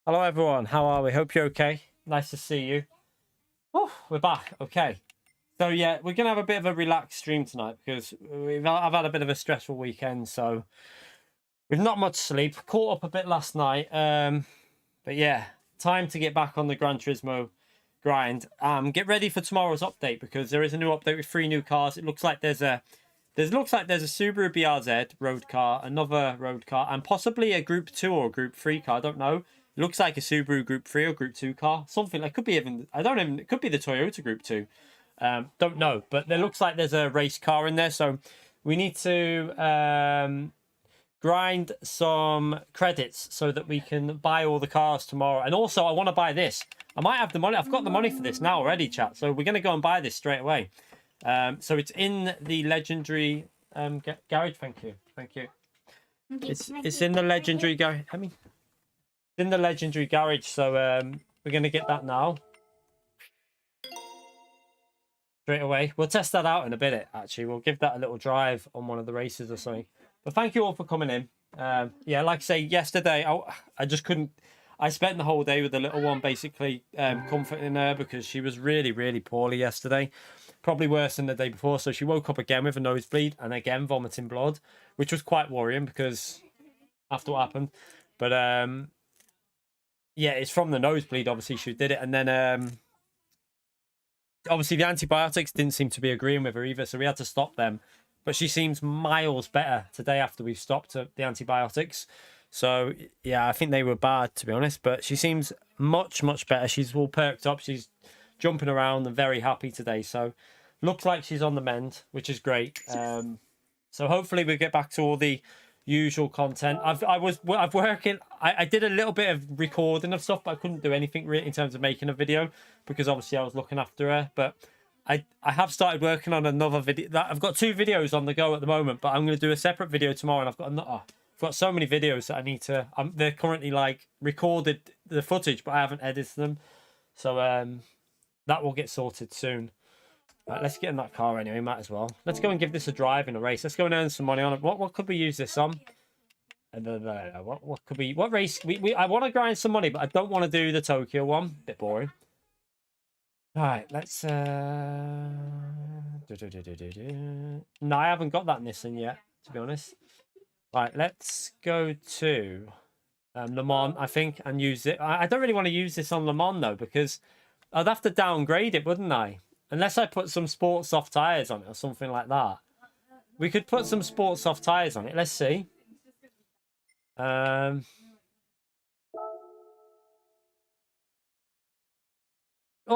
Hello everyone, how are we? Hope you're okay. Nice to see you. Oh, we're back. Okay. So yeah, we're gonna have a bit of a relaxed stream tonight because I've had a bit of a stressful weekend, so we've not much sleep. Caught up a bit last night. But yeah, time to get back on the Gran Turismo grind. Get ready for tomorrow's update because there is a new update with 3 new cars. It looks like there's a Subaru BRZ road car, another road car, and possibly a Group 2 or Group 3 car. I don't know. It looks like a Subaru Group 3 or Group 2 car. Something like, could be even, it could be the Toyota Group 2. Don't know, but it looks like there's a race car in there. So we need to grind some credits so that we can buy all the cars tomorrow. And also, I want to buy this. I might have the money. I've got the money for this now already, chat. So we're going to go and buy this straight away. So it's in the legendary garage. Thank you. It's in the legendary garage. In the legendary garage. So we're going to get that now. Straight away. We'll test that out in a bit, actually. We'll give that a little drive on one of the races or something. But thank you all for coming in. Yeah, like I say, yesterday, I just couldn't... I spent the whole day with the little one, basically comforting her because she was really, really poorly yesterday. Probably worse than the day before. So she woke up again with a nosebleed and again vomiting blood, which was quite worrying because after what happened. But yeah, it's from the nosebleed, obviously, she did it. And then obviously the antibiotics didn't seem to be agreeing with her either, so we had to stop them. But she seems miles better today after we've stopped the antibiotics. So yeah, I think they were bad, to be honest, but she seems much, much better. She's all perked up. She's jumping around and very happy today. So looks like she's on the mend, which is great. So hopefully we'll get back to all the usual content. I did a little bit of recording of stuff, but I couldn't do anything really in terms of making a video because obviously I was looking after her. But I have started working on another video. I've got 2 videos on the go at the moment, but I'm going to do a separate video tomorrow. And I've got so many videos that I need to. They're currently like recorded the footage, but I haven't edited them. So that will get sorted soon. Right, let's get in that car anyway. Might as well. Let's go and give this a drive in a race. Let's go and earn some money on it. What could we use this on? What could we? What race? I want to grind some money, but I don't want to do the Tokyo one. Bit boring. All right, let's. No, I haven't got that Nissan yet, to be honest. Right, let's go to Le Mans, I think, and use it. I don't really want to use this on Le Mans though, because I'd have to downgrade it, wouldn't I? Unless I put some sport soft tires on it or something like that. We could put some sport soft tires on it. Let's see. Oh,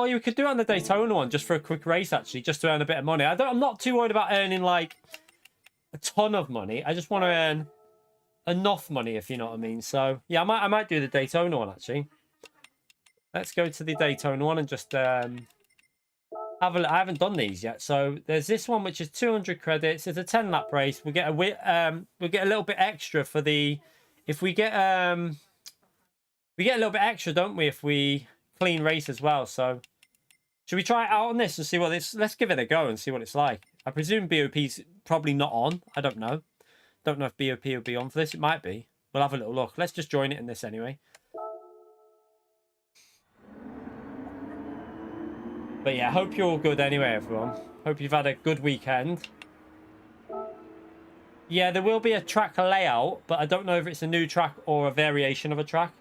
you could do it on the Daytona one just for a quick race, actually, just to earn a bit of money. I'm not too worried about earning like a ton of money. I just want to earn enough money, if you know what I mean. So yeah, I might do the Daytona one actually. Let's go to the Daytona one and just have a look. I haven't done these yet. So there's this one which is 200 credits. It's a 10-lap race. We'll get a little bit extra for the we get a little bit extra, don't we, if we clean race as well. So should we try it out on this and see what this? Let's give it a go and see what it's like. I presume BOP's probably not on. I don't know. Don't know if BOP will be on for this. It might be. We'll have a little look. Let's just join it in this anyway. But yeah, hope you're all good anyway, everyone. Hope you've had a good weekend. Yeah, there will be a track layout, but I don't know if it's a new track or a variation of a track.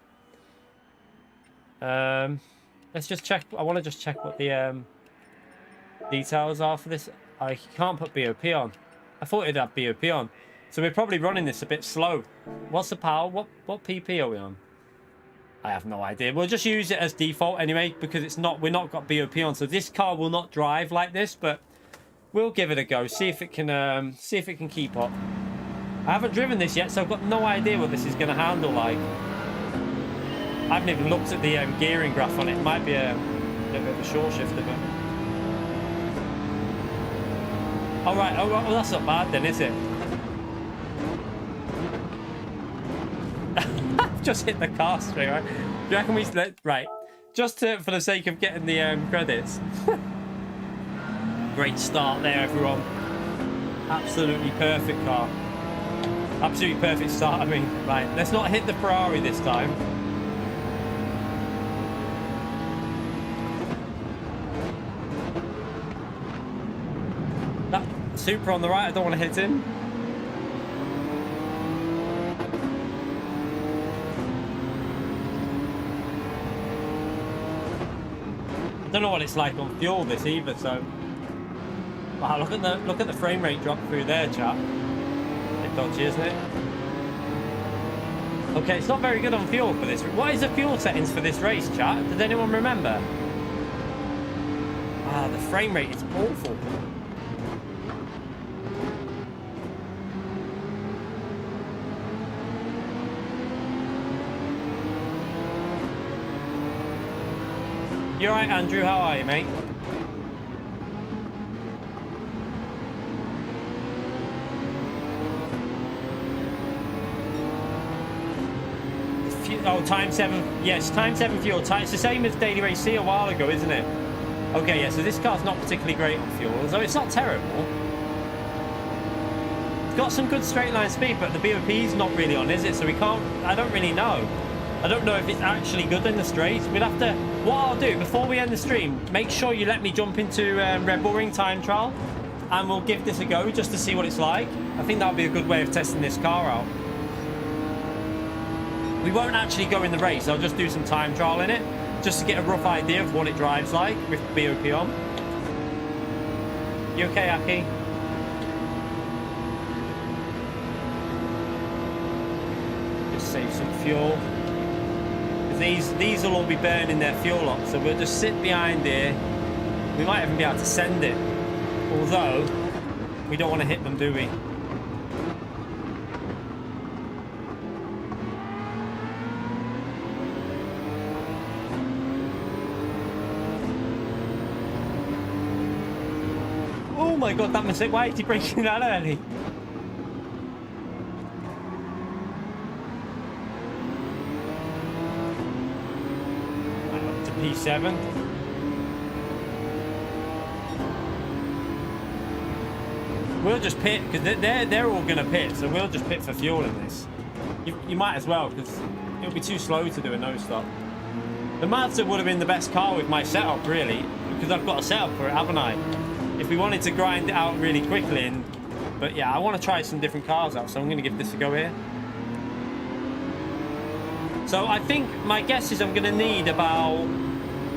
Let's just check. I want to just check what the details are for this. I can't put BOP on. I thought it'd have BOP on. So we're probably running this a bit slow. What's the power? What PP are we on? I have no idea. We'll just use it as default anyway because we're not got BOP on. So this car will not drive like this, but we'll give it a go. See if it can keep up. I haven't driven this yet, so I've got no idea what this is going to handle like. I haven't even looked at the gearing graph on it. It might be a little bit of a short shifter, but. All right. Oh, well, that's not bad then, is it? Just hit the car straight away. Do you reckon we right? Just for the sake of getting the credits. Great start there, everyone. Absolutely perfect car. Absolutely perfect start. I mean, right. Let's not hit the Ferrari this time. Super on the right. I don't want to hit him. I don't know what it's like on fuel this either. So, wow, look at the frame rate drop through there, chat. A bit dodgy, isn't it? Okay, it's not very good on fuel for this. What is the fuel settings for this race, chat? Does anyone remember? Ah, the frame rate is awful. You alright, Andrew? How are you, mate? Oh, time 7. Yes, time 7 fuel. It's the same as Daily Race C a while ago, isn't it? Okay, yeah, so this car's not particularly great on fuel, although it's not terrible. It's got some good straight line speed, but the BOP's not really on, is it? So we can't, I don't really know. I don't know if it's actually good in the straights. We'll have to, what I'll do, before we end the stream, make sure you let me jump into Red Bull Ring time trial, and we'll give this a go just to see what it's like. I think that'll be a good way of testing this car out. We won't actually go in the race. I'll just do some time trial in it, just to get a rough idea of what it drives like with BOP on. You okay, Aki? Just save some fuel. These will all be burning their fuel up, so we'll just sit behind here. We might even be able to send it, although we don't want to hit them, do we? Oh my god, that mistake. Why is he braking that early? Up to P7. We'll just pit, because they're all going to pit, so we'll just pit for fuel in this. You might as well, because it'll be too slow to do a no-stop. The Mazda would have been the best car with my setup, really, because I've got a setup for it, haven't I? If we wanted to grind it out really quickly, but yeah, I want to try some different cars out, so I'm going to give this a go here. So I think my guess is I'm going to need about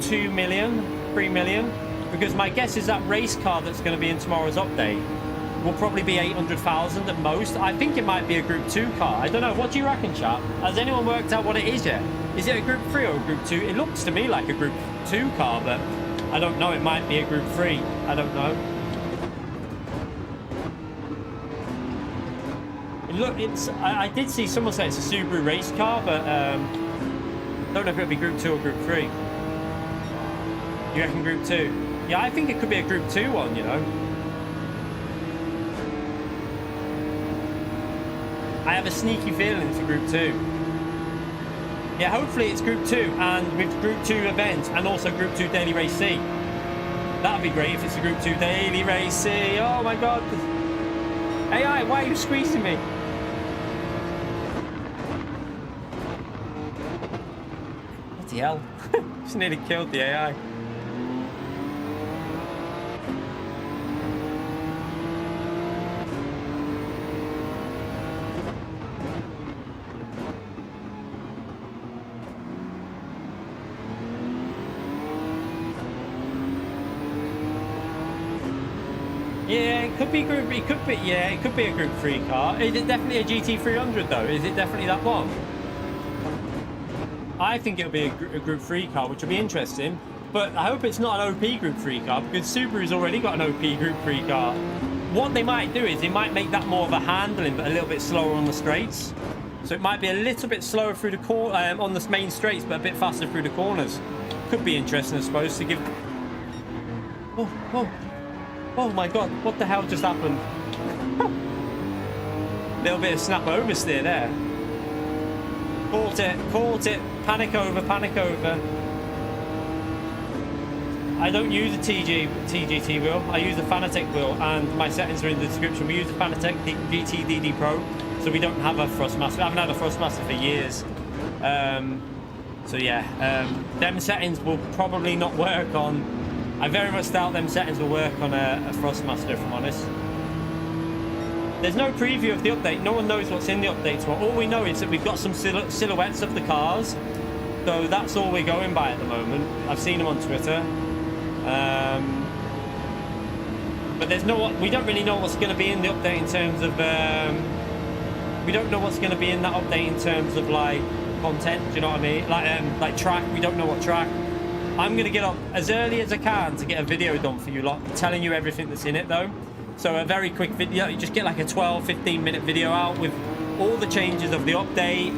2 million, 3 million, because my guess is that race car that's going to be in tomorrow's update will probably be 800,000 at most. I think it might be a Group 2 car. I don't know. What do you reckon, chap? Has anyone worked out what it is yet? Is it a Group 3 or a Group 2? It looks to me like a Group 2 car, but I don't know. It might be a Group 3. I don't know. Look, I did see someone say it's a Subaru race car, but don't know if it'll be Group 2 or Group 3. You reckon Group 2? Yeah, I think it could be a Group 2 one, you know. I have a sneaky feeling it's a Group 2. Yeah, hopefully it's Group 2, and with Group 2 event, and also Group 2 Daily Race C. That'd be great if it's a Group 2 Daily Race C. Oh my god. AI, why are you squeezing me? Bloody hell. Just nearly killed the AI. Yeah, it could be Group. It could be. Yeah, it could be a Group 3 car. Is it definitely a GT300 though? Is it definitely that one? I think it'll be a Group 3 car, which will be interesting. But I hope it's not an OP Group 3 car, because Subaru's already got an OP Group 3 car. What they might do is they might make that more of a handling, but a little bit slower on the straights. So it might be a little bit slower through the on the main straights, but a bit faster through the corners. Could be interesting, I suppose, to give. Oh, oh. Oh my god, what the hell just happened? Little bit of snap oversteer there. Caught it, panic over. I don't use a TGT wheel, I use a Fanatec wheel, and my settings are in the description. We use a Fanatec GT Pro, so we don't have a Thrustmaster. I haven't had a Thrustmaster for years. So yeah, them settings will probably not work on. I very much doubt them settings will work on a Thrustmaster, if I'm honest. there's no preview of the update. No one knows what's in the update tomorrow. All we know is that we've got some silhouettes of the cars. So that's all we're going by at the moment. I've seen them on Twitter. But there's no, we don't really know what's going to be in the update in terms of, we don't know what's going to be in that update in terms of like content, do you know what I mean? Like track, we don't know what track. I'm going to get up as early as I can to get a video done for you lot, telling you everything that's in it though. So a very quick video, you just get like a 12-15 minute video out with all the changes of the update,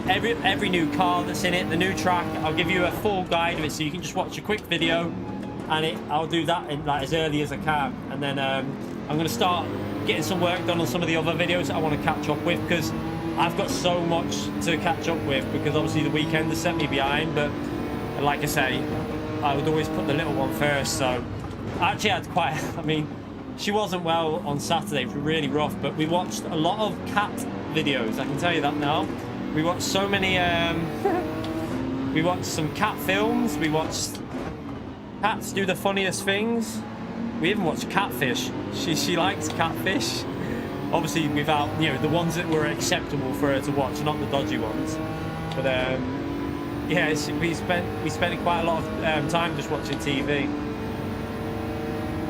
every new car that's in it, the new track. I'll give you a full guide of it so you can just watch a quick video, and I'll do that in like as early as I can. And then I'm going to start getting some work done on some of the other videos that I want to catch up with, because I've got so much to catch up with, because obviously the weekend has set me behind. But like I say, I would always put the little one first. So I actually had quite, I mean, she wasn't well on Saturday, it was really rough, but we watched a lot of cat videos, I can tell you that now. We watched so many, we watched some cat films, we watched cats do the funniest things. We even watched catfish. She likes catfish. Obviously without, you know, the ones that were acceptable for her to watch, not the dodgy ones. But yeah, we spent quite a lot of time just watching TV.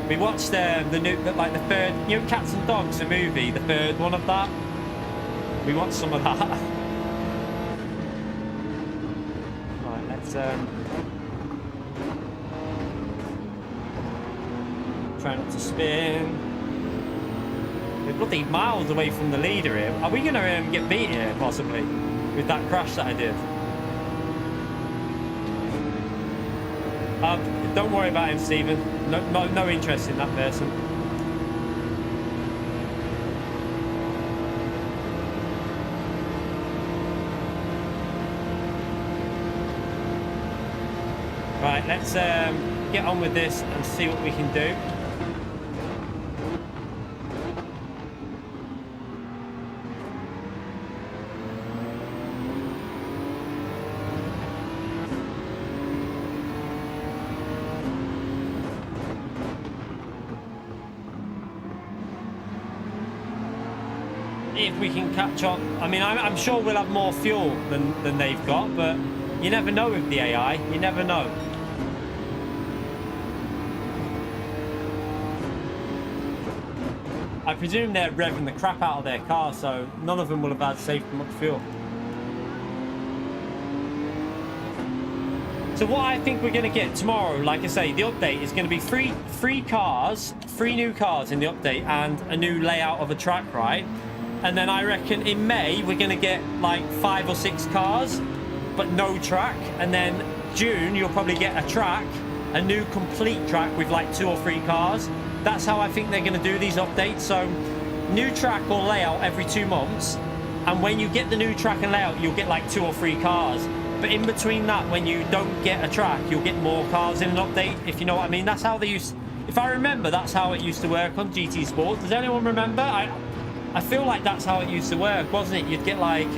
We watched the new, like the third, you know, Cats and Dogs, the movie, the third one of that. We watched some of that. Right, let's try not to spin. We're bloody miles away from the leader here. Are we going to get beat here, possibly, with that crash that I did? Don't worry about him, Stephen. No interest in that person. Right, let's get on with this and see what we can do. If we can catch up, I mean, I'm sure we'll have more fuel than they've got, but you never know with the AI, you never know. I presume they're revving the crap out of their car, so none of them will have had saved much fuel. So what I think we're going to get tomorrow, like I say, the update is going to be three new cars in the update, and a new layout of a track, right? And then I reckon in May we're going to get like 5 or 6 cars, but no track. And then June you'll probably get a track, a new complete track with like 2 or 3 cars. That's how I think they're going to do these updates. So new track or layout every 2 months, and when you get the new track and layout you'll get like 2 or 3 cars. But in between that, when you don't get a track, you'll get more cars in an update, if you know what I mean. That's how they used, if I remember, that's how it used to work on GT Sport. Does anyone remember? I feel like that's how it used to work, wasn't it? You'd get like,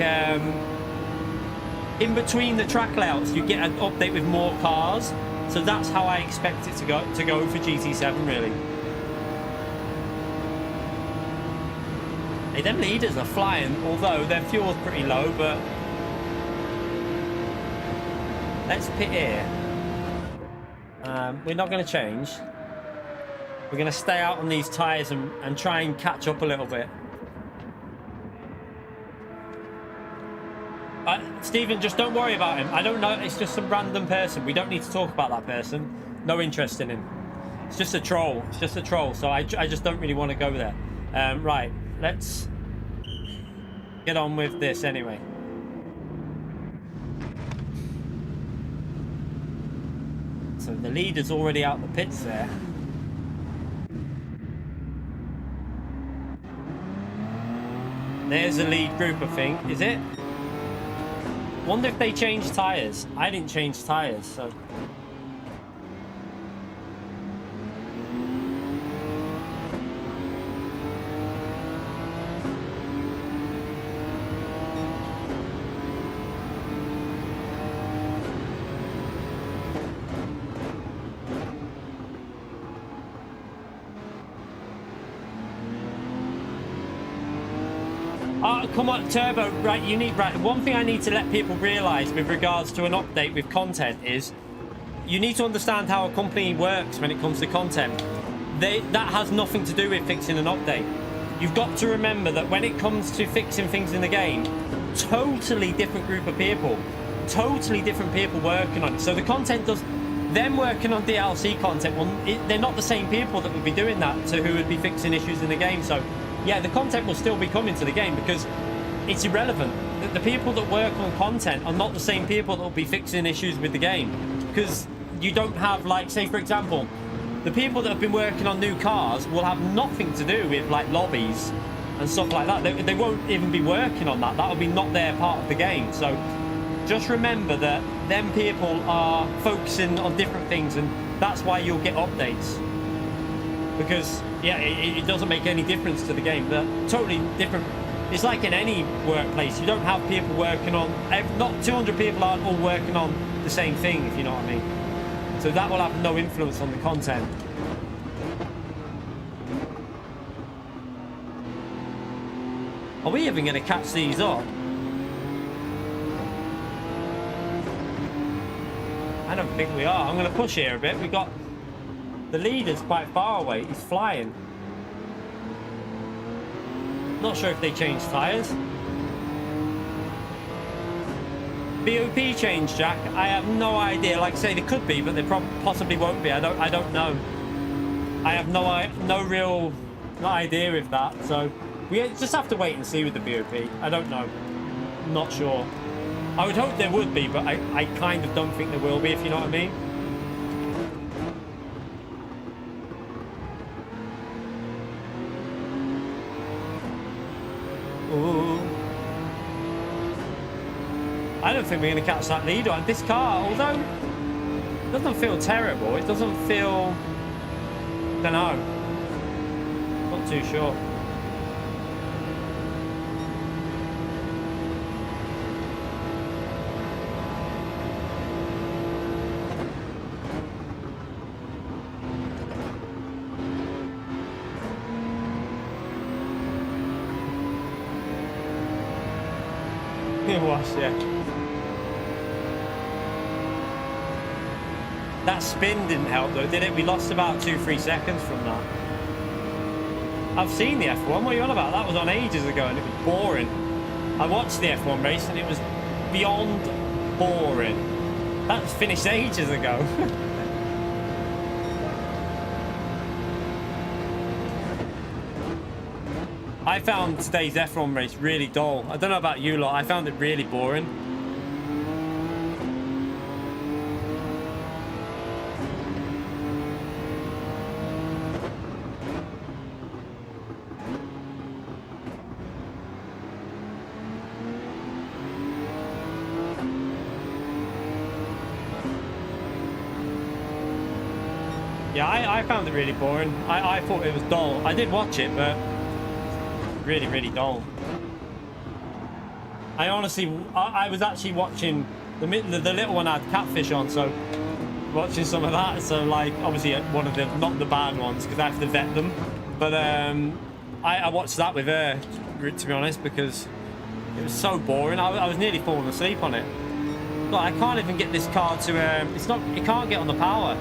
in between the track layouts, you'd get an update with more cars. So that's how I expect it to go for GT7, really. Hey, them leaders are flying, although their fuel's pretty low, but let's pit here. We're not going to change. We're going to stay out on these tyres and try and catch up a little bit. Stephen, just don't worry about him. I don't know. It's just some random person. We don't need to talk about that person. No interest in him. It's just a troll. It's just a troll. So I just don't really want to go there. Right. Let's get on with this anyway. So the leader's already out the pits there. There's the lead group, I think. Is it? Wonder if they changed tyres. I didn't change tyres, so. Oh, come on, Turbo. Right, one thing I need to let people realize with regards to an update with content is you need to understand how a company works when it comes to content. That has nothing to do with fixing an update. You've got to remember that when it comes to fixing things in the game, totally different group of people, totally different people working on it. So the content does, them working on DLC content, well, they're not the same people that would be doing that to who would be fixing issues in the game. So yeah, the content will still be coming to the game because it's irrelevant. The people that work on content are not the same people that will be fixing issues with the game, because you don't have, like, say for example, the people that have been working on new cars will have nothing to do with like lobbies and stuff like that. They won't even be working on that. That will be not their part of the game. So just remember that them people are focusing on different things, and that's why you'll get updates. Because yeah, it doesn't make any difference to the game. They're totally different. It's like in any workplace, you don't have people working on, not 200 people aren't all working on the same thing, if you know what I mean. So that will have no influence on the content. Are we even going to catch these up? I don't think we are. I'm going to push here a bit. We got the leader's quite far away. He's flying. Not sure if they changed tyres. BOP change, Jack. I have no idea. Like I say, they could be, but they possibly won't be. I don't know. I have no real idea with that. So we just have to wait and see with the BOP. I don't know. Not sure. I would hope there would be, but I kind of don't think there will be, if you know what I mean. Ooh. I don't think we're going to catch that lead on this car, although it doesn't feel terrible. It doesn't feel, I don't know, not too sure. It was, yeah. That spin didn't help though, did it? We lost about 2-3 seconds from that. I've seen the F1, what are you on about? That was on ages ago and it was boring. I watched the F1 race and it was beyond boring. That was finished ages ago. I found today's F1 race really dull. I don't know about you lot, I found it really boring. Yeah, I found it really boring. I thought it was dull. I did watch it, but really, really dull. I honestly, I was actually watching the little one had catfish on, so watching some of that. So like, obviously one of the, not the bad ones, because I have to vet them. But I watched that with her, to be honest, because it was so boring. I was nearly falling asleep on it. But I can't even get this car to, it can't get on the power.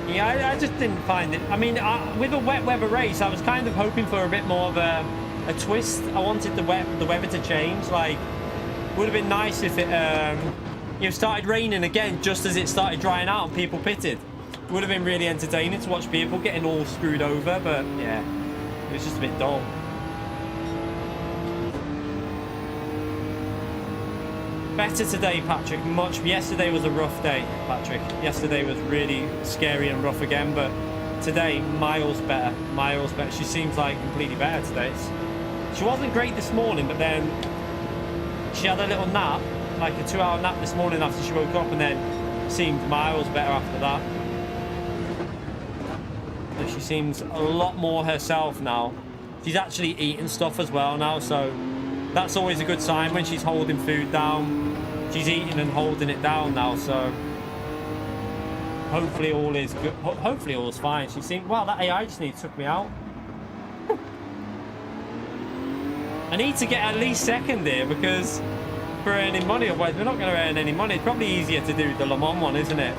Yeah, I just didn't find it. I mean, with a wet weather race, I was kind of hoping for a bit more of a twist. I wanted the weather to change. Like, would have been nice if it started raining again just as it started drying out and people pitted. Would have been really entertaining to watch people getting all screwed over, but yeah, it was just a bit dull. Better today, Patrick, much. Yesterday was a rough day, Patrick. Yesterday was really scary and rough again, but today, miles better, miles better. She seems like completely better today. She wasn't great this morning, but then she had a little nap, like a 2-hour nap this morning after she woke up, and then seemed miles better after that. So she seems a lot more herself now. She's actually eating stuff as well now, so that's always a good sign when she's holding food down. She's eating and holding it down now, so hopefully all is good. Hopefully all is fine. She seemed, well, that AI just took me out. I need to get at least second here because we're earning money. Otherwise, we're not going to earn any money. It's probably easier to do the Le Mans one, isn't it?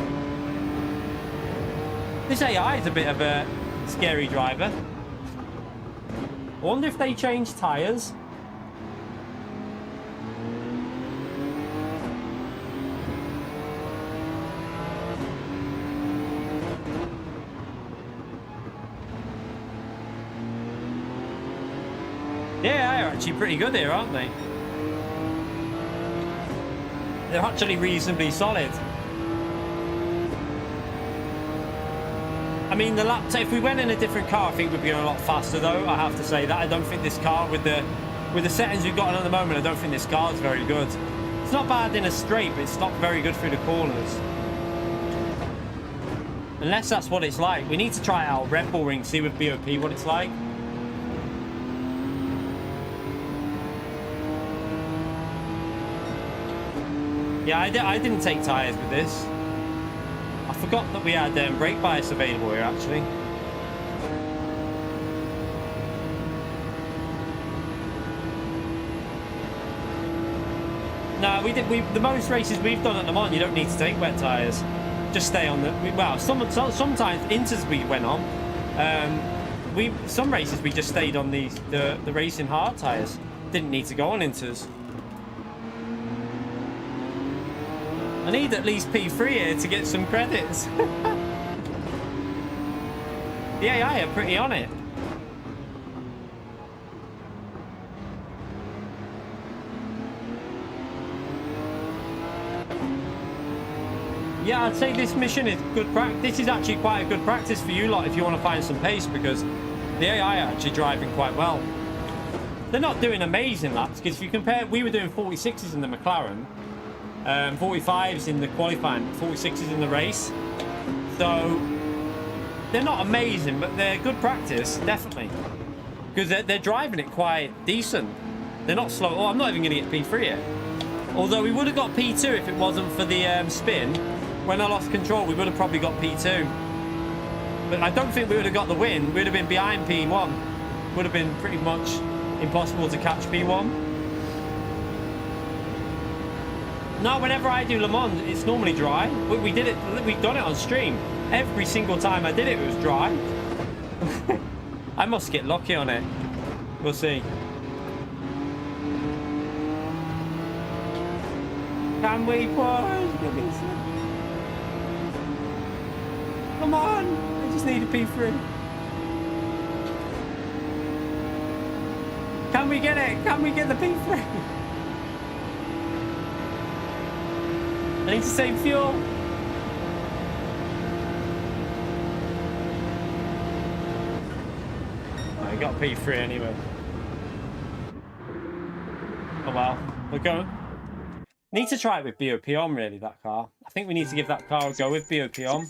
This AI is a bit of a scary driver. I wonder if they change tyres. Yeah, they're actually pretty good here, aren't they? They're actually reasonably solid. I mean, the laptop, if we went in a different car, I think we'd be going a lot faster, though. I have to say that. I don't think this car, with the settings we've got on at the moment, I don't think this car is very good. It's not bad in a straight, but it's not very good through the corners. Unless that's what it's like. We need to try it out. Red Bull Ring, see with BOP what it's like. Yeah, I didn't take tyres with this. I forgot that we had brake bias available here, actually. No, the most races we've done at Le Mans, you don't need to take wet tyres. Just stay on the... Well, sometimes Inters we went on. Some races we just stayed on the racing hard tyres. Didn't need to go on Inters. I need at least P3 here to get some credits. The AI are pretty on it. Yeah, I'd say this mission is good practice. This is actually quite a good practice for you lot if you want to find some pace, because the AI are actually driving quite well. They're not doing amazing laps, because if you compare, we were doing 46s in the McLaren. 45s in the qualifying, 46s in the race. So they're not amazing, but they're good practice, definitely. Because they're driving it quite decent. They're not slow. Oh, I'm not even going to get P3 yet. Although we would have got P2 if it wasn't for the spin. When I lost control, we would have probably got P2. But I don't think we would have got the win. We would have been behind P1. Would have been pretty much impossible to catch P1. No, whenever I do Le Mans, it's normally dry. We did it. We've done it on stream. Every single time I did it, it was dry. I must get lucky on it. We'll see. Can we push? Come on! I just need a P3. Can we get it? Can we get the P3? I need to save fuel. I got P3 anyway. Oh well, we're going. Need to try it with BOP on, really, that car. I think we need to give that car a go with BOP on.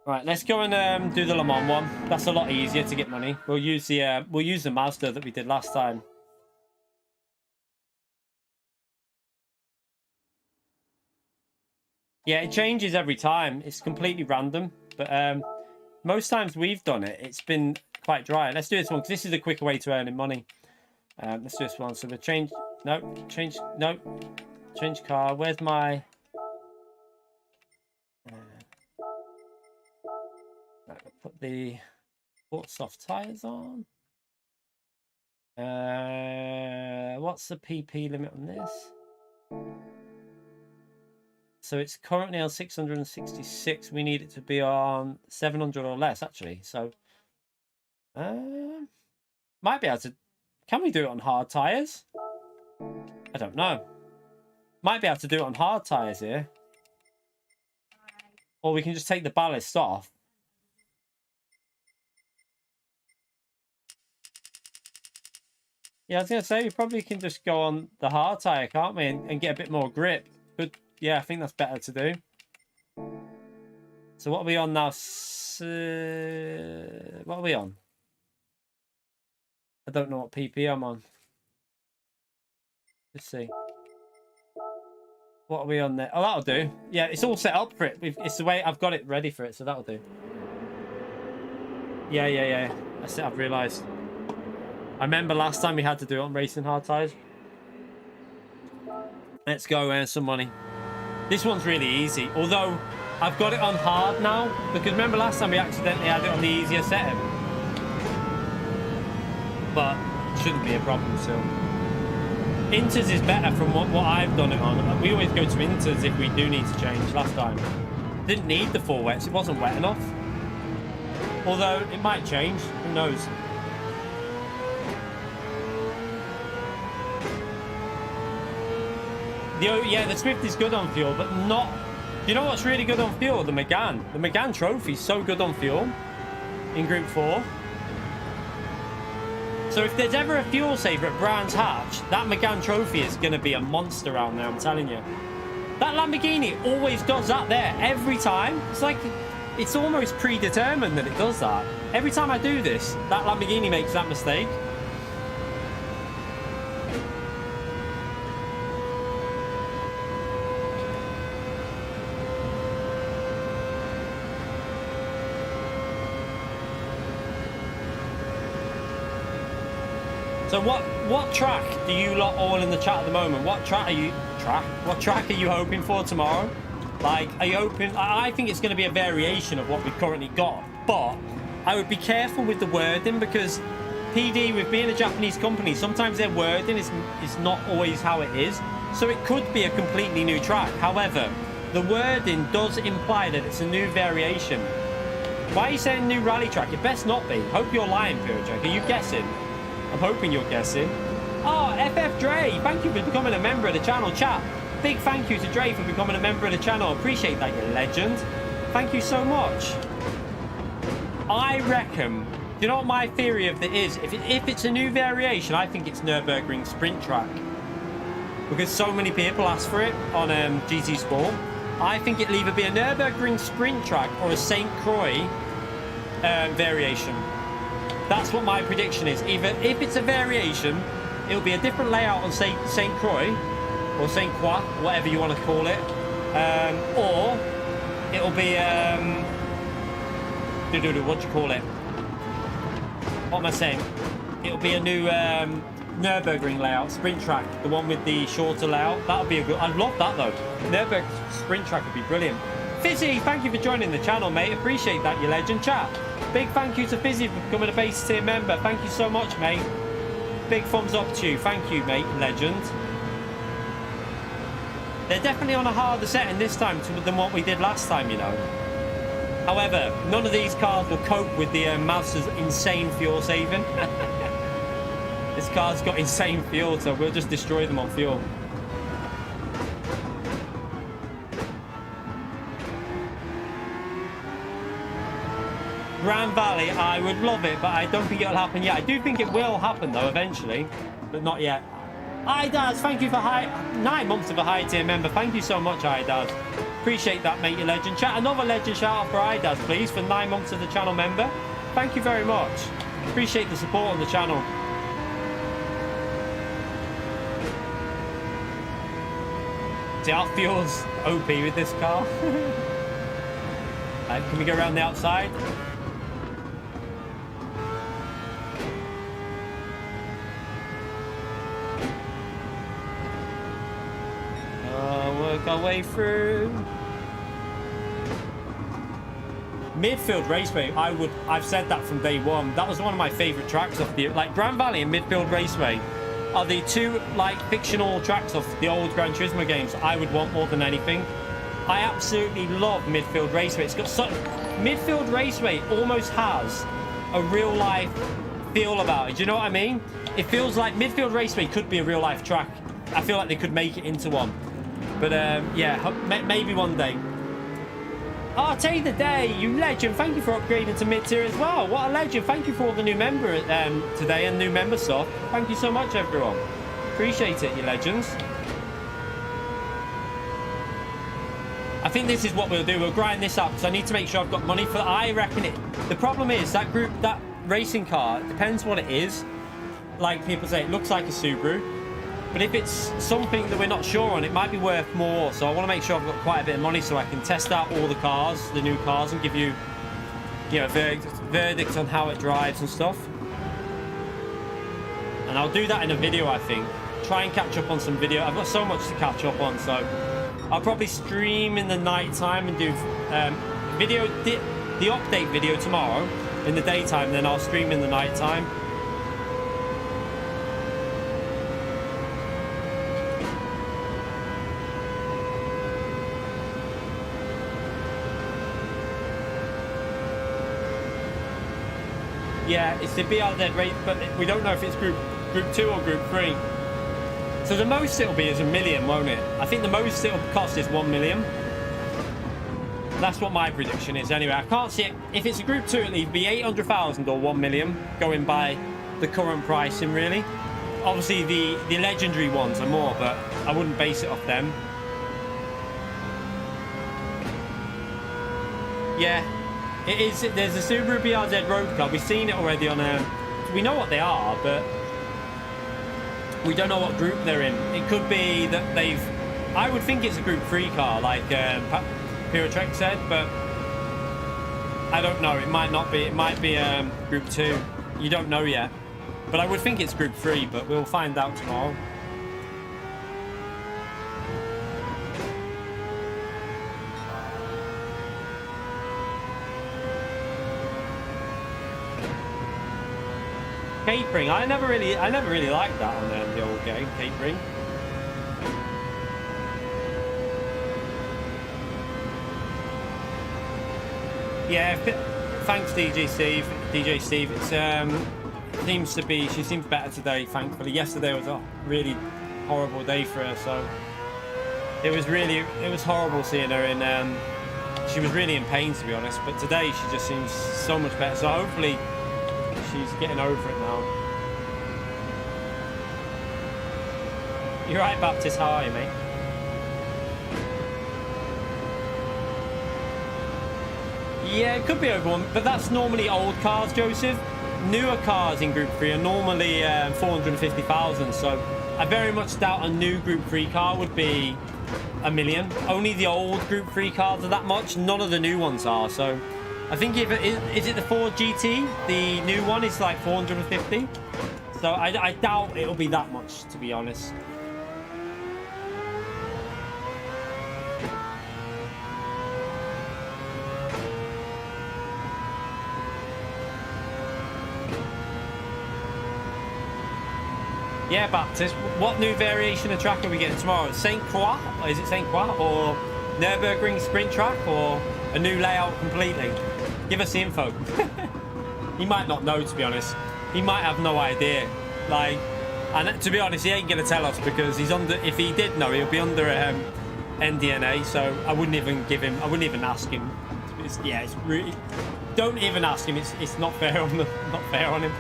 Right, let's go and do the Le Mans one. That's a lot easier to get money. We'll use the Mazda that we did last time. Yeah, it changes every time. It's completely random. But most times we've done it, it's been quite dry. Let's do this one, because this is a quicker way to earning money. Let's do this one. So we'll change... No, change car. Where's my... Put the soft tires on. What's the PP limit on this? So it's currently on 666. We need it to be on 700 or less, actually. So might be able to... Can we do it on hard tires? I don't know. Might be able to do it on hard tires here. Or we can just take the ballast off. Yeah, I was going to say, we probably can just go on the hard tire, can't we? And get a bit more grip. But yeah, I think that's better to do. So what are we on now? What are we on? I don't know what PP I'm on. Let's see. What are we on there? Oh, that'll do. Yeah, it's all set up for it. It's the way I've got it ready for it, so that'll do. Yeah. That's it, I've realised. I remember last time we had to do it on Racing Hard Tires. Let's go earn some money. This one's really easy, although I've got it on hard now, because remember last time we accidentally had it on the easier setting. But it shouldn't be a problem still. INTERS is better from what I've done it on. We always go to INTERS if we do need to change. Last time didn't need the 4 wets, it wasn't wet enough. Although it might change, who knows. The Swift is good on fuel, but not... You know what's really good on fuel? The Megane. The Megane Trophy is so good on fuel in Group 4. So if there's ever a fuel saver at Brands Hatch, that Megane Trophy is going to be a monster around there, I'm telling you. That Lamborghini always does that there, every time. It's like, it's almost predetermined that it does that. Every time I do this, that Lamborghini makes that mistake. So what track do you lot all in the chat at the moment? What track are you hoping for tomorrow? Like, are you hoping? I think it's going to be a variation of what we've currently got, but I would be careful with the wording, because PD, with being a Japanese company, sometimes their wording is not always how it is. So it could be a completely new track. However, the wording does imply that it's a new variation. Why are you saying new rally track? It best not be. Hope you're lying, Pyrojek. Are you guessing? I'm hoping you're guessing. Oh, FF Dre, thank you for becoming a member of the channel. Chat, big thank you to Dre for becoming a member of the channel. Appreciate that, you legend. Thank you so much. I reckon, do you know what my theory of it is? If it's a new variation, I think it's Nürburgring Sprint Track. Because so many people ask for it on GT Sport. I think it'll either be a Nürburgring Sprint Track or a St. Croix variation. That's what my prediction is. Either if it's a variation, it'll be a different layout on St. Croix or St. Croix, whatever you want to call it, or it'll be what do you call it? What am I saying? It'll be a new Nürburgring layout, sprint track, the one with the shorter layout. That'll be a good. I'd love that though. Nürburgring sprint track would be brilliant. Fizzy, thank you for joining the channel, mate. Appreciate that, you legend. Chat. Big thank you to Fizzy for becoming a base tier member. Thank you so much, mate. Big thumbs up to you. Thank you, mate. Legend. They're definitely on a harder setting this time than what we did last time, you know. However, none of these cars will cope with the Mazda's insane fuel saving. This car's got insane fuel, so we'll just destroy them on fuel. Grand Valley, I would love it, but I don't think it'll happen yet. I do think it will happen though eventually, but not yet. Idaz, thank you for 9 months of a high tier member. Thank you so much, Idaz. Appreciate that, mate, you legend. Chat, another legend shout out for Idaz, please, for 9 months of the channel member. Thank you very much. Appreciate the support on the channel. See, our fuel's OP with this car. Can we go around the outside? Work our way through. Midfield Raceway, I've said that from day one. That was one of my favorite tracks off the, like, Grand Valley and Midfield Raceway are the two, like, fictional tracks of the old Gran Turismo games I would want more than anything. I absolutely love Midfield Raceway. It's got such... Midfield Raceway almost has a real life feel about it. Do you know what I mean? It feels like Midfield Raceway could be a real life track. I feel like they could make it into one. But yeah, maybe one day. Oh, Tay the Day, you legend. Thank you for upgrading to mid-tier as well. What a legend. Thank you for all the new member today and new member stuff. Thank you so much, everyone. Appreciate it, you legends. I think this is what we'll do. We'll grind this up because I need to make sure I've got money for. I reckon it. The problem is that that racing car, it depends what it is. Like people say, it looks like a Subaru. But if it's something that we're not sure on, it might be worth more. So I want to make sure I've got quite a bit of money so I can test out all the cars, the new cars, and give you, you know, a verdict on how it drives and stuff. And I'll do that in a video, I think. Try and catch up on some video. I've got so much to catch up on, so I'll probably stream in the night time and do the update video tomorrow in the daytime. Then I'll stream in the night time. Yeah, it's the BRZ rate, but we don't know if it's group 2 or group 3. So the most it'll be is $1 million, won't it? I think the most it'll cost is $1 million. That's what my prediction is anyway. I can't see it. If it's a group 2, it'll either be 800,000 or $1 million, going by the current pricing, really. Obviously, the legendary ones are more, but I wouldn't base it off them. Yeah. It is. There's a Subaru BRZ road car. We've seen it already on we know what they are, but we don't know what group they're in. It could be that they've... I would think it's a group 3 car, like Pyrotrek said, but I don't know. It might not be. It might be group 2. You don't know yet. But I would think it's group 3, but we'll find out tomorrow. Capering, I never really liked that on the old game, capering. Yeah, thanks DJ Steve. It seems to be, she seems better today, thankfully. Yesterday was a really horrible day for her, so it was horrible seeing her in, she was really in pain, to be honest, but today she just seems so much better, so hopefully she's getting over it now. You're right, Baptist. How are you, mate? Yeah, it could be over one, but that's normally old cars, Joseph. Newer cars in Group 3 are normally 450,000, so I very much doubt a new Group 3 car would be $1 million. Only the old Group 3 cars are that much. None of the new ones are, so... I think if is it the Ford GT? The new one is like 450. So I doubt it'll be that much, to be honest. Yeah, Baptist. What new variation of track are we getting tomorrow? St. Croix? Is it St. Croix? Or Nürburgring Sprint Track? Or a new layout completely? Give us the info. He might not know, to be honest. He might have no idea. Like, and to be honest, he ain't gonna tell us because he's under. If he did know, he'll be under NDNA. So I wouldn't even give him. I wouldn't even ask him. It's really. Don't even ask him. It's not fair on him.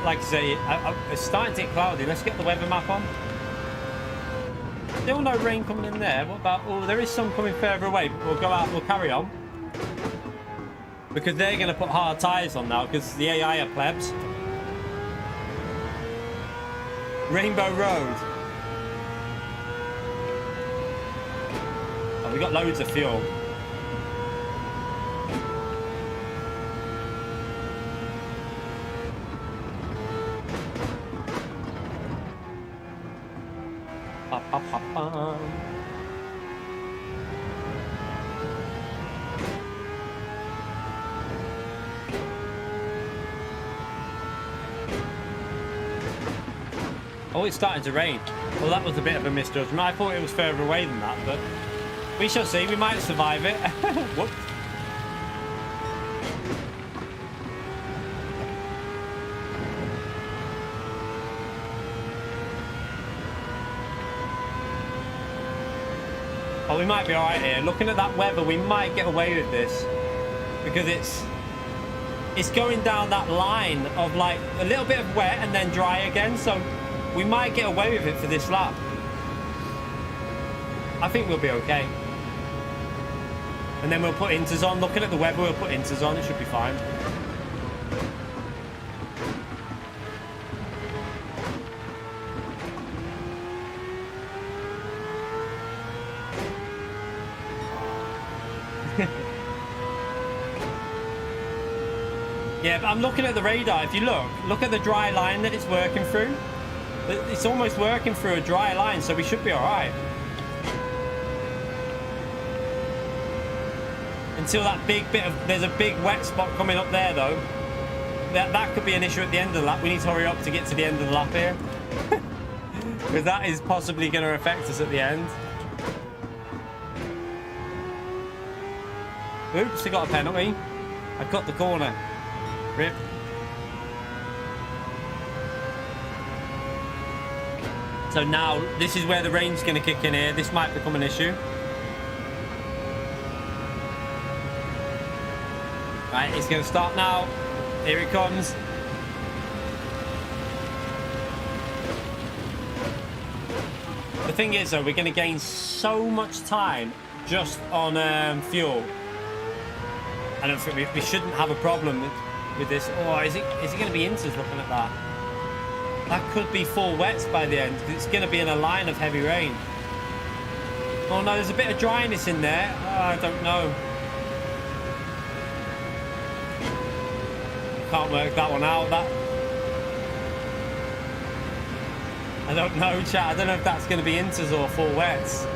Like I say, it's starting to get cloudy. Let's get the weather map on. Still no rain coming in there. What about... Oh, there is some coming further away. But we'll go out. We'll carry on. Because they're going to put hard tyres on now. Because the AI are plebs. Rainbow Road. Oh, we got loads of fuel. Oh, it's starting to rain. Well, that was a bit of a misjudgment. I thought it was further away than that, but we shall see. We might survive it. Whoops. Oh, we might be alright here. Looking at that weather, we might get away with this. Because it's going down that line of like a little bit of wet and then dry again, so we might get away with it for this lap. I think we'll be okay. And then we'll put inters on. Looking at the weather, we'll put inters on. It should be fine. Yeah, but I'm looking at the radar. If you look at the dry line that it's working through. It's almost working through a dry line, so we should be all right. Until that big bit of... There's a big wet spot coming up there, though. That could be an issue at the end of the lap. We need to hurry up to get to the end of the lap here. Because that is possibly going to affect us at the end. Oops, we got a penalty. I cut the corner. Rip. So now, this is where the rain's going to kick in here. This might become an issue. Right, it's going to start now. Here it comes. The thing is, though, we're going to gain so much time just on fuel. I don't think we shouldn't have a problem with this. Oh, is it going to be inters looking at that? That could be full wets by the end, because it's going to be in a line of heavy rain. Oh no, there's a bit of dryness in there. Oh, I don't know. Can't work that one out. I don't know, chat. I don't know if that's going to be inters or full wets.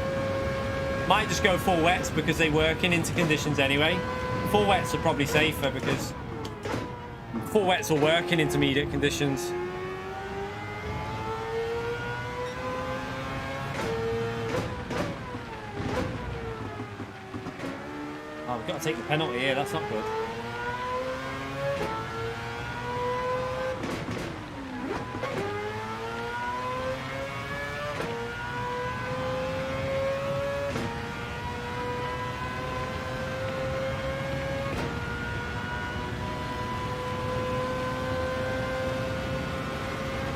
Might just go full wets because they work in inter conditions anyway. Full wets are probably safer because full wets will work in intermediate conditions. Oh, we've got to take the penalty here. That's not good.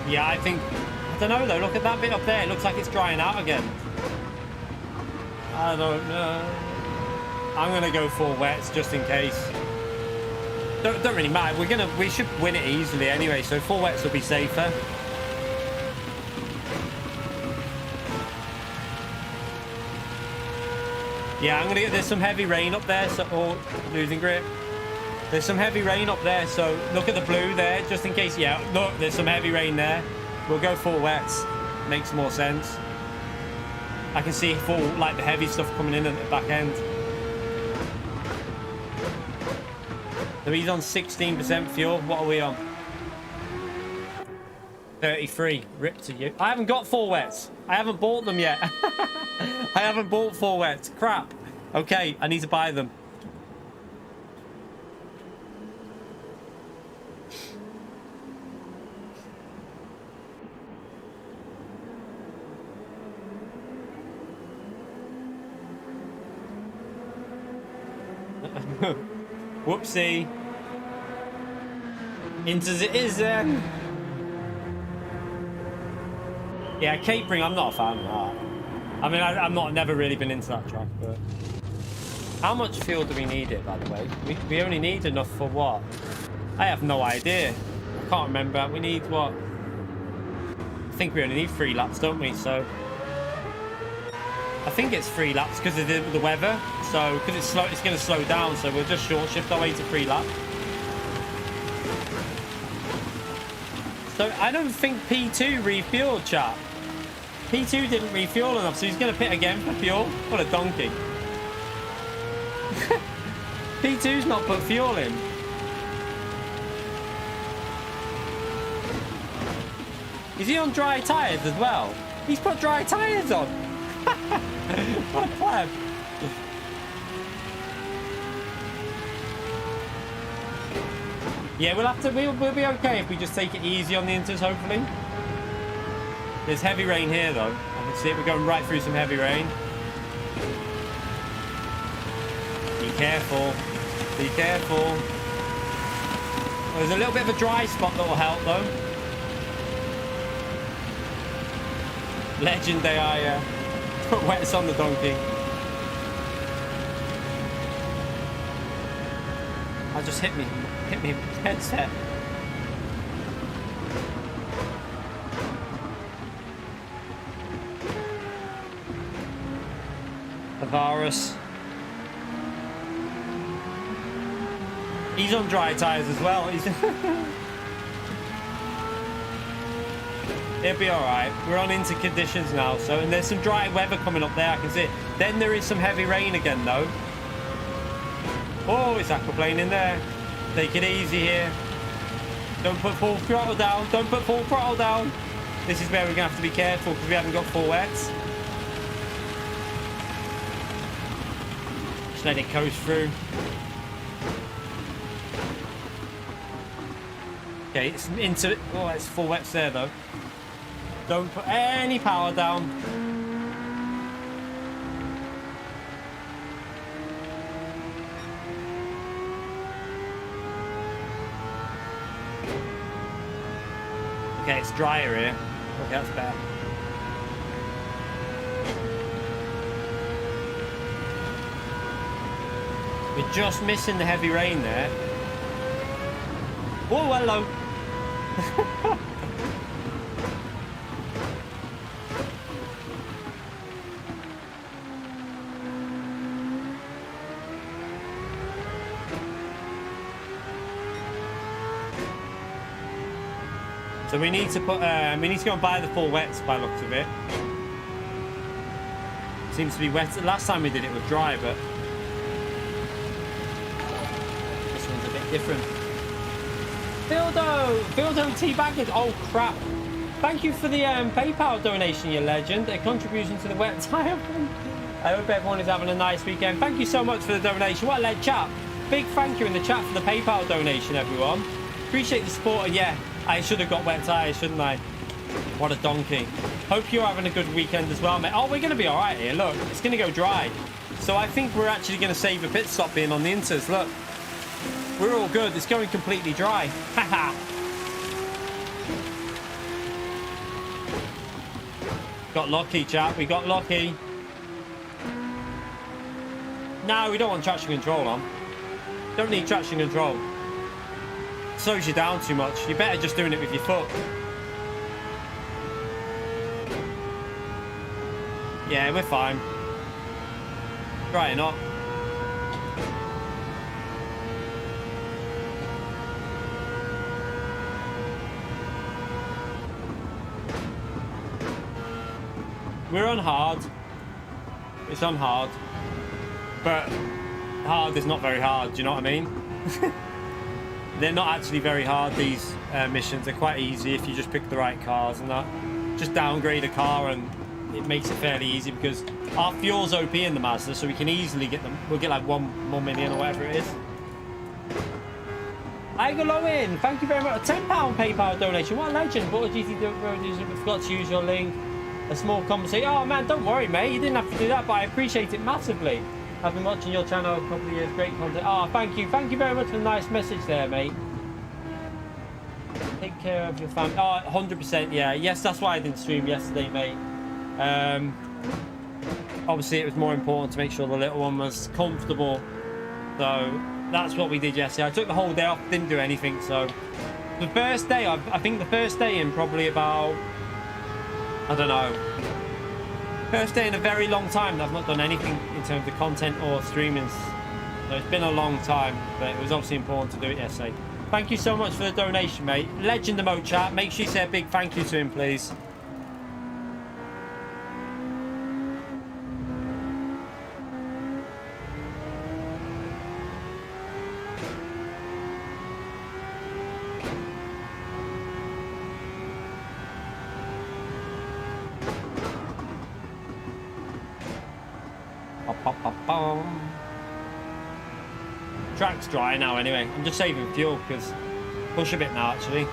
Yeah, I don't know though, look at that bit up there, it looks like it's drying out again. I don't know. I'm gonna go full wets just in case. Don't really matter, we should win it easily anyway, so full wets will be safer. Yeah, I'm gonna get, there's some heavy rain up there, so, oh, losing grip. There's some heavy rain up there, so look at the blue there, just in case. Yeah, look, there's some heavy rain there. We'll go full wets. Makes more sense. I can see full, like the heavy stuff coming in at the back end. So he's on 16% fuel. What are we on? 33. Rip to you. I haven't got full wets. I haven't bought them yet. I haven't bought full wets. Crap. Okay, I need to buy them. Whoopsie. Inters it is then. Yeah, capering, I'm not a fan of that. I mean, I'm never really been into that track, but... How much fuel do we need it, by the way? We only need enough for what? I have no idea. I can't remember. We need what? I think we only need 3 laps, don't we? So... I think it's 3 laps because of the weather. So, because it's slow, it's going to slow down. So we'll just short shift our way to 3 laps. So I don't think P2 refueled, chat. P2 didn't refuel enough, so he's going to pit again for fuel. What a donkey. P2's not put fuel in. Is he on dry tyres as well? He's put dry tyres on. What a pleb. Yeah, we'll be okay if we just take it easy on the inters, hopefully. There's heavy rain here though. I can see it, we're going right through some heavy rain. Be careful. Be careful. Well, there's a little bit of a dry spot that will help though. Legend AI, put wets on the donkey. that just hit me headset. Tavares. He's on dry tyres as well. He'll be alright. We're on into conditions now, so, and there's some dry weather coming up there, I can see it. Then there is some heavy rain again though. Oh, it's aquaplane in there. Take it easy here. Don't put full throttle down. Don't put full throttle down. This is where we're going to have to be careful because we haven't got full wets. Just let it coast through. Okay, it's into... Oh, it's full wets there though. Don't put any power down. Okay, it's drier here. Okay, that's better. We're just missing the heavy rain there. Oh, hello. So we need to put, we need to go and buy the full wets by the looks of it. Seems to be wet. Last time we did it was dry, but this one's a bit different. Fildo teabaggers. Oh crap! Thank you for the PayPal donation, you legend. A contribution to the wet tire. I hope everyone is having a nice weekend. Thank you so much for the donation. What a lead chat. Big thank you in the chat for the PayPal donation, everyone. Appreciate the support. And yeah, I should have got wet tires, shouldn't I? What a donkey. Hope you're having a good weekend as well, mate. Oh, we're going to be all right here. Look, it's going to go dry. So I think we're actually going to save a pit stop being on the INTERS. Look, we're all good. It's going completely dry. Haha. Got lucky, chap. We got lucky. No, we don't want traction control on. Don't need traction control. Slows you down too much. You're better just doing it with your foot. Yeah, we're fine. Try not. We're on hard. It's on hard. But hard is not very hard, do you know what I mean? They're not actually very hard, these missions. They're quite easy if you just pick the right cars and that. Just downgrade a car and it makes it fairly easy because our fuel's OP in the Mazda, so we can easily get them. We'll get like 1 million or whatever it is. I go low in. Thank you very much. A £10 PayPal donation. What a legend. What a GT road user. We forgot to use your link. A small conversation. Oh man, don't worry, mate. You didn't have to do that, but I appreciate it massively. I've been watching your channel a couple of years. Great content. Oh, thank you. Thank you very much for the nice message there, mate. Take care of your family. Oh, 100%. Yeah. Yes, that's why I didn't stream yesterday, mate. Obviously, it was more important to make sure the little one was comfortable. So that's what we did yesterday. I took the whole day off. Didn't do anything. So the first day, I think the first day in probably about, I don't know. First day in a very long time that I've not done anything in terms of content or streaming. So it's been a long time, but it was obviously important to do it yesterday. Thank you so much for the donation, mate. Legend emote chat. Make sure you say a big thank you to him, please. Track's dry now anyway. I'm just saving fuel because push a bit now actually.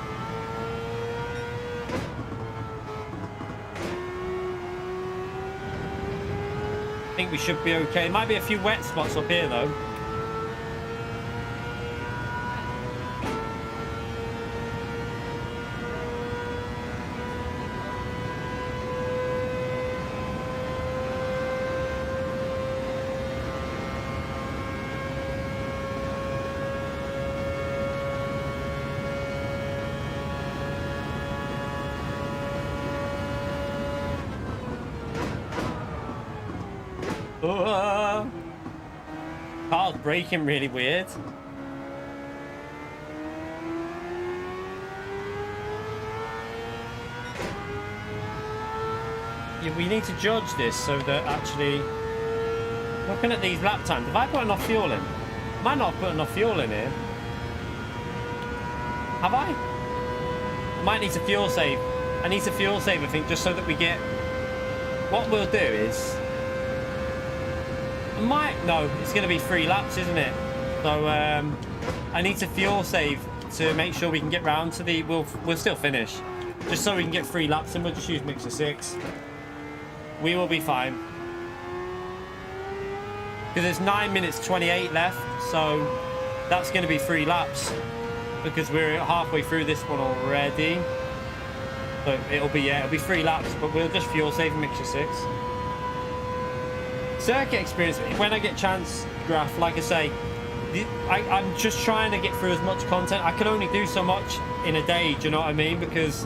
I think we should be okay. Might be a few wet spots up here though. Car's braking really weird. Yeah, we need to judge this so that actually, looking at these lap times, have I put enough fuel in? Might not have put enough fuel in here. Have I? Might need to fuel save. I need to fuel save, I think, just so that we get... What we'll do is... No, it's going to be 3 laps, isn't it? So, I need to fuel save to make sure we can get round to the... We'll still finish. Just so we can get 3 laps and we'll just use mixer 6. We will be fine. Because there's 9 minutes 28 left, so that's going to be 3 laps. Because we're halfway through this one already. So it'll be 3 laps, but we'll just fuel save and mixture 6. Circuit experience, when I get chance, Graph, like I say, I'm just trying to get through as much content. I can only do so much in a day, do you know what I mean? Because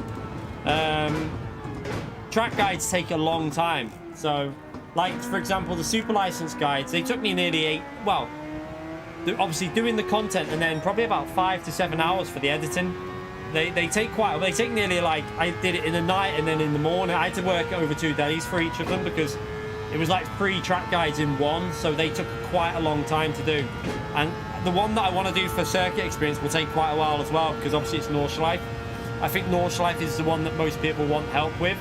track guides take a long time. So, like, for example, the super license guides, they took me nearly 8, well, obviously doing the content and then probably about 5 to 7 hours for the editing. They take quite, they take nearly, like, I did it in the night and then in the morning. I had to work over 2 days for each of them because it was like 3 track guides in one, so they took quite a long time to do. And the one that I want to do for circuit experience will take quite a while as well, because obviously it's Nordschleife. I think Nordschleife is the one that most people want help with.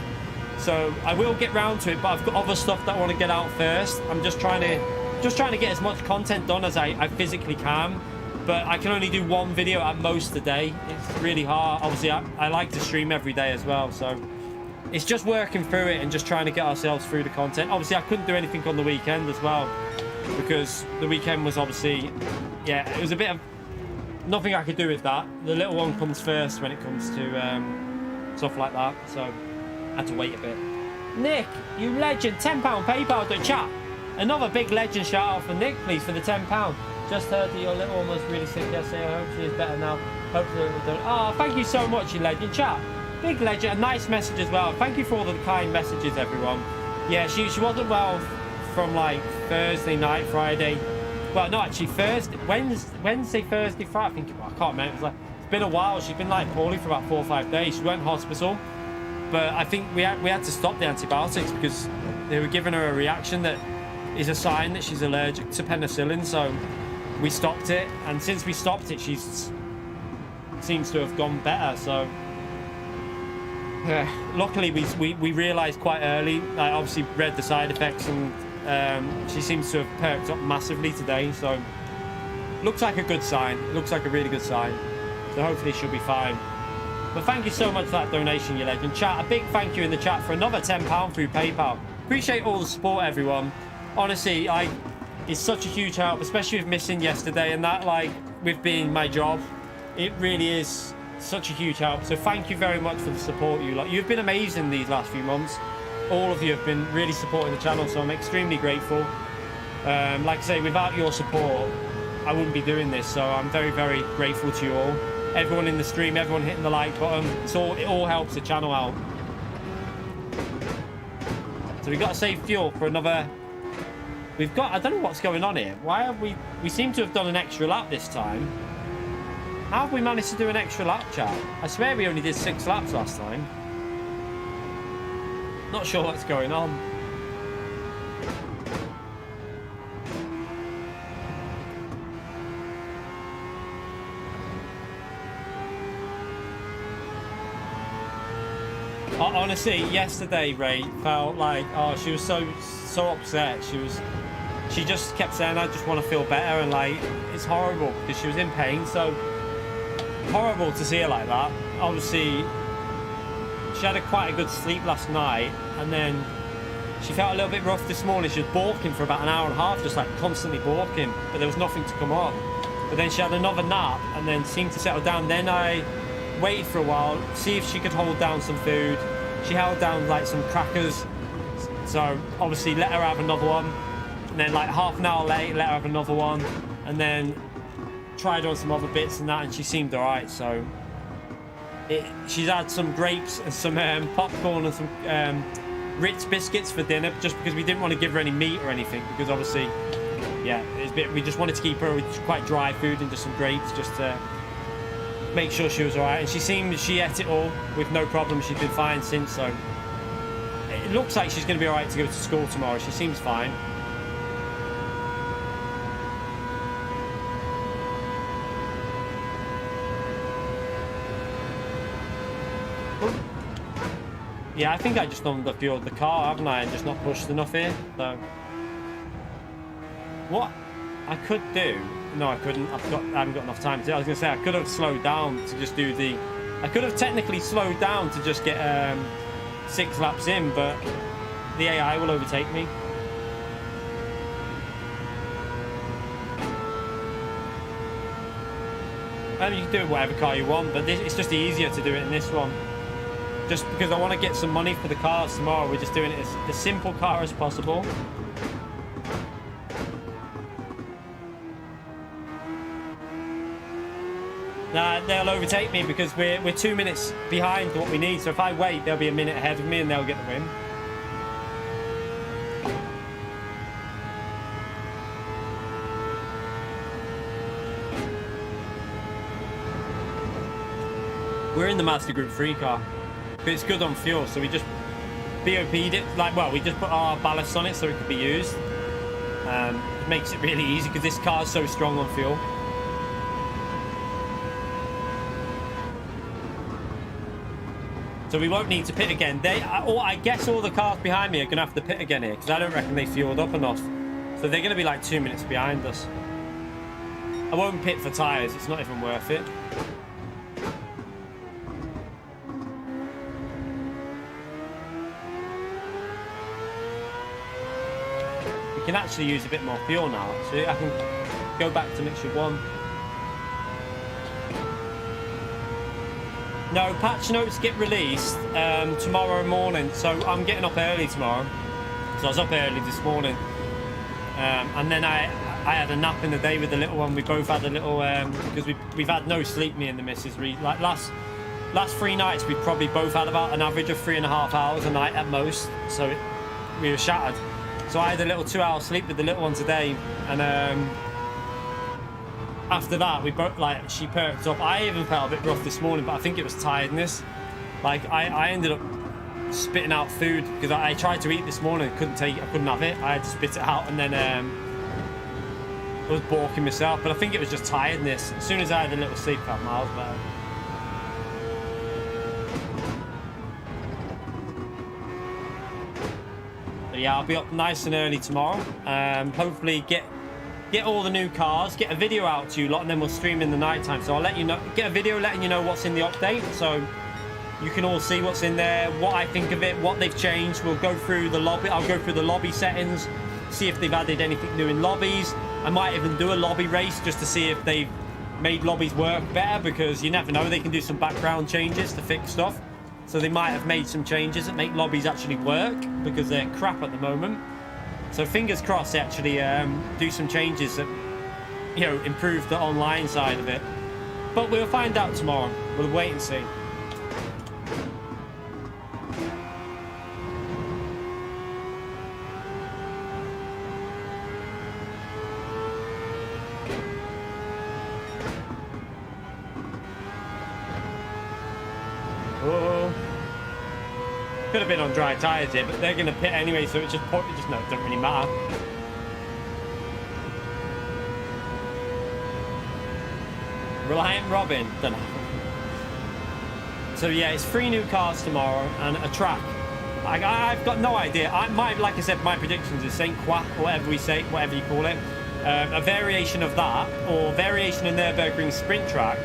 So I will get round to it, but I've got other stuff that I want to get out first. I'm just trying to get as much content done as I physically can. But I can only do 1 video at most a day. It's really hard. Obviously, I like to stream every day as well, so it's just working through it and just trying to get ourselves through the content. Obviously, I couldn't do anything on the weekend as well because the weekend was obviously, yeah, it was a bit of nothing I could do with that. The little one comes first when it comes to stuff like that, so I had to wait a bit. Nick, you legend, £10 PayPal to chat. Another big legend shout out for Nick, please, for the £10. Just heard that your little one was really sick yesterday. I hope she is better now. Hopefully it will do. Oh, thank you so much, you legend. Chat. Big legend. A nice message as well. Thank you for all the kind messages, everyone. Yeah, she wasn't well from like Thursday night, Friday. Well, no, actually Wednesday, Thursday, Friday. I think, I can't remember. It was like, it's been a while. She's been like poorly for about 4 or 5 days. She went to hospital. But I think we had to stop the antibiotics because they were giving her a reaction that is a sign that she's allergic to penicillin. So we stopped it, and since we stopped it, she seems to have gone better. So luckily we realized quite early. I obviously read the side effects, and she seems to have perked up massively today. So looks like a good sign. Looks like a really good sign. So hopefully she'll be fine. But thank you so much for that donation, you legend. Chat, a big thank you in the chat for another £10 through PayPal. Appreciate all the support, everyone. Honestly, it's such a huge help, especially with missing yesterday and that, like, with being my job. It really is such a huge help. So thank you very much for the support, you lot. You've been amazing these last few months. All of you have been really supporting the channel, so I'm extremely grateful. Like I say, without your support, I wouldn't be doing this, so I'm very, very grateful to you all. Everyone in the stream, everyone hitting the like button, it all helps the channel out. So we've got to save fuel for another... I don't know what's going on here. Why have we seem to have done an extra lap this time. How have we managed to do an extra lap, chat? I swear we only did 6 laps last time. Not sure what's going on. Honestly, yesterday, Ray felt like, oh, she was so upset. She just kept saying, I just want to feel better, and like, it's horrible because she was in pain. So horrible to see her like that. Obviously, she had quite a good sleep last night, and then she felt a little bit rough this morning. She was balking for about an hour and a half, just like constantly balking, but there was nothing to come up. But then she had another nap and then seemed to settle down. Then I waited for a while, see if she could hold down some food. She held down like some crackers, so obviously let her have another one, and then like half an hour later let her have another one, and then tried on some other bits and that, and she seemed all right. So she's had some grapes and some popcorn and some Ritz biscuits for dinner, just because we didn't want to give her any meat or anything, because obviously, yeah, we just wanted to keep her with quite dry food and just some grapes, just to make sure she was all right. And she ate it all with no problem. She's been fine since, so it looks like she's going to be all right to go to school tomorrow. She seems fine. Yeah, I think I just underfueled the car, haven't I, and just not pushed enough here. So what I could do, no, I couldn't. I haven't got enough time to do. I was gonna say I could have slowed down to just do the. I could have technically slowed down to just get 6 laps in, but the AI will overtake me. And you can do it whatever car you want, but it's just easier to do it in this one. Just because I want to get some money for the cars tomorrow, we're just doing it as simple car as possible. Nah, they'll overtake me because we're 2 minutes behind what we need. So if I wait, they'll be a minute ahead of me and they'll get the win. We're in the Mazda Group 3 car. But it's good on fuel, so we just BOP'd it. Like, well, we just put our ballast on it so it could be used. It makes it really easy because this car is so strong on fuel. So we won't need to pit again. I guess all the cars behind me are going to have to pit again here because I don't reckon they fueled up enough. So they're going to be like 2 minutes behind us. I won't pit for tyres. It's not even worth it. We can actually use a bit more fuel now. So I can go back to mixture 1. No, patch notes get released tomorrow morning. So I'm getting up early tomorrow. So I was up early this morning. And then I had a nap in the day with the little one. We both had a little, because we've had no sleep, me and the missus. Like last 3 nights, we've probably both had about an average of 3.5 hours a night at most. So we were shattered. So I had a little 2-hour sleep with the little one today, and after that we both, like, she perked up. I even felt a bit rough this morning, but I think it was tiredness. Like I ended up spitting out food because I tried to eat this morning, I couldn't have it. I had to spit it out, and then I was balking myself. But I think it was just tiredness. As soon as I had a little sleep, I felt miles better. Yeah, I'll be up nice and early tomorrow. Hopefully get all the new cars, get a video out to you lot, and then we'll stream in the night time. So I'll let you know, get a video letting you know what's in the update, so you can all see what's in there, what I think of it, what they've changed. We'll go through the lobby. I'll go through the lobby settings, see if they've added anything new in lobbies. I might even do a lobby race just to see if they've made lobbies work better, because you never know, they can do some background changes to fix stuff. So they might have made some changes that make lobbies actually work, because they're crap at the moment. So fingers crossed they actually do some changes that, you know, improve the online side of it. But we'll find out tomorrow. We'll wait and see. Could have been on dry tyres here, but they're going to pit anyway, so it's just no, it doesn't really matter. Reliant Robin, don't know. So yeah, it's 3 new cars tomorrow and a track. I've got no idea. Like I said, my predictions is Saint Qua, whatever we say, whatever you call it. A variation of that, or variation of Nürburgring sprint track.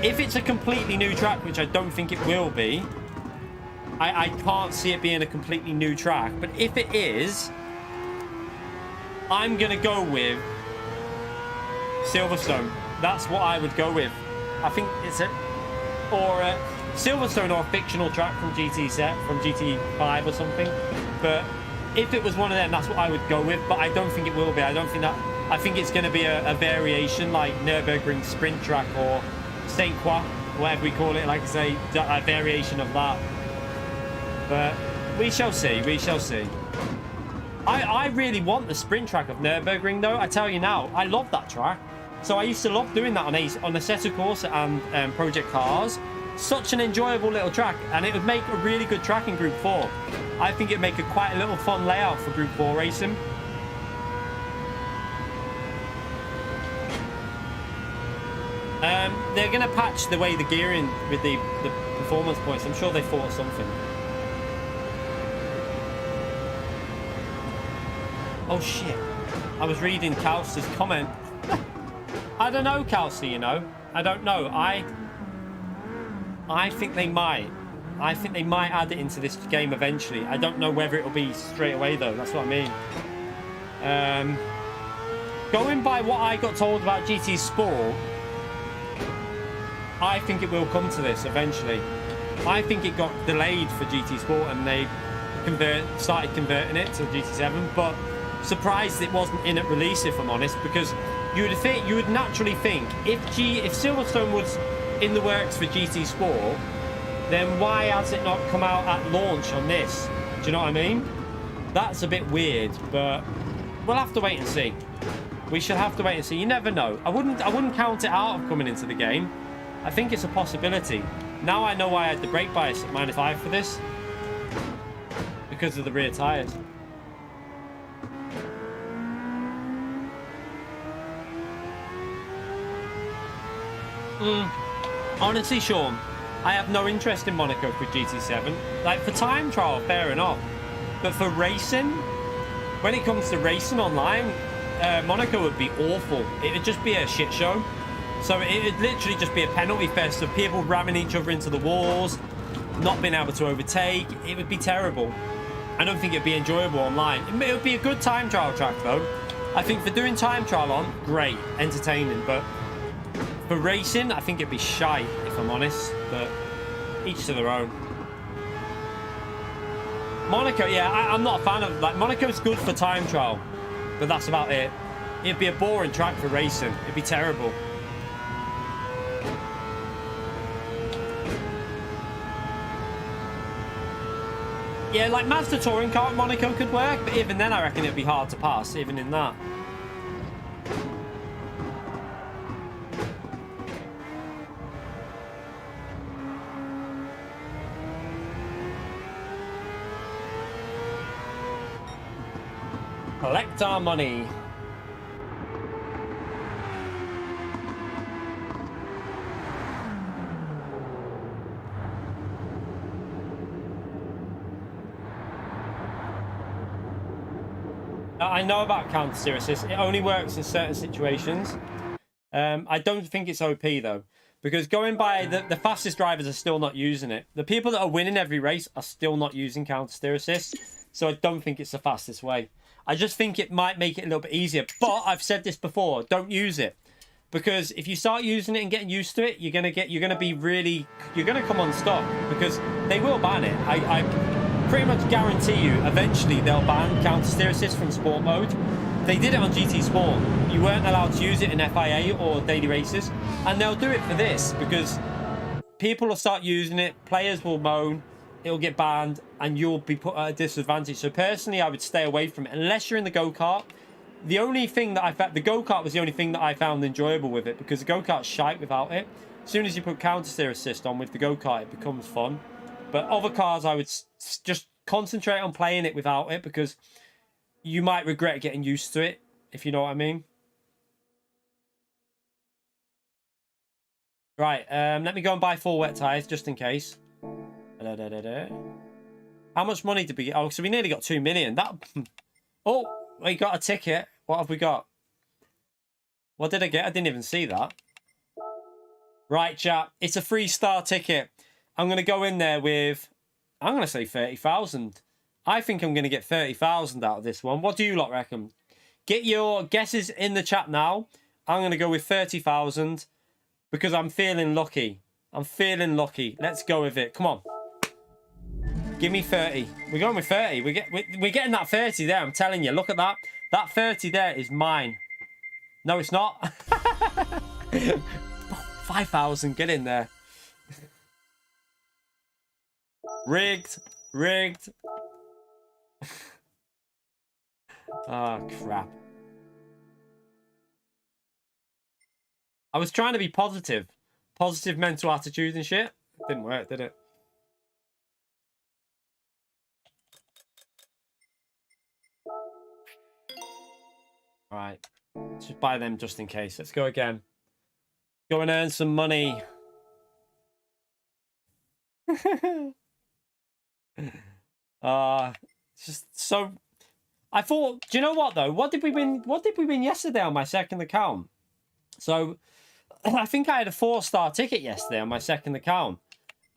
If it's a completely new track, which I don't think it will be, I can't see it being a completely new track. But if it is, I'm going to go with Silverstone. That's what I would go with. I think it's or Silverstone, or a fictional track from from GT5 or something. But if it was one of them, that's what I would go with. But I don't think it will be. I think it's going to be a variation like Nürburgring sprint track or Saint Croix, whatever we call it. Like I say, a variation of that. But We shall see. We shall see. I really want the sprint track of Nürburgring, though. I tell you now, I love that track. So I used to love doing that on Assetto Corsa and Project Cars. Such an enjoyable little track, and it would make a really good track in Group 4. I think it'd make quite a little fun layout for Group 4 racing. They're going to patch the way the gearing with the performance points. I'm sure they thought of something. Oh shit. I was reading Kelsey's comment. I don't know, Kelsey, you know. I don't know. I think they might. I think they might add it into this game eventually. I don't know whether it'll be straight away, though. That's what I mean. Going by what I got told about GT Sport, I think it will come to this eventually. I think it got delayed for GT Sport and they started converting it to GT7, but surprised it wasn't in at release, if I'm honest, because you would naturally think if Silverstone was in the works for GT Sport, then why has it not come out at launch on this? Do you know what I mean? That's a bit weird, but we'll have to wait and see. We shall have to wait and see. You never know. I wouldn't count it out of coming into the game. I think it's a possibility. Now I know why I had the brake bias at -5 for this. Because of the rear tyres. Honestly, Sean, I have no interest in Monaco for GT7. Like, for time trial, fair enough. But for racing, when it comes to racing online, Monaco would be awful. It would just be a shit show. So it would literally just be a penalty fest of people ramming each other into the walls, not being able to overtake. It would be terrible. I don't think it'd be enjoyable online. It would be a good time trial track, though. I think for doing time trial on, great, entertaining. But for racing, I think it'd be shite, if I'm honest. But each to their own. Monaco, yeah, I'm not a fan of, like, Monaco's good for time trial, but that's about it. It'd be a boring track for racing. It'd be terrible. Yeah, like Mazda Touring Car at Monaco could work, but even then I reckon it'd be hard to pass, even in that. Collect our money. I know about counter steer assist. It only works in certain situations. I don't think it's OP though, because going by the fastest drivers are still not using it. The people that are winning every race are still not using counter steer assist. So I don't think it's the fastest way. I just think it might make it a little bit easier. But I've said this before, don't use it. Because if you start using it and getting used to it, you're gonna come unstuck, because they will ban it. I pretty much guarantee you eventually they'll ban counter steer assist from sport mode. They did it on GT Sport. You weren't allowed to use it in FIA or daily races, and they'll do it for this because people will start using it, players will moan, it'll get banned, and you'll be put at a disadvantage. So personally, I would stay away from it unless you're in the go-kart. The only thing that I found, the go-kart was the only thing that I found enjoyable with it, because the go-kart's shite without it. As soon as you put counter steer assist on with the go-kart, it becomes fun. But other cars, I would just concentrate on playing it without it, because you might regret getting used to it, if you know what I mean. Right, let me go and buy 4 wet tyres, just in case. How much money did we get? Oh, so we nearly got 2 million. That. Oh, we got a ticket. What have we got? What did I get? I didn't even see that. Right, chat. It's a 3-star ticket. I'm going to go in there with, I'm going to say 30,000. I think I'm going to get 30,000 out of this one. What do you lot reckon? Get your guesses in the chat now. I'm going to go with 30,000 because I'm feeling lucky. I'm feeling lucky. Let's go with it. Come on. Give me 30. We're going with 30. We're getting that 30 there. I'm telling you. Look at that. That 30 there is mine. No, it's not. 5,000. Get in there. Rigged. Rigged. Oh, crap. I was trying to be positive. Positive mental attitude and shit. It didn't work, did it? Alright. Let's just buy them just in case. Let's go again. Go and earn some money. Just so... I thought, do you know what though? What did we win yesterday on my second account? So I think I had a 4-star ticket yesterday on my second account.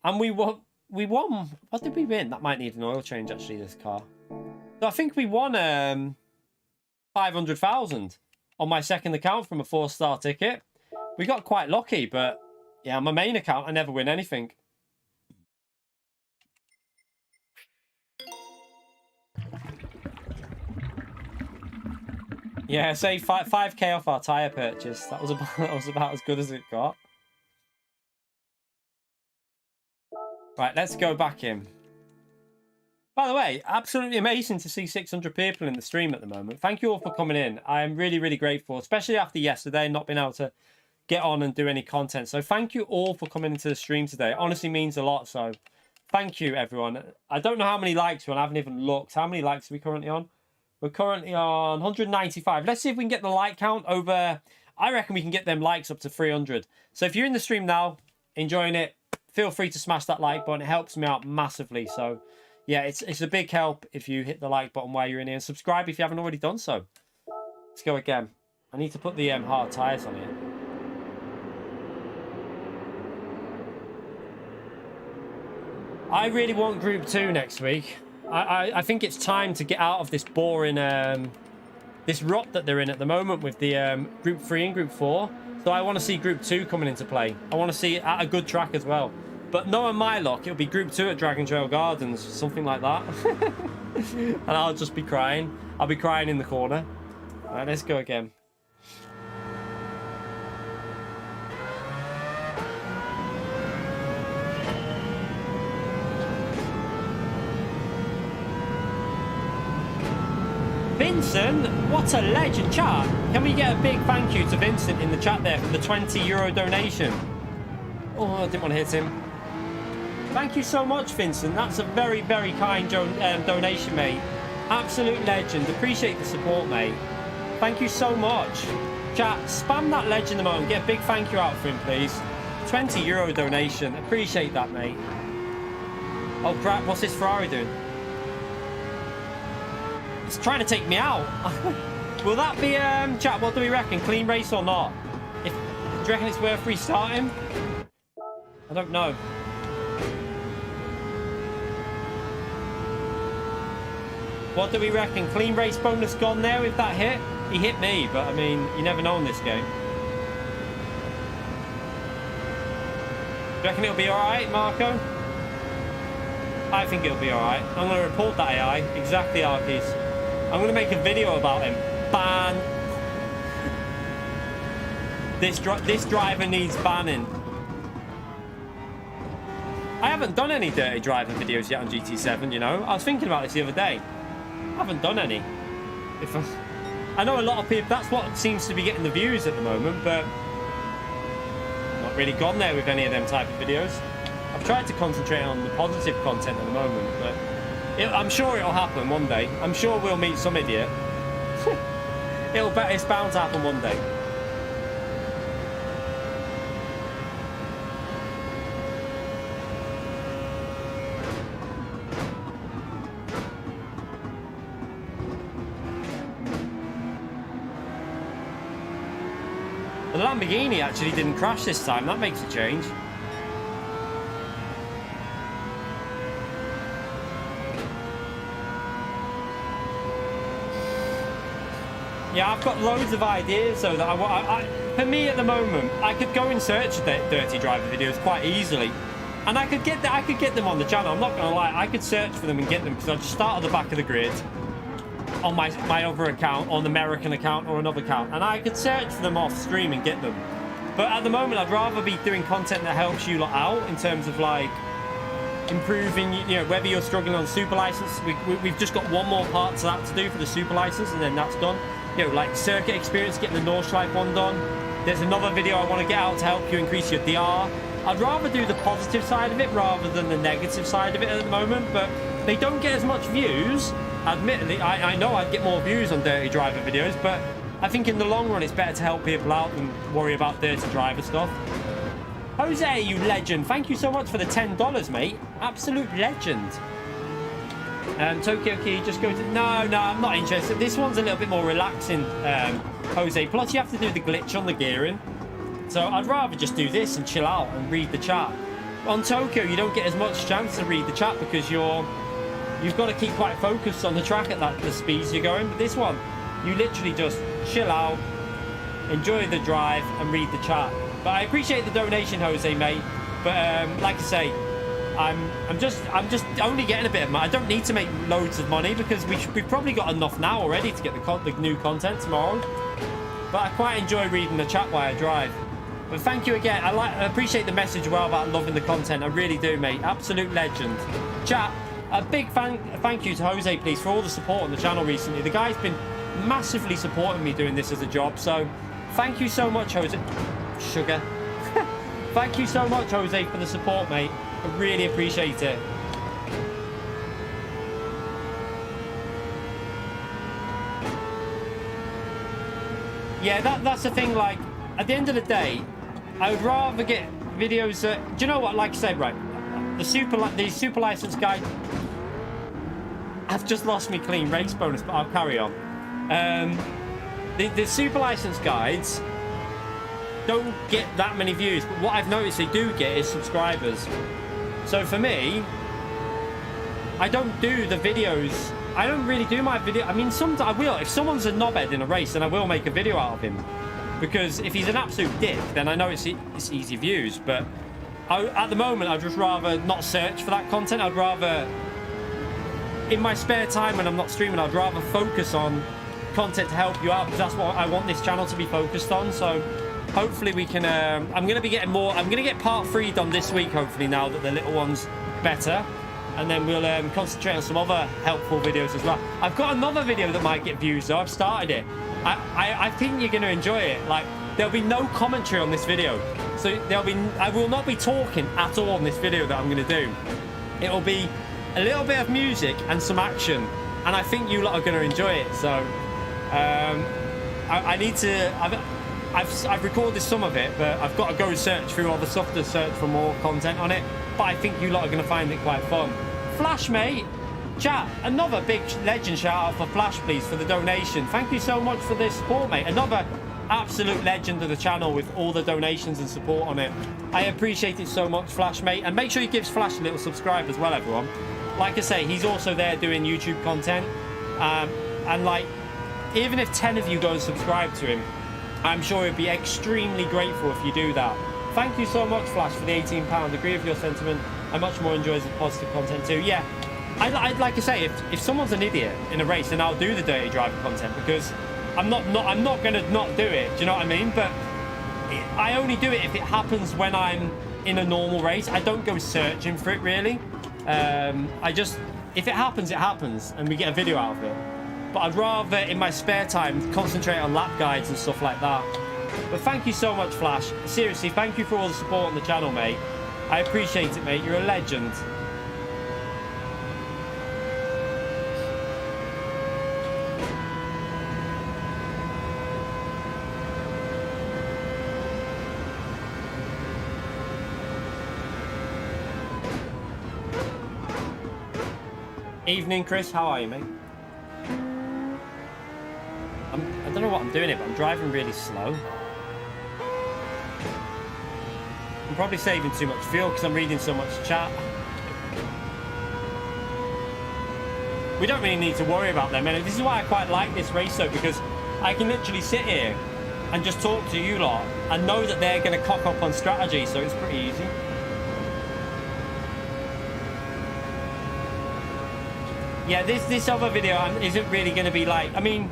And we won. What did we win? That might need an oil change actually, this car. So I think we won 500,000 on my second account from a 4-star ticket. We got quite lucky, but yeah, on my main account I never win anything. Yeah, say 5k off our tyre purchase. That was about as good as it got. Right, let's go back in. By the way, absolutely amazing to see 600 people in the stream at the moment. Thank you all for coming in. I am really, really grateful, especially after yesterday, not being able to get on and do any content. So thank you all for coming into the stream today. It honestly means a lot. So thank you, everyone. I don't know how many likes we're on. I haven't even looked. How many likes are we currently on? We're currently on 195. Let's see if we can get the like count over. I reckon we can get them likes up to 300. So if you're in the stream now, enjoying it, feel free to smash that like button. It helps me out massively. So yeah, it's a big help if you hit the like button while you're in here. And subscribe if you haven't already done so. Let's go again. I need to put the hard tyres on here. I really want Group 2 next week. I think it's time to get out of this boring this rut that they're in at the moment with the Group 3 and Group 4. So I want to see Group 2 coming into play. I want to see it at a good track as well. But knowing my luck, it'll be Group 2 at Dragon Trail Gardens, something like that. And I'll just be crying. I'll be crying in the corner. All right, let's go again. Vincent, what a legend, chat. Can we get a big thank you to Vincent in the chat there for the €20 donation? Oh, I didn't want to hit him. Thank you so much, Vincent. That's a very, very kind donation, mate. Absolute legend. Appreciate the support, mate. Thank you so much. Chat, spam that legend a moment. Get a big thank you out for him, please. €20 donation. Appreciate that, mate. Oh, crap. What's this Ferrari doing? It's trying to take me out. Will that be, chat, what do we reckon? Clean race or not? Do you reckon it's worth restarting? I don't know. What do we reckon? Clean race bonus gone there with that hit? He hit me, but I mean, you never know in this game. Do you reckon it'll be alright, Marco? I think it'll be alright. I'm going to report that AI. Exactly, Arkies. I'm going to make a video about him. Ban. This driver needs banning. I haven't done any dirty driver videos yet on GT7, you know. I was thinking about this the other day. I haven't done any. I know a lot of people, that's what seems to be getting the views at the moment, but not really gone there with any of them type of videos. I've tried to concentrate on the positive content at the moment, but I'm sure it'll happen one day. I'm sure we'll meet some idiot. It's bound to happen one day. The Lamborghini actually didn't crash this time. That makes a change. Yeah, I've got loads of ideas though that for me at the moment, I could go and search dirty driver videos quite easily, and I could get them on the channel. I'm not gonna lie, I could search for them and get them because I'd just start at the back of the grid on my other account, on the American account or another account, and I could search for them off stream and get them. But at the moment, I'd rather be doing content that helps you lot out in terms of like improving, you know, whether you're struggling on super license, we've just got one more part to that to do for the super license, and then that's done. You know, like circuit experience, getting the Nordschleife one done. There's another video I want to get out to help you increase your DR. I'd rather do the positive side of it rather than the negative side of it at the moment, but they don't get as much views. Admittedly, I know I'd get more views on dirty driver videos, but I think in the long run it's better to help people out than worry about dirty driver stuff. Jose, you legend. Thank you so much for the $10, mate. Absolute legend. Tokyo Key, just go to... No, I'm not interested. This one's a little bit more relaxing, Jose. Plus, you have to do the glitch on the gearing. So I'd rather just do this and chill out and read the chat. On Tokyo, you don't get as much chance to read the chat because you've got to keep quite focused on the track at the speeds you're going. But this one, you literally just chill out, enjoy the drive, and read the chat. But I appreciate the donation, Jose, mate. But like I say, I'm just only getting a bit of money. I don't need to make loads of money because we've probably got enough now already to get the new content tomorrow. But I quite enjoy reading the chat while I drive. But thank you again. I appreciate the message well about loving the content. I really do, mate. Absolute legend. Chat, a big thank you to Jose, please, for all the support on the channel recently. The guy's been massively supporting me doing this as a job. So thank you so much, Jose. Sugar. Thank you so much, Jose, for the support, mate. I really appreciate it. Yeah, that's the thing. Like, at the end of the day, I would rather get videos that... Do you know what? Like I said, right, the super license guide... I've just lost me clean race bonus, but I'll carry on. The super license guides don't get that many views, but what I've noticed they do get is subscribers. So for me, I don't do the videos. I don't really do my video. I mean, sometimes I will. If someone's a knobhead in a race, then I will make a video out of him. Because if he's an absolute dick, then I know it's easy views. But at the moment, I'd just rather not search for that content. I'd rather, in my spare time when I'm not streaming, I'd rather focus on content to help you out, because that's what I want this channel to be focused on. So hopefully we can... I'm going to be getting more... I'm going to get part 3 done this week, hopefully, now that the little one's better. And then we'll concentrate on some other helpful videos as well. I've got another video that might get views, though. I've started it. I think you're going to enjoy it. Like, there'll be no commentary on this video. So I will not be talking at all in this video that I'm going to do. It'll be a little bit of music and some action. And I think you lot are going to enjoy it. So I need to... I've recorded some of it, but I've got to go search through all the stuff to search for more content on it. But I think you lot are going to find it quite fun. Flash, mate. Chat, another big legend shout out for Flash, please, for the donation. Thank you so much for this support, mate. Another absolute legend of the channel with all the donations and support on it. I appreciate it so much, Flash, mate. And make sure you give Flash a little subscribe as well, everyone. Like I say, he's also there doing YouTube content. And like, even if 10 of you go and subscribe to him, I'm sure he'd be extremely grateful if you do that. Thank you so much, Flash, for the £18. Agree with your sentiment. I much more enjoy the positive content too. Yeah, I'd like to say, if someone's an idiot in a race, then I'll do the dirty driver content, because I'm not gonna not do it. Do you know what I mean? But I only do it if it happens when I'm in a normal race. I don't go searching for it really. If it happens, it happens, and we get a video out of it. But I'd rather, in my spare time, concentrate on lap guides and stuff like that. But thank you so much, Flash. Seriously, thank you for all the support on the channel, mate. I appreciate it, mate. You're a legend. Evening, Chris. How are you, mate? I don't know what I'm doing here, but I'm driving really slow. I'm probably saving too much fuel because I'm reading so much chat. We don't really need to worry about them. And this is why I quite like this race, though, because I can literally sit here and just talk to you lot and know that they're going to cock up on strategy, so it's pretty easy. Yeah, this other video isn't really going to be like... I mean,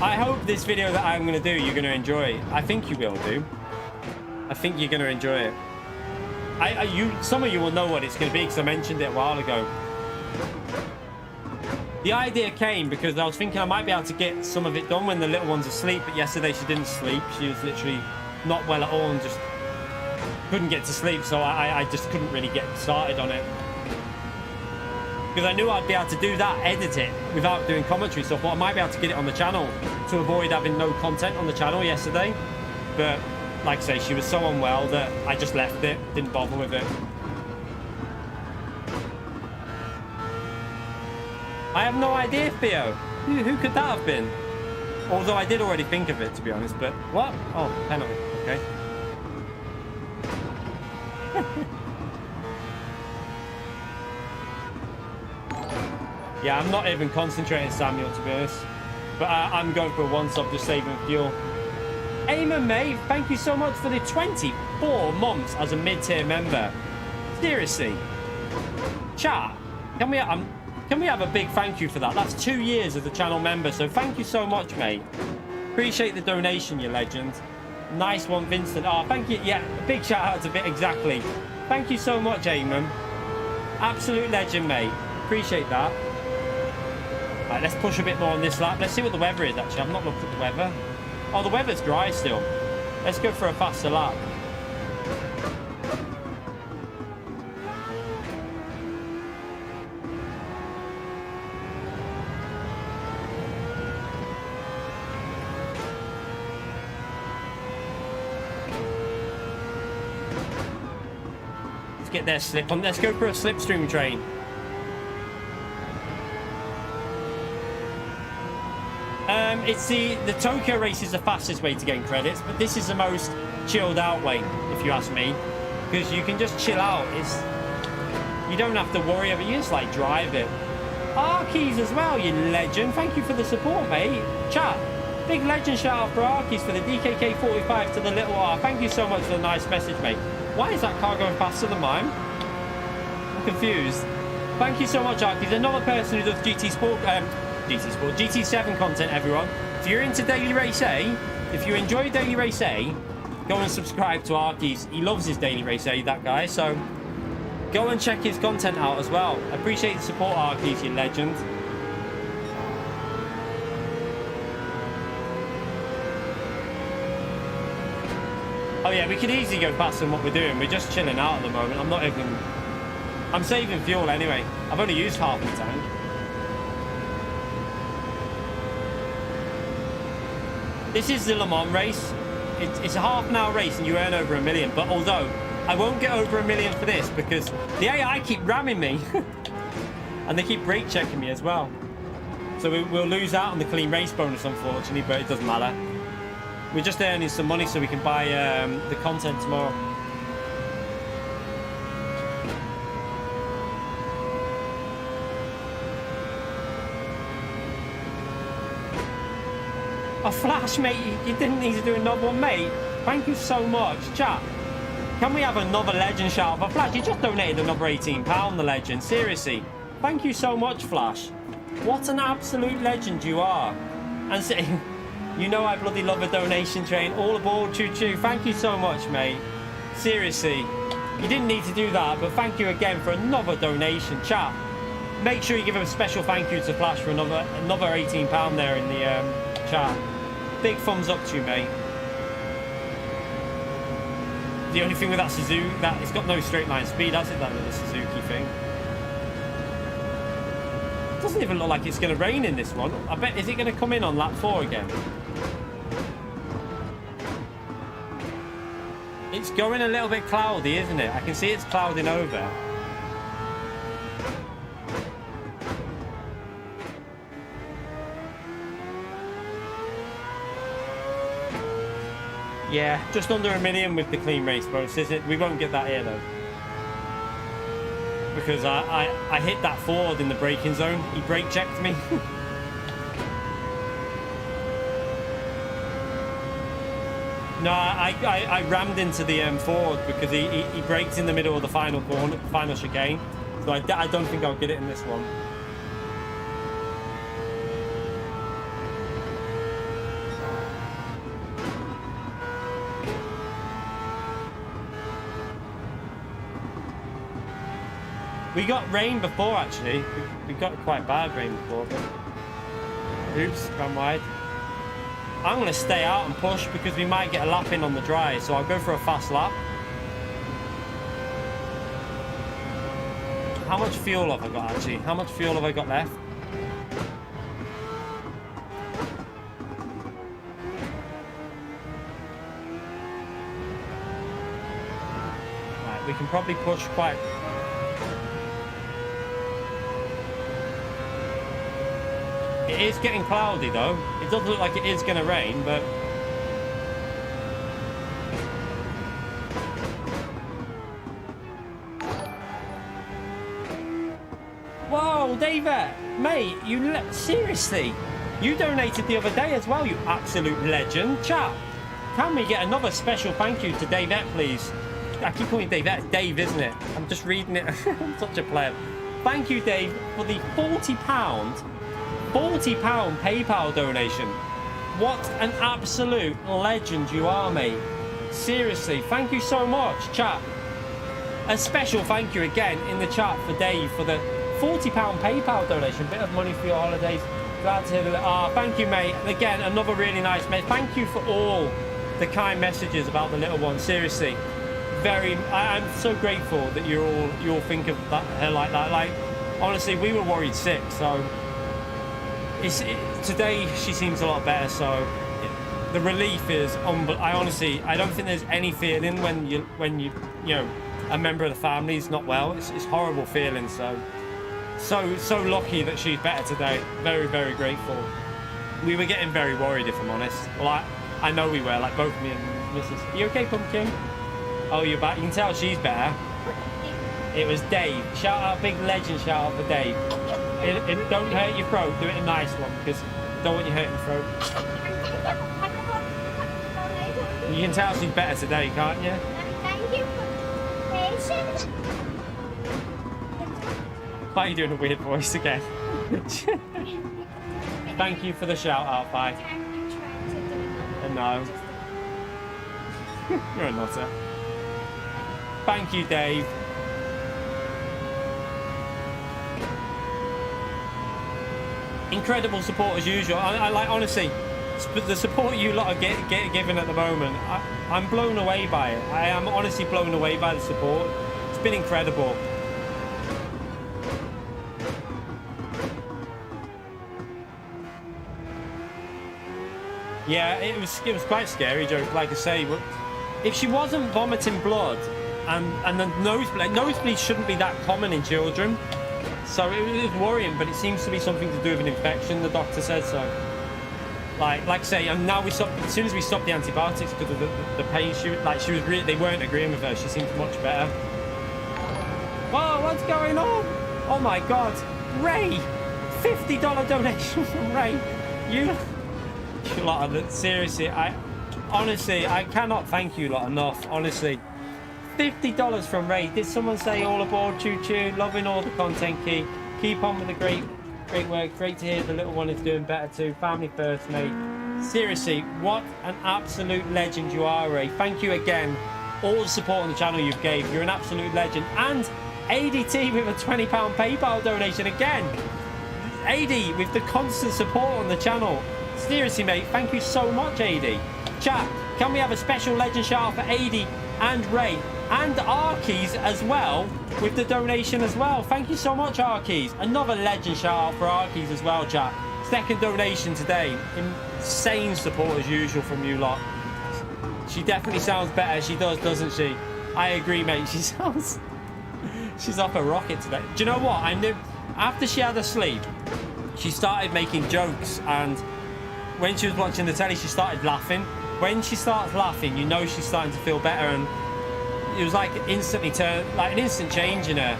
I hope this video that I'm going to do, you're going to enjoy. I think you will do. I think you're going to enjoy it. some of you will know what it's going to be because I mentioned it a while ago. The idea came because I was thinking I might be able to get some of it done when the little one's asleep, but yesterday she didn't sleep. She was literally not well at all and just couldn't get to sleep, so I just couldn't really get started on it. Because I knew I'd be able to do that, edit it, without doing commentary, so I thought I might be able to get it on the channel to avoid having no content on the channel yesterday. But, like I say, she was so unwell that I just left it, didn't bother with it. I have no idea, Theo. Who could that have been? Although I did already think of it, to be honest, but... What? Oh, penalty. Okay. Yeah, I'm not even concentrating, Samuel, to be honest. But I'm going for a one-sub, just saving fuel. Eamon, mate, thank you so much for the 24 months as a mid-tier member. Seriously. Chat, can we have a big thank you for that? That's 2 years as a channel member, so thank you so much, mate. Appreciate the donation, you legend. Nice one, Vincent. Oh, thank you. Yeah, a big shout out to Bit exactly. Thank you so much, Eamon. Absolute legend, mate. Appreciate that. Right, let's push a bit more on this lap. Let's see what the weather is, actually. I've not looked at the weather. Oh, the weather's dry still. Let's go for a faster lap. Let's get their slip on. Let's go for a slipstream train. It's the Tokyo race is the fastest way to gain credits, but this is the most chilled out way, if you ask me, because you can just chill out. You don't have to worry about it. You just like drive it. Arkeys as well, you legend. Thank you for the support, mate. Chat, big legend shout out for Arkeys for the DKK 45 to the little R. Thank you so much for the nice message, mate. Why is that car going faster than mine? I'm confused. Thank you so much, Arkeys. Another person who does GT7 content, everyone. If you're into Daily Race A, if you enjoy Daily Race A, go and subscribe to Arkeys. He loves his Daily Race A, that guy, so go and check his content out as well. I appreciate the support, Arkeys, you legend. Oh yeah, we could easily go faster than what we're doing. We're just chilling out at the moment. I'm saving fuel anyway. I've only used half my tank. This is the Le Mans race. It's a half an hour race and you earn over 1 million. But although I won't get over 1 million for this because the AI keep ramming me. And they keep brake checking me as well. So we'll lose out on the clean race bonus, unfortunately, but it doesn't matter. We're just earning some money so we can buy the content tomorrow. Oh, Flash, mate, you didn't need to do another one, mate. Thank you so much. Chat, can we have another legend shout out for Flash? You just donated another £18, the legend. Seriously. Thank you so much, Flash. What an absolute legend you are. And saying, you know I bloody love a donation train. All aboard, choo-choo. Thank you so much, mate. Seriously. You didn't need to do that, but thank you again for another donation. Chat, make sure you give a special thank you to Flash for another £18 there in the chat. Big thumbs up to you, mate. The only thing with that Suzuki, that it's got no straight line speed, has it, that little Suzuki thing? It doesn't even look like it's going to rain in this one. I bet, is it going to come in on lap 4 again? It's going a little bit cloudy, isn't it? I can see it's clouding over. Yeah, just under 1 million with the clean race bonus, isn't it? We won't get that here though. Because I hit that Ford in the braking zone. He brake checked me. No, I rammed into the Ford because he braked in the middle of the final corner, final chicane. So I don't think I'll get it in this one. We got rain before, actually. We got quite bad rain before, but... Oops, ran wide. I'm going to stay out and push because we might get a lap in on the dry, so I'll go for a fast lap. How much fuel have I got, actually? How much fuel have I got left? Right, we can probably push quite... It is getting cloudy, though. It doesn't look like it is going to rain, but... Whoa, David! Mate, seriously? You donated the other day as well, you absolute legend. Chat, can we get another special thank you to Davette, please? I keep calling Davette. It's Dave, isn't it? I'm just reading it. I'm such a pleb. Thank you, Dave, for the £40 PayPal donation. What an absolute legend you are, mate. Seriously, thank you so much, chat. A special thank you again in the chat for Dave for the £40 PayPal donation. Bit of money for your holidays. Glad to hear the... thank you, mate. And again, another really nice mate. Thank you for all the kind messages about the little one. Seriously, I'm so grateful that you all think of her like that. Like, honestly, we were worried sick, so... Today she seems a lot better, so the relief is I don't think there's any feeling when you know a member of the family is not well. It's horrible feeling. So lucky that she's better today. Very, very grateful. We were getting very worried, if I'm honest. Well, I know we were, like both me and Mrs. Are you okay, Pumpkin? Oh, you're back. You can tell she's better. It was Dave. Shout out, big legend shout out for Dave. Don't hurt your throat, do it a nice one, because I don't want you hurting your throat. You can tell she's better today, can't you? Thank you for patience. Why are you doing a weird voice again? Thank you for the shout out, bye. No. You're a nutter. Thank you, Dave. Incredible support as usual. I like, honestly, the support you lot are giving at the moment. I'm blown away by it. I am honestly blown away by the support. It's been incredible. Yeah, it was quite scary, Joe. Like I say, if she wasn't vomiting blood, and the nosebleed shouldn't be that common in children. So it was worrying, but it seems to be something to do with an infection, the doctor said. So, like I say, and now as soon as we stopped the antibiotics because of the pain, they weren't agreeing with her. She seems much better. Whoa, what's going on? Oh my God, Ray, $50 donation from Ray. You lot of seriously, honestly, I cannot thank you lot enough. Honestly. $50 from Ray. Did someone say all aboard, choo choo? Loving all the content, Key. Keep on with the great work. Great to hear the little one is doing better too. Family first, mate. Seriously, what an absolute legend you are, Ray. Thank you again. All the support on the channel you've gave. You're an absolute legend. And ADT with a £20 PayPal donation again. AD with the constant support on the channel. Seriously, mate. Thank you so much, AD. Chat, can we have a special legend shout out for AD and Ray? And Arkeys as well, with the donation as well. Thank you so much, Arkeys. Another legend shout out for Arkeys as well, chat. Second donation today. Insane support as usual from you lot. She definitely sounds better. She does, doesn't she? I agree, mate. She's off a rocket today. Do you know what? I knew after she had her sleep, she started making jokes, and when she was watching the telly, she started laughing. When she starts laughing, you know she's starting to feel better, and it was like an instant change in her.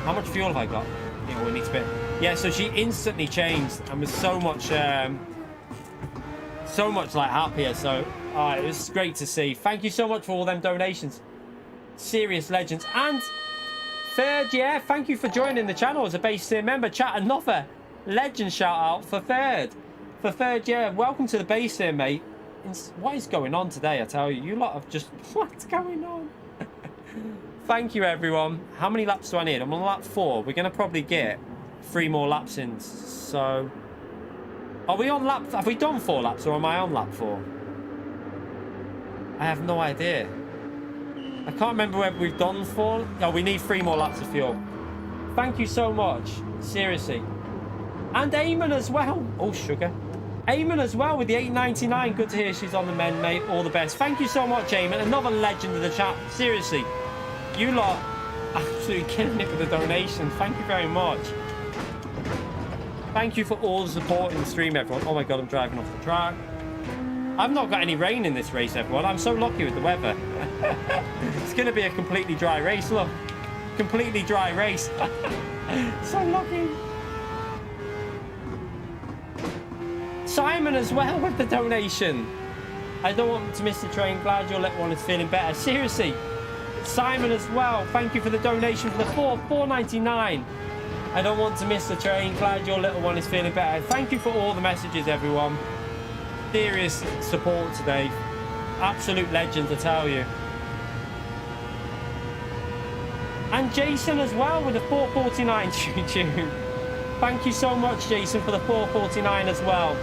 How much fuel have I got? Yeah, we need to bit. Yeah, so she instantly changed and was so much like happier. So it was great to see. Thank you so much for all them donations. Serious legends. And Third, yeah, thank you for joining the channel as a base tier member. Chat, another legend shout out for Third. For Third, yeah, welcome to the base tier, mate. What is going on today? I tell you, you lot have just what's going on? Thank you, everyone. How many laps do I need? I'm on lap 4. We're going to probably get 3 more laps in. So, are we on lap... Have we done 4 laps or am I on lap 4? I have no idea. I can't remember whether we've done 4. No, we need 3 more laps of fuel. Thank you so much. Seriously. And Eamon as well. Oh, sugar. Eamon as well with the 8.99. Good to hear she's on the mend, mate. All the best. Thank you so much, Eamon. Another legend of the chat. Seriously. You lot absolutely killing it with the donation. Thank you very much. Thank you for all the support in the stream, everyone. Oh my god, I'm driving off the track. I've not got any rain in this race, everyone. I'm so lucky with the weather. It's going to be a completely dry race, look. Completely dry race. So lucky. Simon as well with the donation. I don't want to miss the train. Glad your little one is feeling better. Seriously. Simon as well. Thank you for the donation for the $4.99. I don't want to miss the train. Glad your little one is feeling better. Thank you for all the messages, everyone. Serious support today. Absolute legend, I tell you. And Jason as well with the $4.49 choo-choo. Thank you so much, Jason, for the $4.49 as well.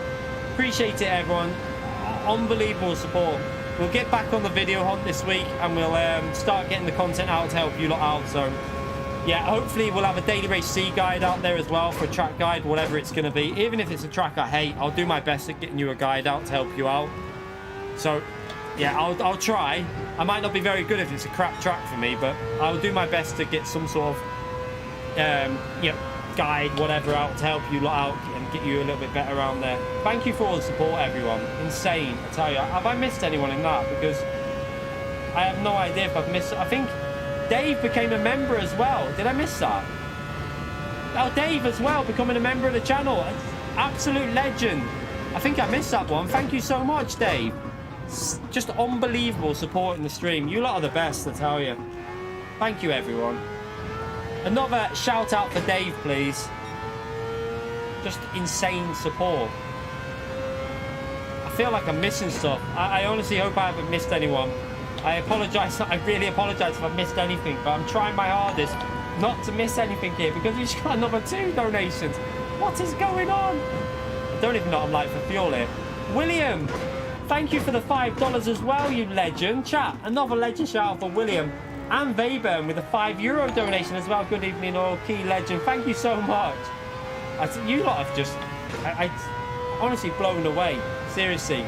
Appreciate it, everyone. Unbelievable support. We'll get back on the video hunt this week and we'll start getting the content out to help you lot out. So, yeah, hopefully we'll have a daily race C guide out there as well for a track guide, whatever it's going to be. Even if it's a track I hate, I'll do my best at getting you a guide out to help you out. So, yeah, I'll try. I might not be very good if it's a crap track for me, but I'll do my best to get some sort of, you know, guide, whatever, out to help you lot out and get you a little bit better around there. Thank you for all the support, everyone. Insane, I tell you. Have I missed anyone in that? Because I have no idea if I've missed. I think Dave became a member as well. Did I miss that? Oh, Dave as well, becoming a member of the channel. Absolute legend. I think I missed that one. Thank you so much, Dave. Just unbelievable support in the stream. You lot are the best, I tell you. Thank you, everyone. Another shout out for Dave, please. Just insane support. I feel like I'm missing stuff. I honestly hope I haven't missed anyone. I apologise. I really apologise if I've missed anything, but I'm trying my hardest not to miss anything here because we've got another 2 donations. What is going on? I don't even know what I'm like for fuel here. William, thank you for the $5 as well, you legend. Chat, another legend shout out for William. And Weber with a €5 donation as well. Good evening, all key legend. Thank you so much. You lot have just, I honestly blown away. Seriously.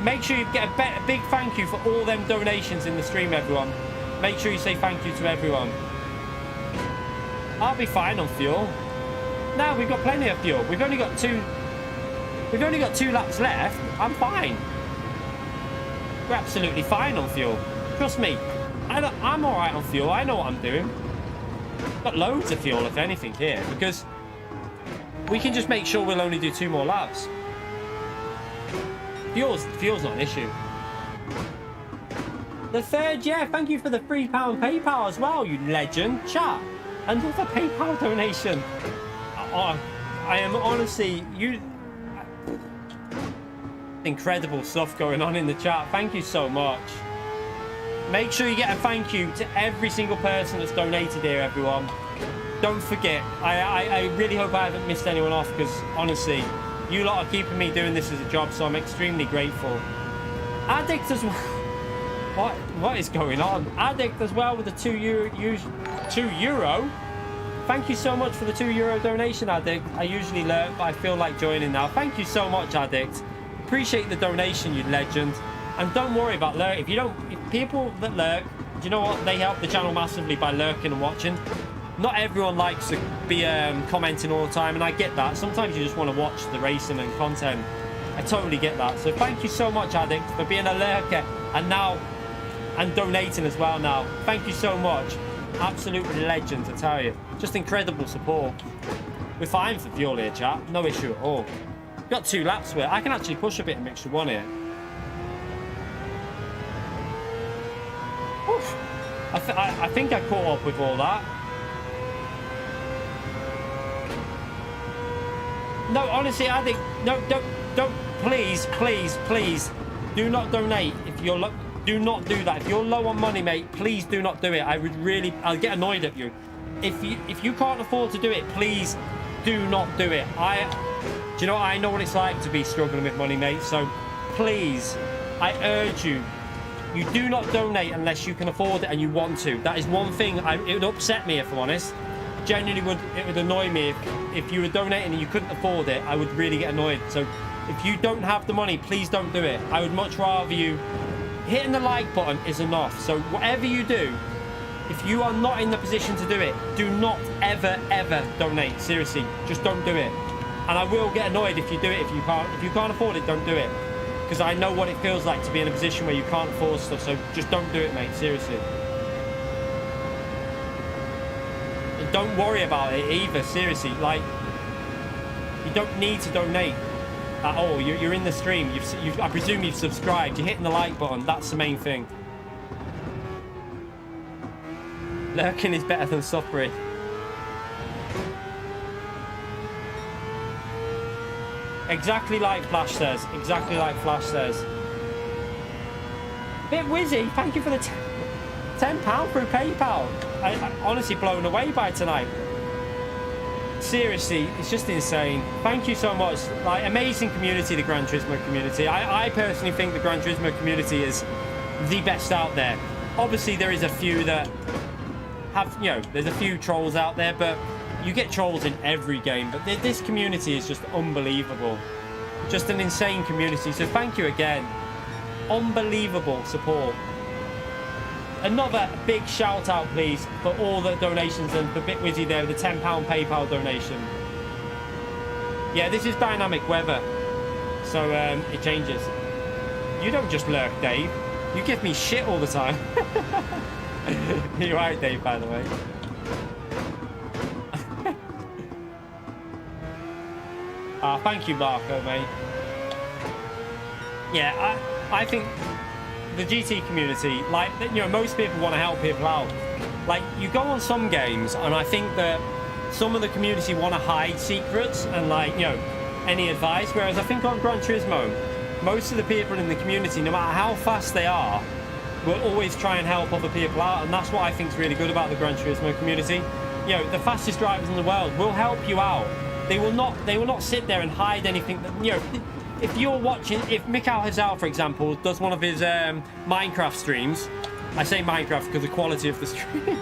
Make sure you get a big thank you for all them donations in the stream, everyone. Make sure you say thank you to everyone. I'll be fine on fuel. No, we've got plenty of fuel. We've only got 2 laps left. I'm fine. We're absolutely fine on fuel. Trust me. I'm all right on fuel. I know what I'm doing. Got loads of fuel, if anything, here, because we can just make sure we'll only do 2 more laps. Fuel's not an issue. The third, yeah, thank you for the £3 PayPal as well, you legend. Chat, another PayPal donation. I am honestly, incredible stuff going on in the chat. Thank you so much. Make sure you get a thank you to every single person that's donated here, everyone. Don't forget. I really hope I haven't missed anyone off because, honestly, you lot are keeping me doing this as a job, so I'm extremely grateful. Addict as well. What is going on? Addict as well with the €2. Thank you so much for the €2 donation, Addict. I usually lurk, but I feel like joining now. Thank you so much, Addict. Appreciate the donation, you legend. And don't worry about lurk. If people that lurk, do you know what? They help the channel massively by lurking and watching. Not everyone likes to be commenting all the time, and I get that. Sometimes you just want to watch the racing and content. I totally get that. So thank you so much, Addict, for being a lurker and donating as well now. Thank you so much. Absolute legend, I tell you. Just incredible support. We're fine for fuel here, chat. No issue at all. We've got 2 laps where I can actually push a bit in mixture 1 here. Oof. I think I caught up with all that. No, honestly, Addict, no, don't, please, do not donate if you're Do not do that. If you're low on money, mate, please do not do it. I'll get annoyed at you. If you can't afford to do it, please do not do it. Do you know what? I know what it's like to be struggling with money, mate. So please, I urge you, you do not donate unless you can afford it and you want to. That is one thing. It would upset me, if I'm honest. Genuinely it would annoy me if you were donating and you couldn't afford it. I would really get annoyed. So if you don't have the money, please don't do it. I would much rather you... Hitting the like button is enough. So whatever you do, if you are not in the position to do it, do not ever donate. Seriously, just don't do it. And I will get annoyed if you do it. If you can't afford it, don't do it. Because I know what it feels like to be in a position where you can't afford stuff. So just don't do it, mate. Seriously. And don't worry about it either. Seriously, like, you don't need to donate at all. You're in the stream. I presume you've subscribed. You're hitting the like button. That's the main thing. Lurking is better than suffering. Exactly like Flash says. Exactly like Flash says. Bit Wizzy, thank you for the £10 through PayPal. I'm honestly blown away by tonight. Seriously, it's just insane. Thank you so much. Like, amazing community, the Gran Turismo community. I personally think the Gran Turismo community is the best out there. Obviously, there is a few that have, you know, there's a few trolls out there, but you get trolls in every game. But this community is just unbelievable. Just an insane community. So thank you again. Unbelievable support. Another big shout out, please, for all the donations and for Bitwizzy there with the £10 PayPal donation. Yeah, this is dynamic weather, so it changes. You don't just lurk, Dave. You give me shit all the time. You're right, Dave, by the way. Thank you, Marco, mate. Yeah, I think the GT community, like, you know, most people want to help people out. Like, you go on some games, and I think that some of the community want to hide secrets and, like, you know, any advice. Whereas I think on Gran Turismo, most of the people in the community, no matter how fast they are, will always try and help other people out. And that's what I think is really good about the Gran Turismo community. You know, the fastest drivers in the world will help you out. They will not sit there and hide anything that, you know. If you're watching, if Mikhail Hazal, for example, does one of his Minecraft streams, I say Minecraft because of the quality of the stream.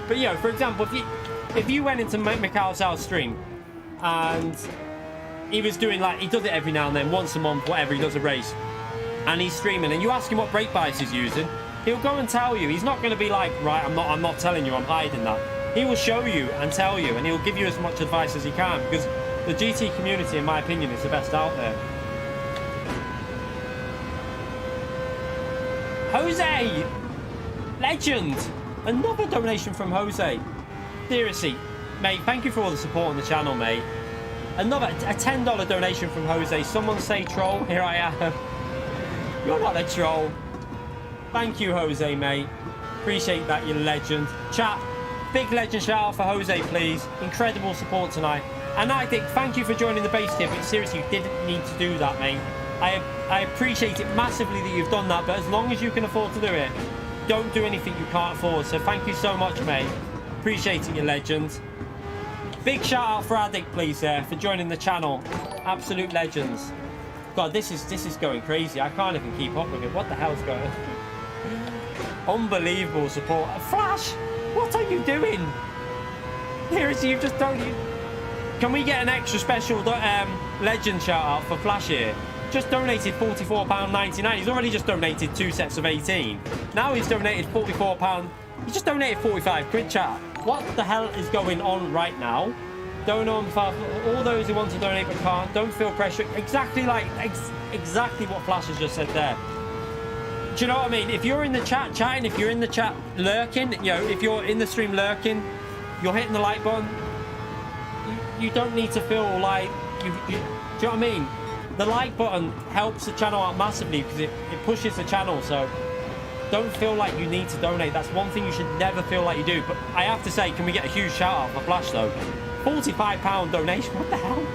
But, you know, for example, if you went into Mikhail Hazal's stream and he was doing, like, he does it every now and then, once a month, whatever, he does a race, and he's streaming, and you ask him what brake bias he's using, he'll go and tell you. He's not going to be like, right, I'm not telling you, I'm hiding that. He will show you and tell you, and he'll give you as much advice as he can, because the GT community, in my opinion, is the best out there. Jose! Legend! Another donation from Jose. Seriously, mate, thank you for all the support on the channel, mate. Another, a $10 donation from Jose. Someone say troll. Here I am. You're not a troll. Thank you, Jose, mate. Appreciate that, you legend. Chat, big legend shout out for Jose, please. Incredible support tonight. And I think, thank you for joining the base tip. But seriously, you didn't need to do that, mate. I appreciate it massively that you've done that, but as long as you can afford to do it, don't do anything you can't afford. So thank you so much, mate. Appreciate it, you legends. Big shout out for Addict, please, for joining the channel. Absolute legends. God, this is going crazy. I can't even keep up with it. What the hell's going on? Unbelievable support. Flash, what are you doing? Seriously, you've just done you. Can we get an extra special legend shout out for Flash here? Just donated £44.99. He's already just donated 2 sets of 18. Now he's donated £44. He just donated 45 quid, chat. What the hell is going on right now? Don't know all those who want to donate but can't. Don't feel pressure. Exactly like exactly what Flash has just said there. Do you know what I mean? If you're in the chat chatting, if you're in the chat lurking, you know, if you're in the stream lurking, you're hitting the like button. You don't need to feel like do you know what I mean? The like button helps the channel out massively because it pushes the channel. So don't feel like you need to donate. That's one thing you should never feel like you do. But I have to say, can we get a huge shout out for Flash though? £45 donation. What the hell?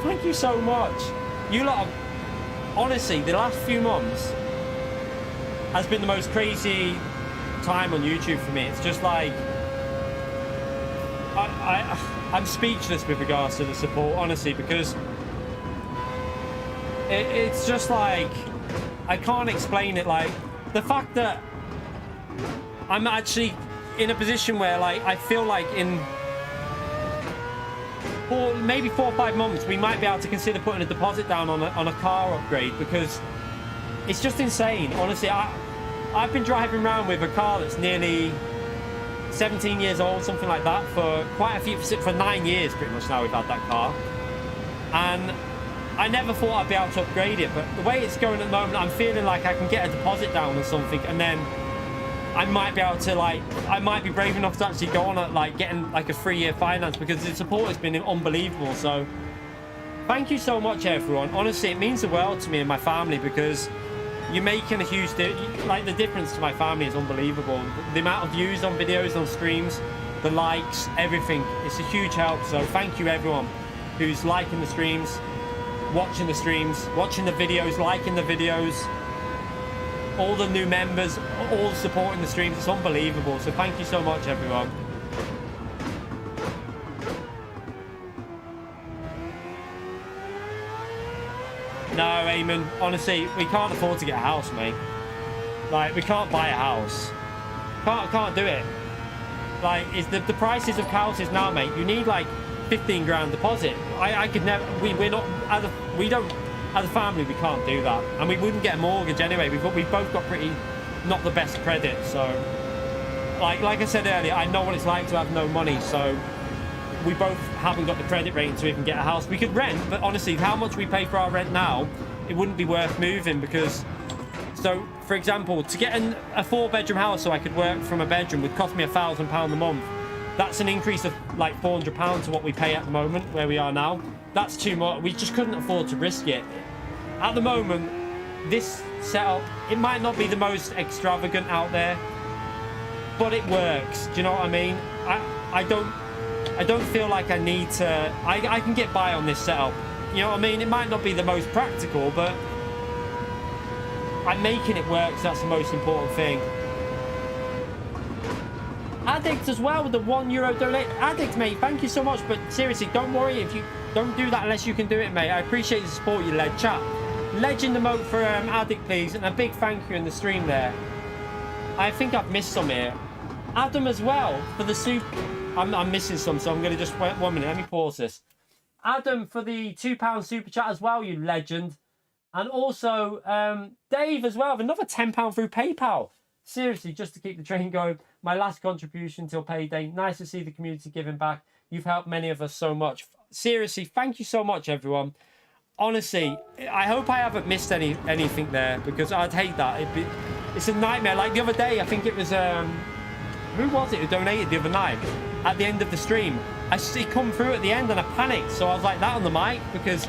Thank you so much. You lot have, honestly, the last few months, has been the most crazy time on YouTube for me. It's just like I'm speechless with regards to the support, honestly, because it's just like I can't explain it. Like the fact that I'm actually in a position where like I feel like in maybe 4 or 5 months we might be able to consider putting a deposit down on a car upgrade, because it's just insane. Honestly, I've been driving around with a car that's nearly 17 years old, something like that, for quite a few, for 9 years pretty much now we've had that car, and I never thought I'd be able to upgrade it. But the way it's going at the moment, I'm feeling like I can get a deposit down or something, and then I might be able to, like, I might be brave enough to actually go on at like getting like a 3-year finance, because the support has been unbelievable. So thank you so much, everyone. Honestly, it means the world to me and my family, because you're making a huge like the difference to my family is unbelievable. The amount of views on videos, on streams, the likes, everything, it's a huge help. So thank you everyone who's liking the streams, watching the streams, watching the videos, liking the videos, all the new members, all the support in the streams. It's unbelievable. So thank you so much, everyone. No, Eamon, honestly, we can't afford to get a house, mate. Like, we can't buy a house. Can't do it. Like, it's the prices of houses now, mate. You need like 15 grand deposit. I could never. We're not as a family. We can't do that, and we wouldn't get a mortgage anyway. We've both got pretty not the best credit. So, like I said earlier, I know what it's like to have no money. So we both haven't got the credit rating to even get a house. We could rent, but honestly, how much we pay for our rent now, it wouldn't be worth moving, because, so for example, to get a 4-bedroom house so I could work from a bedroom would cost me £1,000 a month. That's an increase of like £400 to what we pay at the moment where we are now. That's too much. We just couldn't afford to risk it. At the moment, this setup, it might not be the most extravagant out there, but it works. Do you know what I mean? I don't feel like I need to. I can get by on this setup. You know what I mean? It might not be the most practical, but I'm making it work. So that's the most important thing. Addict as well with the €1 donate. Addict, mate, thank you so much. But seriously, don't worry if you don't do that unless you can do it, mate. I appreciate the support you led. Chat, legend emote for Addict, please, and a big thank you in the stream there. I think I've missed some here. Adam as well for the soup. I'm missing some, so I'm going to just wait 1 minute. Let me pause this. Adam for the £2 super chat as well, you legend. And also Dave as well, with another £10 through PayPal. Seriously, just to keep the train going. My last contribution till payday. Nice to see the community giving back. You've helped many of us so much. Seriously, thank you so much, everyone. Honestly, I hope I haven't missed anything there, because I'd hate that. It's a nightmare. Like the other day, I think it was... who was it who donated the other night? At the end of the stream, I see it come through at the end and I panicked. So I was like that on the mic, because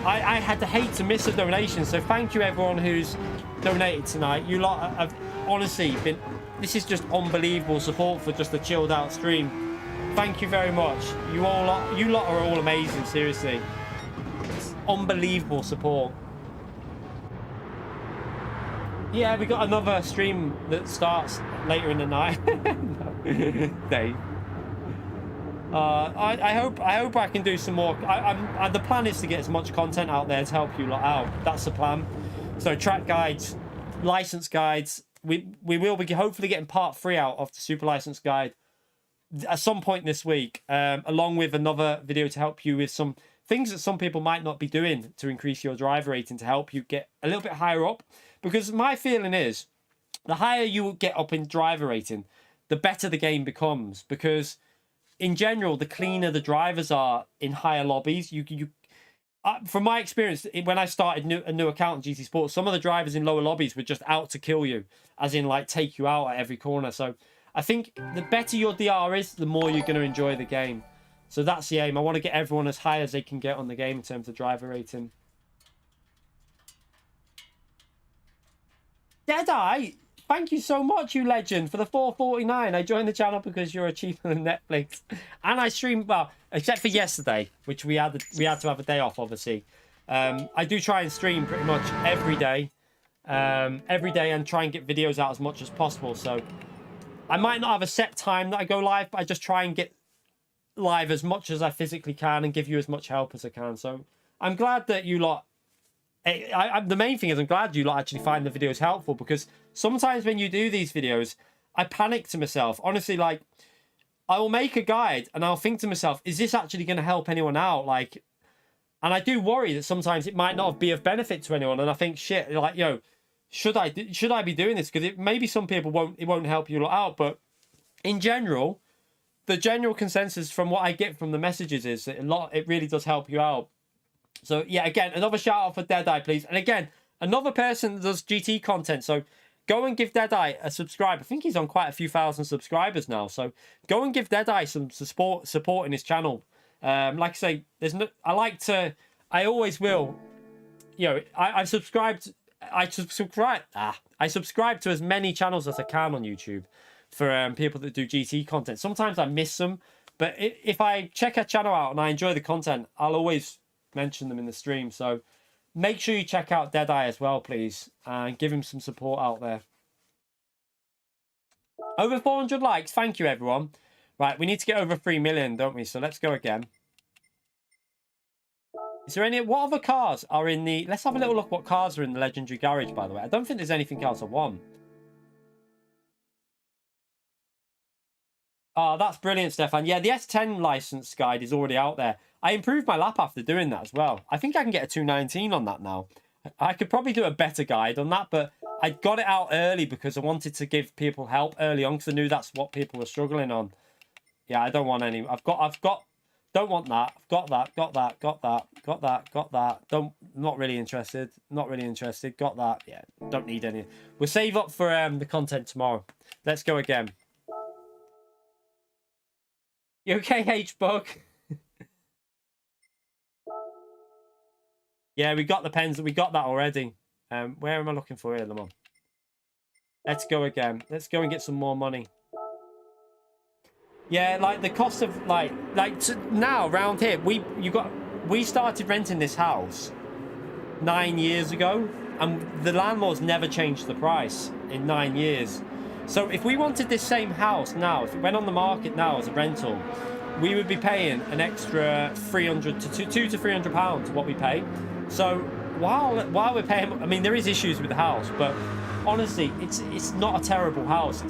I had to hate to miss a donation. So thank you everyone who's donated tonight. You lot have honestly been, this is just unbelievable support for just a chilled out stream. Thank you very much. You lot are all amazing, seriously. It's unbelievable support. Yeah, we got another stream that starts later in the night. No. Dave. I hope I can do some more. The plan is to get as much content out there to help you lot out. That's the plan. So track guides, license guides. We will be hopefully getting part 3 out of the super license guide at some point this week, along with another video to help you with some things that some people might not be doing to increase your driver rating, to help you get a little bit higher up. Because my feeling is, the higher you get up in driver rating, the better the game becomes. Because in general, the cleaner the drivers are in higher lobbies. From my experience, when I started a new account in GT Sports, some of the drivers in lower lobbies were just out to kill you, as in like take you out at every corner. So I think the better your DR is, the more you're going to enjoy the game. So that's the aim. I want to get everyone as high as they can get on the game in terms of driver rating. Deadeye, thank you so much, you legend, for the $4.49. I joined the channel because you're cheaper than Netflix, and I stream, well, except for yesterday, which we had to have a day off, obviously. I do try and stream pretty much every day. every day and try and get videos out as much as possible. So I might not have a set time that I go live, but I just try and get live as much as I physically can and give you as much help as I can. So I'm glad that you lot, the main thing is I'm glad you lot actually find the videos helpful, because sometimes when you do these videos, I panic to myself. Honestly, like, I will make a guide and I'll think to myself, is this actually going to help anyone out? Like, and I do worry that sometimes it might not be of benefit to anyone. And I think, shit, like, should I be doing this? Because maybe some people it won't help you lot out. But in general, the general consensus from what I get from the messages is that it really does help you out. So yeah, again, another shout out for Deadeye, please. And again, another person that does GT content. So go and give Deadeye a subscribe. I think he's on quite a few thousand subscribers now. So go and give Deadeye some support in his channel. Like I say, I always will, I subscribe to as many channels as I can on YouTube for people that do GT content. Sometimes I miss them, but if I check a channel out and I enjoy the content, I'll always mention them in the stream. So make sure you check out Deadeye as well, please, and give him some support out there. Over 400 likes. Thank you, everyone. Right, we need to get over 3 million, don't we? So let's go again. Is there what other cars are in the... Let's have a little look what cars are in the Legendary Garage, by the way. I don't think there's anything else I want. Oh, that's brilliant, Stefan. Yeah, the S10 license guide is already out there. I improved my lap after doing that as well. I think I can get a 219 on that now. I could probably do a better guide on that, but I got it out early because I wanted to give people help early on, because I knew that's what people were struggling on. Yeah, I don't want any. Don't want that. I've got that. Got that. Not really interested. Got that. Yeah, don't need any. We'll save up for the content tomorrow. Let's go again. You okay, H-Bug? Yeah, we got the pens. We got that already. Where am I looking for here, Lamont? Let's go again. Let's go and get some more money. Yeah, like the cost of now around here, we started renting this house 9 years ago, and the landlord's never changed the price in 9 years. So if we wanted this same house now, if it went on the market now as a rental, we would be paying an extra 300 to $200 to £300 what we pay. So while we're paying, I mean, there is issues with the house, but honestly, it's not a terrible house.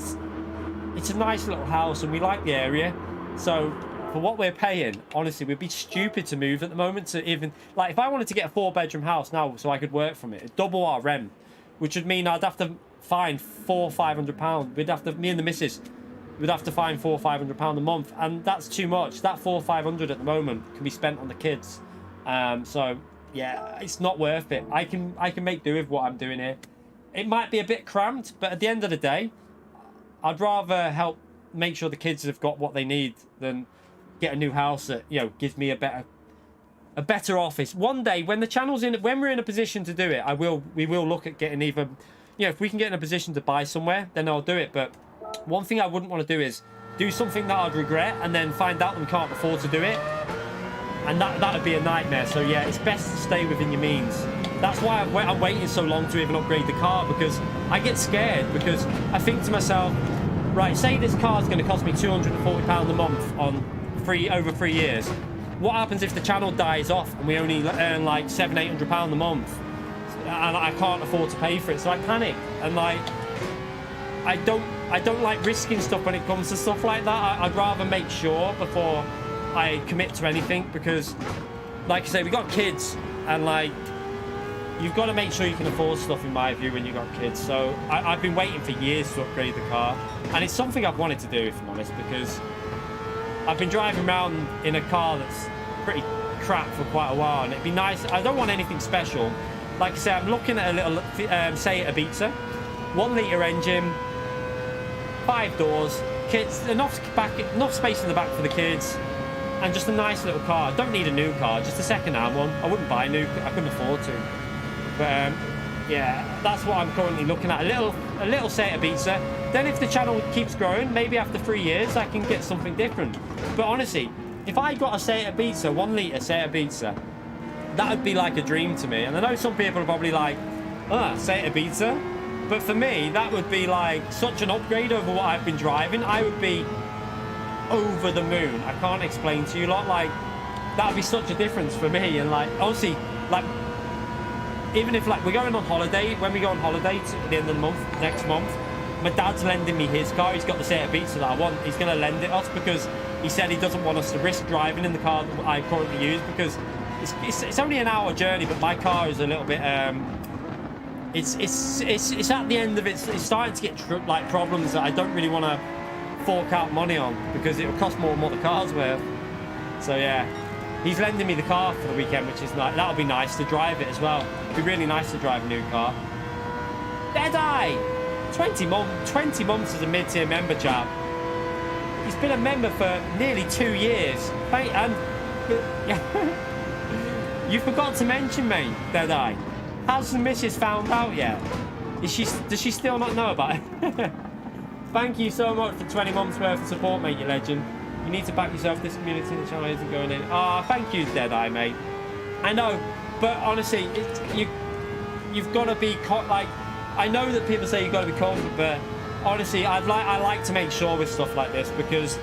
It's a nice little house, and we like the area. So for what we're paying, honestly, we'd be stupid to move at the moment. To even, like, if I wanted to get a 4-bedroom house now so I could work from it, it'd double our rent, which would mean I'd have to find £400-500. We'd have to, me and the missus, we'd have to find £400-500 a month, and that's too much. That £400-500 at the moment can be spent on the kids. So yeah, it's not worth it. I can make do with what I'm doing here. It might be a bit cramped, but at the end of the day, I'd rather help make sure the kids have got what they need than get a new house that, gives me a better office. One day when the channel's when we're in a position to do it, we will look at getting either, if we can get in a position to buy somewhere, then I'll do it. But one thing I wouldn't want to do is do something that I'd regret and then find out we can't afford to do it. And that would be a nightmare. So yeah, it's best to stay within your means. That's why I'm waiting so long to even upgrade the car, because I get scared, because I think to myself, right, say this car's going to cost me £240 a month over 3 years. What happens if the channel dies off and we only earn like £700-800 a month, and I can't afford to pay for it? So I panic, and like I don't like risking stuff when it comes to stuff like that. I'd rather make sure before I commit to anything, because like I say, we got kids, and like, you've got to make sure you can afford stuff, in my view, when you've got kids. So I've been waiting for years to upgrade the car, and it's something I've wanted to do, if I'm honest, because I've been driving around in a car that's pretty crap for quite a while, and it'd be nice. I don't want anything special. Like I say, I'm looking at a little Seagate Ibiza, 1 litre engine, 5 doors, kids, enough space in the back for the kids, and just a nice little car. I don't need a new car, just a second-hand one. I wouldn't buy a new, I couldn't afford to. But yeah, that's what I'm currently looking at. A little Seagate Ibiza. Then if the channel keeps growing, maybe after 3 years I can get something different. But honestly, if I got a Seagate Ibiza, 1 litre Seagate Ibiza, that would be like a dream to me. And I know some people are probably like, Seagate beta. But for me, that would be like such an upgrade over what I've been driving. I would be over the moon. I can't explain to you lot. Like, that would be such a difference for me. And like, honestly, like, even if like we're going on holiday, when we go on holiday at the end of the month, next month, my dad's lending me his car. He's got the Seagate Beta that I want. He's going to lend it us because he said he doesn't want us to risk driving in the car that I currently use, because it's only an hour journey, but my car is a little bit it's at the end of it's starting to get like problems that I don't really want to fork out money on, because it will cost more than what the car's worth. So yeah, he's lending me the car for the weekend, which is like, that'll be nice to drive it as well. It'd be really nice to drive a new car. Deadeye, 20 months as a mid-tier member, chap. He's been a member for nearly 2 years. And you forgot to mention, mate, Deadeye. Has the missus found out yet? Does she still not know about it? Thank you so much for 20 months worth of support, mate, you legend. You need to back yourself. This community in the channel isn't going in. Ah, thank you, Deadeye, mate. I know, but honestly, you've got to be like. I know that people say you've got to be confident, but honestly, I like to make sure with stuff like this, because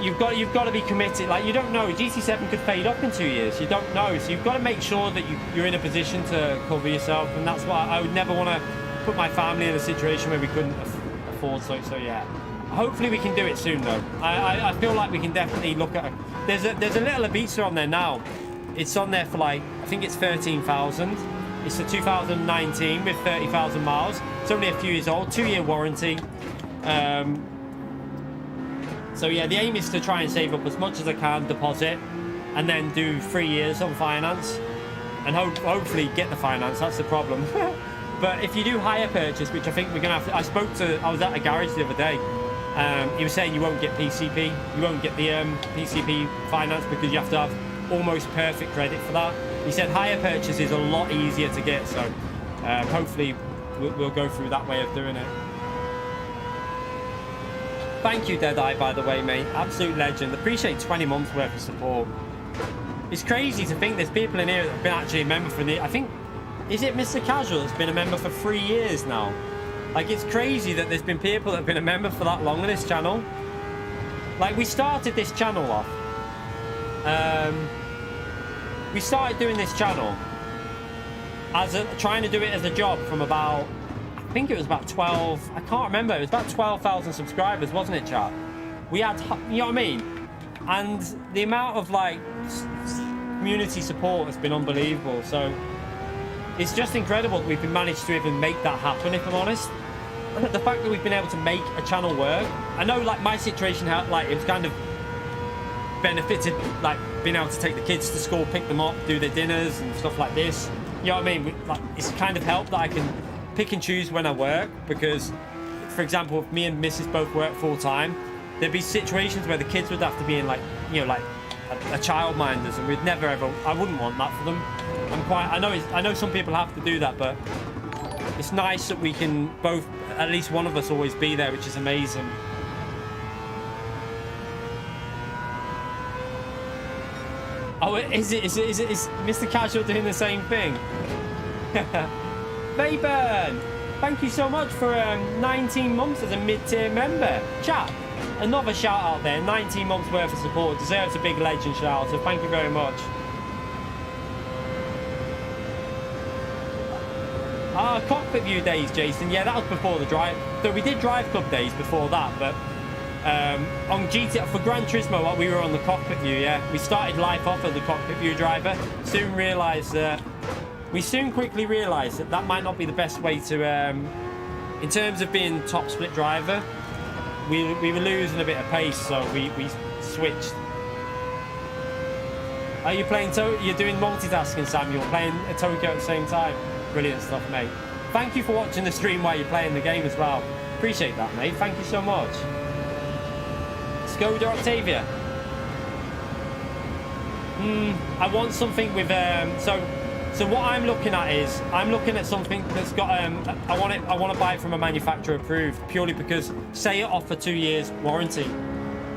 you've got to be committed. Like, you don't know, GT7 could fade up in 2 years. You don't know, so you've got to make sure that you're in a position to cover yourself, and that's why I would never want to put my family in a situation where we couldn't afford. So yeah, hopefully we can do it soon though. I feel like we can definitely look at there's a little Ibiza on there now. It's on there for like, I think it's 13,000. It's a 2019 with 30,000 miles. It's only a few years old, 2-year warranty. So yeah, the aim is to try and save up as much as I can, deposit, and then do 3 years on finance, and hopefully get the finance. That's the problem. But if you do hire purchase, which I think we're gonna have to, I was at a garage the other day. He was saying you won't get PCP, you won't get the PCP finance, because you have to have almost perfect credit for that. He said hire purchase is a lot easier to get, so hopefully we'll go through that way of doing it. Thank you, Deadeye, by the way, mate. Absolute legend. Appreciate 20 months worth of support. It's crazy to think there's people in here that have been actually a member for I think, is it Mr. Casual that's been a member for 3 years now? Like, it's crazy that there's been people that have been a member for that long on this channel. Like, we started this channel off. We started doing this channel trying to do it as a job from about, I think it was about 12, I can't remember, it was about 12,000 subscribers, wasn't it, chat? We had, you know what I mean? And the amount of like community support has been unbelievable. So it's just incredible that we've managed to even make that happen, if I'm honest. And the fact that we've been able to make a channel work. I know, like, my situation, like, it was kind of benefited, like, being able to take the kids to school, pick them up, do their dinners and stuff like this. You know what I mean? Like, it's kind of helped that I can pick and choose when I work, because, for example, if me and Mrs. both work full time, there'd be situations where the kids would have to be in, like, you know, like a childminders, and we'd never ever, I wouldn't want that for them. I know some people have to do that, but it's nice that we can both, at least one of us, always be there, which is amazing. Oh, is Mr. Casual doing the same thing? Mayburn, thank you so much for 19 months as a mid-tier member. Chat, another shout out there. 19 months worth of support. Deserves a big legend shout out, so thank you very much. Cockpit view days, Jason. Yeah, that was before the drive. So we did drive club days before that, but on GT for Gran Turismo, while we were on the cockpit view, yeah, we started life off as the cockpit view driver. We soon quickly realised that that might not be the best way to, in terms of being top split driver, we were losing a bit of pace, so we switched. Are you playing? You're doing multitasking, Samuel, playing a Tokyo at the same time. Brilliant stuff, mate. Thank you for watching the stream while you're playing the game as well. Appreciate that, mate. Thank you so much. Skoda Octavia. I want something with so what I'm looking at is I'm looking at something that's got I want to buy it from a manufacturer approved, purely because say it offer 2 years warranty,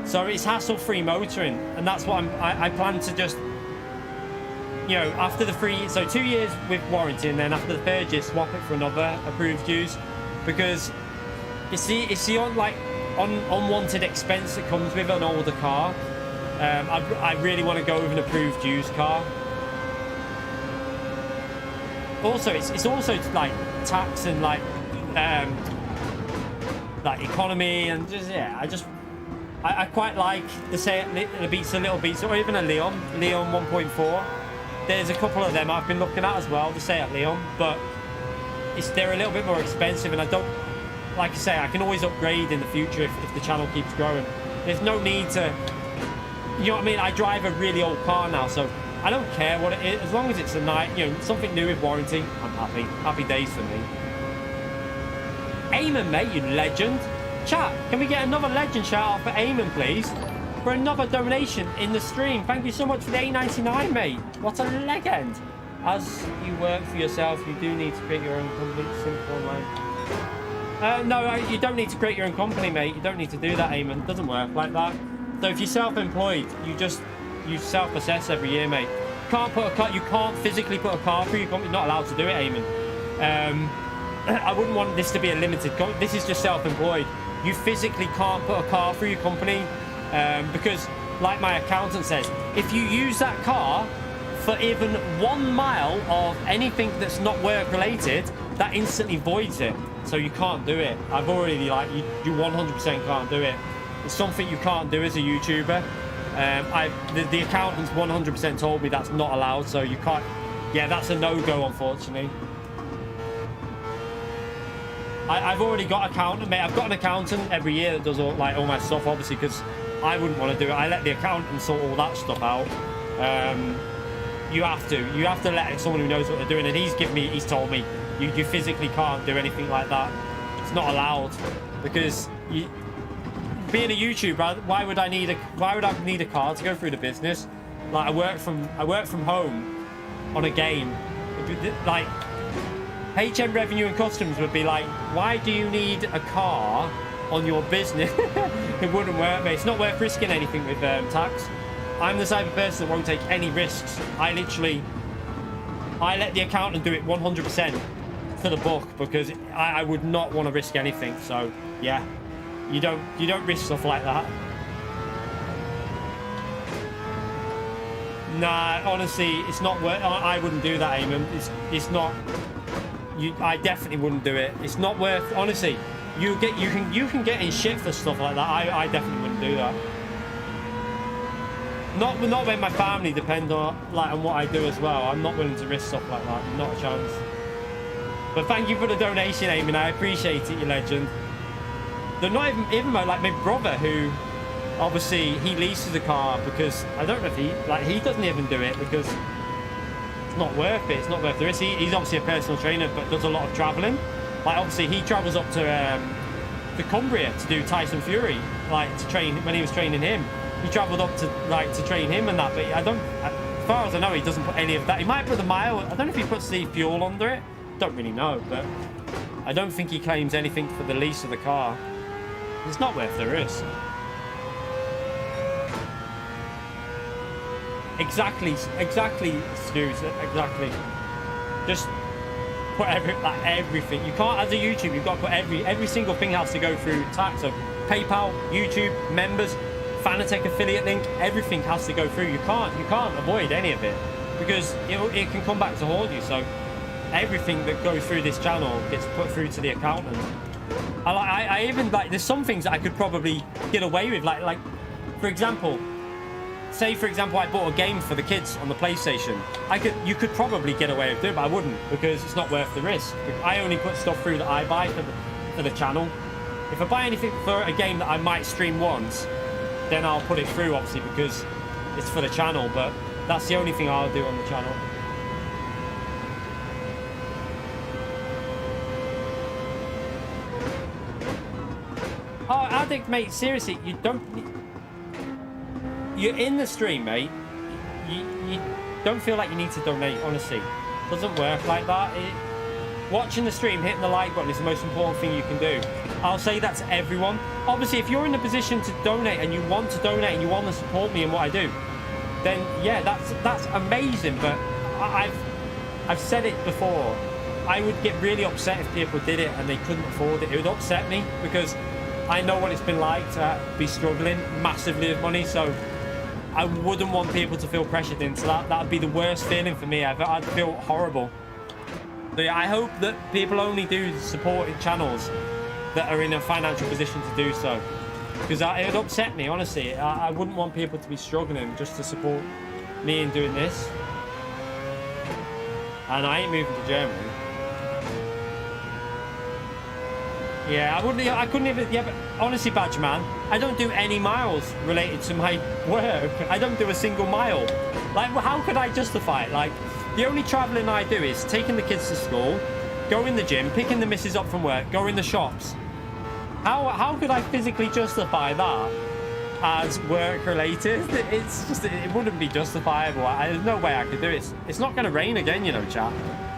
so it's hassle-free motoring, and that's what I plan to just, you know, after the 3, so 2 years with warranty, and then after the 3rd year, swap it for another approved use, because it's the unwanted expense that comes with an older car. I really want to go with an approved used car. Also, it's also like tax and like economy, and just I quite like the little beats, or even a Leon 1.4. There's a couple of them I've been looking at as well, the Seat Leon, but they're a little bit more expensive, and I don't, like I say, I can always upgrade in the future if the channel keeps growing. There's no need to, you know what I mean? I drive a really old car now, so I don't care what it is, as long as it's a nice, you know, something new with warranty. I'm happy. Happy days for me. Eamon, mate, you legend. Chat, can we get another legend shout out for Eamon, please? For another donation in the stream. Thank you so much for the $8.99, mate. What a legend. As you work for yourself, you do need to create your own company. Simple online. No, you don't need to create your own company, mate. You don't need to do that, Eamon. It doesn't work like that. So if you're self-employed, you self-assess every year, mate. You can't physically put a car through your company. You're not allowed to do it, Eamon. I wouldn't want this to be a limited company. This is just self-employed. You physically can't put a car through your company because, like my accountant says, if you use that car for even 1 mile of anything that's not work-related, that instantly voids it. So you can't do it. I've already, you 100% can't do it. It's something you can't do as a YouTuber. The accountant's 100% told me that's not allowed, so you can't. Yeah, that's a no-go, unfortunately. I've already got an accountant, mate. I've got an accountant every year that does all my stuff, obviously, because I wouldn't want to do it. I let the accountant sort all that stuff out. You have to let someone who knows what they're doing, and he's told me you physically can't do anything like that. It's not allowed, because being a YouTuber, why would I need a car to go through the business? Like, I work from home on a game. Like, HM Revenue and Customs would be like, why do you need a car on your business? It wouldn't work, mate. It's not worth risking anything with tax. I'm the type of person that won't take any risks. I let the accountant do it 100% for the book, because I would not want to risk anything. So yeah, you don't risk stuff like that. Nah, honestly, it's not worth. I wouldn't do that, Eamon. It's not. I definitely wouldn't do it. It's not worth. Honestly, you can get in shit for stuff like that. I definitely wouldn't do that. Not when my family depend on what I do as well. I'm not willing to risk stuff like that. Not a chance. But thank you for the donation, Eamon. I appreciate it, you legend. They're not even like my brother, who obviously he leases a car, because I don't know if he doesn't even do it because it's not worth it. It's not worth the risk. He's obviously a personal trainer, but does a lot of traveling. Like, obviously he travels up to Cumbria to do Tyson Fury, like, to train when he was training him. He travelled up to train him and that, but as far as I know, he doesn't put any of that. He might put the mile. I don't know if he puts the fuel under it. Don't really know, but I don't think he claims anything for the lease of the car. It's not worth the risk. Exactly, Stu, exactly. Just put everything. You can't, as a YouTuber, you've got to put every single thing has to go through tax. So PayPal, YouTube, members, Fanatec affiliate link, everything has to go through. You can't avoid any of it, because it can come back to haunt you. So everything that goes through this channel gets put through to the accountant. I even, there's some things that I could probably get away with, like for example, say for example I bought a game for the kids on the PlayStation. You could probably get away with it, but I wouldn't, because it's not worth the risk. I only put stuff through that I buy for the channel. If I buy anything for a game that I might stream once, then I'll put it through, obviously, because it's for the channel. But that's the only thing I'll do on the channel. Oh, Addict, mate, seriously, you don't. You're in the stream, mate. You don't feel like you need to donate, honestly. It doesn't work like that. Watching the stream, hitting the like button is the most important thing you can do. I'll say that to everyone. Obviously, if you're in a position to donate and you want to donate and you want to support me in what I do, then yeah, that's amazing. But I've said it before. I would get really upset if people did it and they couldn't afford it. It would upset me because I know what it's been like to be struggling massively with money. So I wouldn't want people to feel pressured into that. That would be the worst feeling for me ever. I'd feel horrible. So yeah, I hope that people only do supporting channels that are in a financial position to do so. Because it would upset me, honestly. I wouldn't want people to be struggling just to support me in doing this. And I ain't moving to Germany. Yeah, I couldn't even, yeah, but honestly, Badger Man, I don't do any miles related to my work. I don't do a single mile. Like, how could I justify it? Like, the only traveling I do is taking the kids to school, go in the gym, picking the missus up from work, go in the shops. How could I physically justify that as work related? It's just, it wouldn't be justifiable. There's no way I could do it. It's not going to rain again, you know, chat.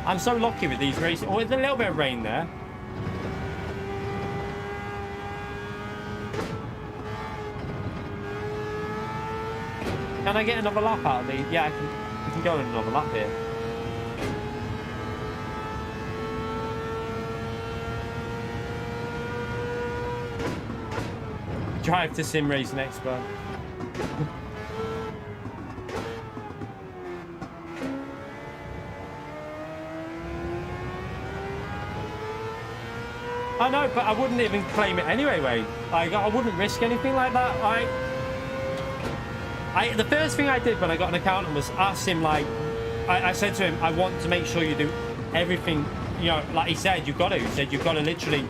I'm so lucky with these races. Oh, there's a little bit of rain there. Can I get another lap out of the... Yeah, I can go on another lap here. Drive to Sim Racing Expo. I know, but I wouldn't even claim it anyway, Wayne. Like, I wouldn't risk anything like that. The first thing I did when I got an accountant was ask him, like, I said to him, I want to make sure you do everything, you know, like he said, you've got to. He said, you've got to literally,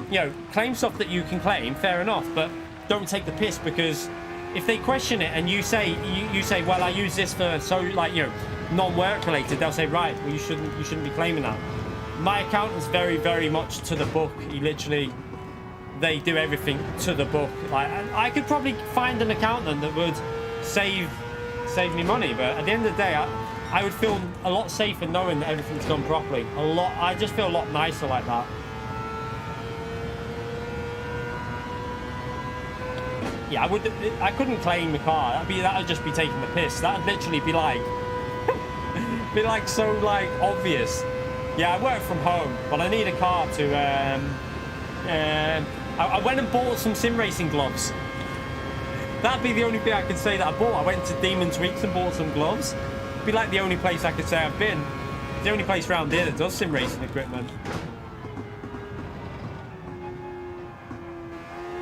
you know, claim stuff that you can claim, fair enough, but don't take the piss, because if they question it and you say, well, I use this for, so, like, you know, non-work related, they'll say, right, well, you shouldn't be claiming that. My accountant's very, very much to the book. He literally, they do everything to the book. Like, I could probably find an accountant that would save me money, but at the end of the day, I would feel a lot safer knowing that everything's done properly. I just feel a lot nicer like that. Yeah, I couldn't claim the car. That would just be taking the piss. That would literally be like so like obvious. Yeah, I work from home, but I need a car to I went and bought some sim racing gloves. That'd be the only thing I could say that I bought. I went to Demon's Weeks and bought some gloves. It'd be like the only place I could say I've been. It's the only place around here that does sim racing equipment.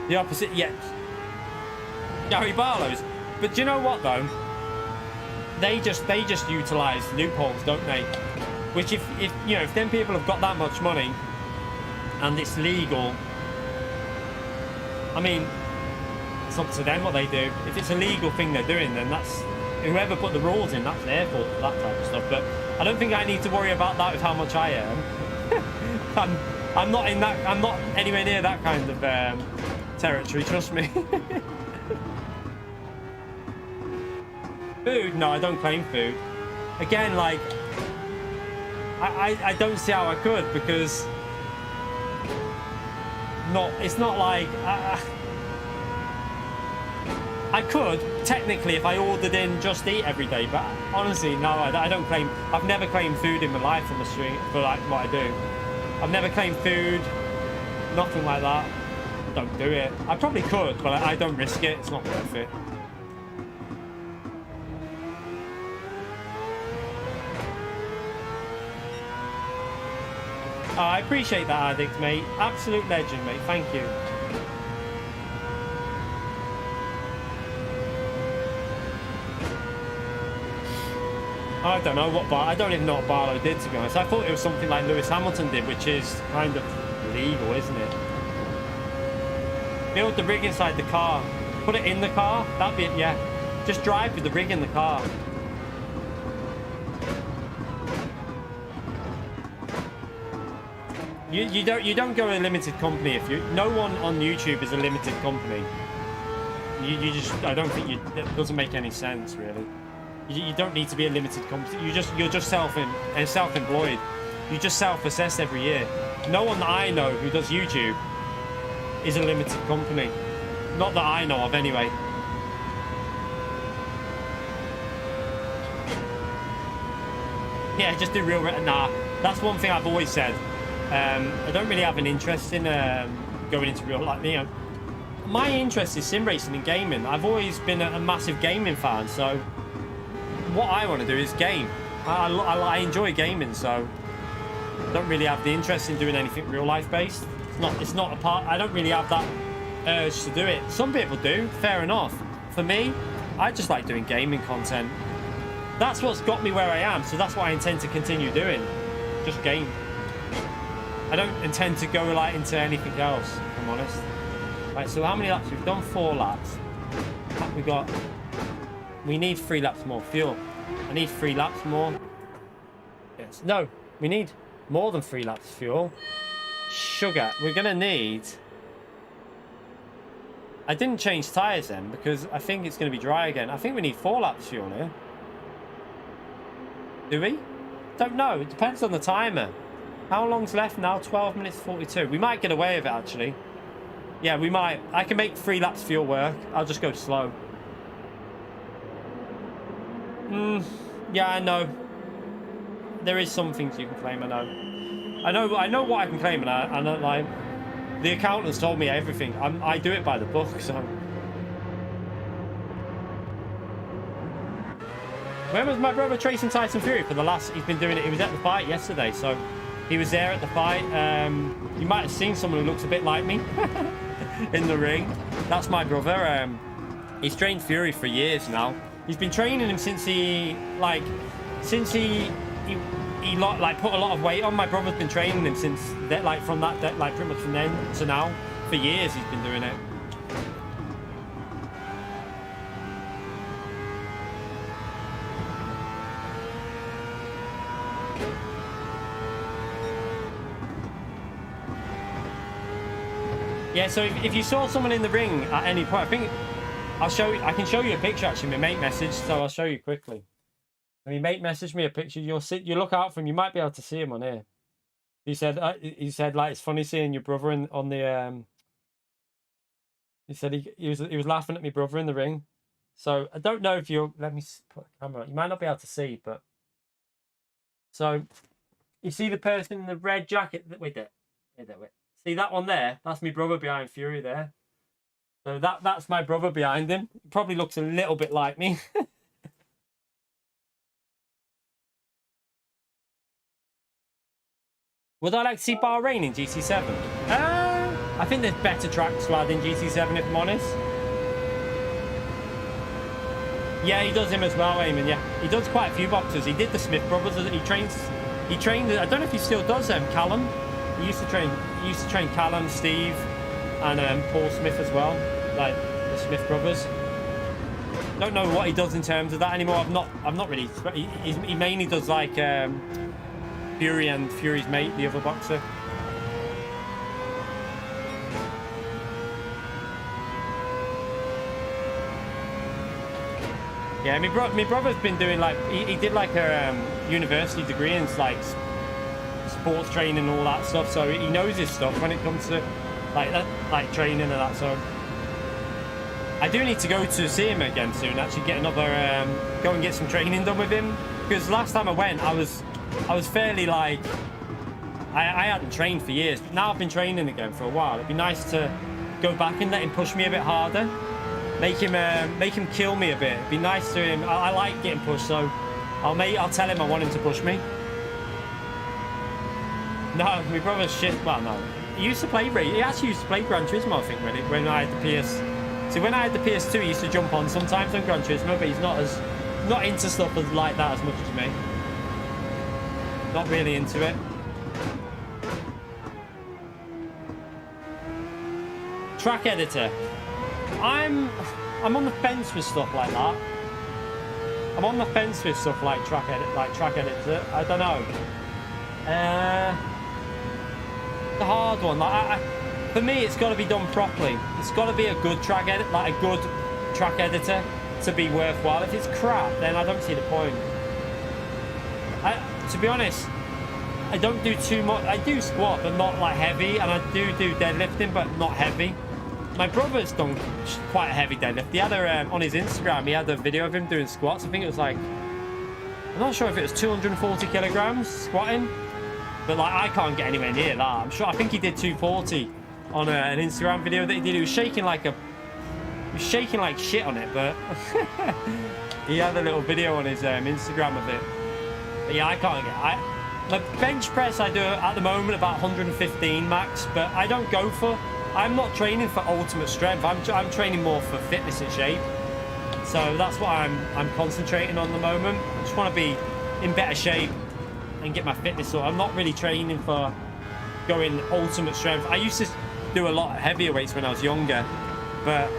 The opposite, yeah. Gary Barlow's. But do you know what though? They just utilise loopholes, don't they? Which if you know, if them people have got that much money and it's legal, I mean, it's up to them what they do. If it's a legal thing they're doing, then that's whoever put the rules in, that's their fault for that type of stuff. But I don't think I need to worry about that with how much I earn. I'm not in that. I'm not anywhere near that kind of territory. Trust me. Food? No, I don't claim food. Again, like I don't see how I could, because it's not like I could technically if I ordered in Just Eat every day, but honestly, no, I don't claim. I've never claimed food in my life on the street for like what I do. I've never claimed food, nothing like that. Don't do it. I probably could, but I don't risk it. It's not worth it. Oh, I appreciate that, Addict, mate. Absolute legend, mate. Thank you. I don't know what I don't even know what Barlow did, to be honest. I thought it was something like Lewis Hamilton did, which is kind of legal, isn't it? Build the rig inside the car. Put it in the car. That'd be it, yeah. Just drive with the rig in the car. You don't go a limited company if you. No one on YouTube is a limited company. You just, I don't think it doesn't make any sense really. You don't need to be a limited company. You're just self-employed. You just self-assess every year. No one that I know who does YouTube is a limited company. Not that I know of anyway. Yeah, just do real. Nah, that's one thing I've always said. I don't really have an interest in going into real life. You know, my interest is sim racing and gaming. I've always been a massive gaming fan. So what I want to do is game. I enjoy gaming, so I don't really have the interest in doing anything real life based. It's not a part. I don't really have that urge to do it. Some people do. Fair enough. For me, I just like doing gaming content. That's what's got me where I am, so that's what I intend to continue doing. Just game. I don't intend to go like into anything else, if I'm honest. Right, so how many laps? We've done 4 laps. We need 3 laps more fuel. I need 3 laps more. Yes. No, we need more than 3 laps fuel. Sugar. We're gonna need... I didn't change tyres then, because I think it's gonna be dry again. I think we need 4 laps fuel here. Do we? Don't know. It depends on the timer. How long's left now? 12 minutes 42. We might get away with it, actually. Yeah, we might. I can make 3 laps fuel work. I'll just go slow. Yeah, I know. There is some things you can claim, I know. I know what I can claim, and I don't like... The accountants told me everything. I do it by the book, so... Where was my brother tracing Tyson Fury for the last... He's been doing it. He was at the fight yesterday, so... He was there at the fight. You might have seen someone who looks a bit like me in the ring. That's my brother. He's trained Fury for years now. He's been training him since he put a lot of weight on. My brother's been training him since that, like from that, like pretty much from then to now. For years he's been doing it. Yeah, so if you saw someone in the ring at any point, I think I can show you a picture actually. My mate messaged, so I'll show you quickly. When your mate messaged me a picture, you look out for him. You might be able to see him on here. He said like it's funny seeing your brother on the He said he was laughing at my brother in the ring. So I don't know if you're. Let me put a camera. You might not be able to see, but so you see the person in the red jacket. Wait. See that one there? That's my brother behind Fury there. So that's my brother behind him. He probably looks a little bit like me. Would I like to see Bahrain in GT7? I think there's better tracks lad in GT7 if I'm honest. Yeah, he does him as well, Eamon. Yeah, he does quite a few boxes. He did the Smith brothers. He trained. I don't know if he still does Callum. He used to train Callum, Steve, and Paul Smith as well, like the Smith brothers. Don't know what he does in terms of that anymore. I've not really. He mainly does like Fury and Fury's mate, the other boxer. Yeah, my brother's been doing like he did like a university degree in like sports training and all that stuff, so he knows his stuff when it comes to like training and that. So I do need to go to see him again soon. Actually, get another go and get some training done with him, because last time I went, I was fairly like I hadn't trained for years, but now I've been training again for a while. It'd be nice to go back and let him push me a bit harder, make him kill me a bit. It'd be nice to him. I like getting pushed, so I'll tell him I want him to push me. No, my brother's shit. Well, no. He used to play. He actually used to play Gran Turismo, I think, when I had the PS. See, when I had the PS2, he used to jump on sometimes on Gran Turismo, but he's not into stuff like that as much as me. Not really into it. Track editor. I'm on the fence with stuff like that. I'm on the fence with stuff like track editor. I don't know. The hard one. Like for me, it's got to be done properly. It's got to be a good track edit, like a good track editor, to be worthwhile. If it's crap, then I don't see the point. To be honest, I don't do too much. I do squat, but not like heavy, and I do deadlifting, but not heavy. My brother's done quite a heavy deadlift. He had on his Instagram, he had a video of him doing squats. I think it was like I'm not sure if it was 240 kilograms squatting, but like I can't get anywhere near that. I'm sure. I think he did 240 on an Instagram video that he did. He was shaking like shit on it, but he had a little video on his Instagram of it. But yeah, I can't get. My bench press I do at the moment about 115 max, but I don't go for. I'm not training for ultimate strength. I'm training more for fitness and shape. So that's what I'm concentrating on at the moment. I just want to be in better shape and get my fitness up. I'm not really training for going ultimate strength. I used to do a lot of heavier weights when I was younger, but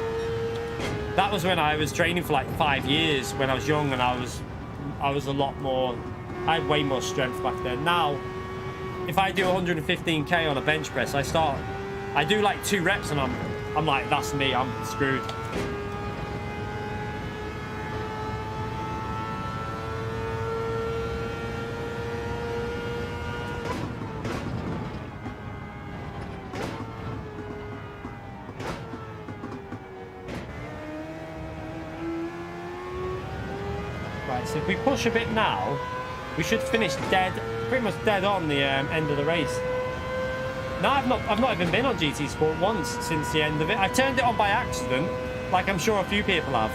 that was when I was training for like 5 years when I was young, and I was a lot more. I had way more strength back then. Now, if I do 115k on a bench press, I do like 2 reps, and I'm like, that's me. I'm screwed. Right, so if we push a bit now, we should finish pretty much dead on the end of the race. No, I've not even been on GT Sport once since the end of it. I turned it on by accident, like I'm sure a few people have.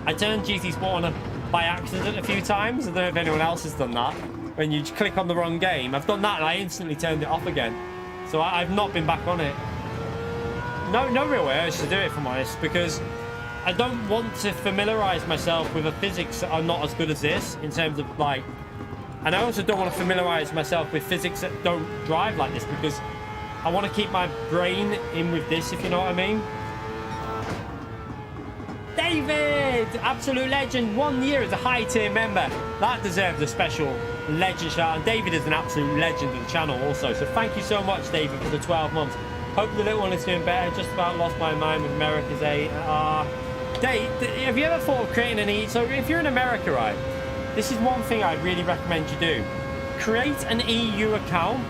I turned GT Sport on by accident a few times. I don't know if anyone else has done that. When you click on the wrong game, I've done that and I instantly turned it off again. So I've not been back on it. No real urge to do it, if I'm honest, because I don't want to familiarise myself with a physics that are not as good as this in terms of like. And I also don't want to familiarise myself with physics that don't drive like this, because I want to keep my brain in with this, if you know what I mean. David! Absolute legend. 1 year as a high tier member. That deserves a special legend shout. And David is an absolute legend of the channel also. So thank you so much, David, for the 12 months. Hope the little one is doing better. Just about lost my mind with America's 8. Dave, have you ever thought of creating an E? So if you're in America, right? This is one thing I really recommend you do. Create an EU account,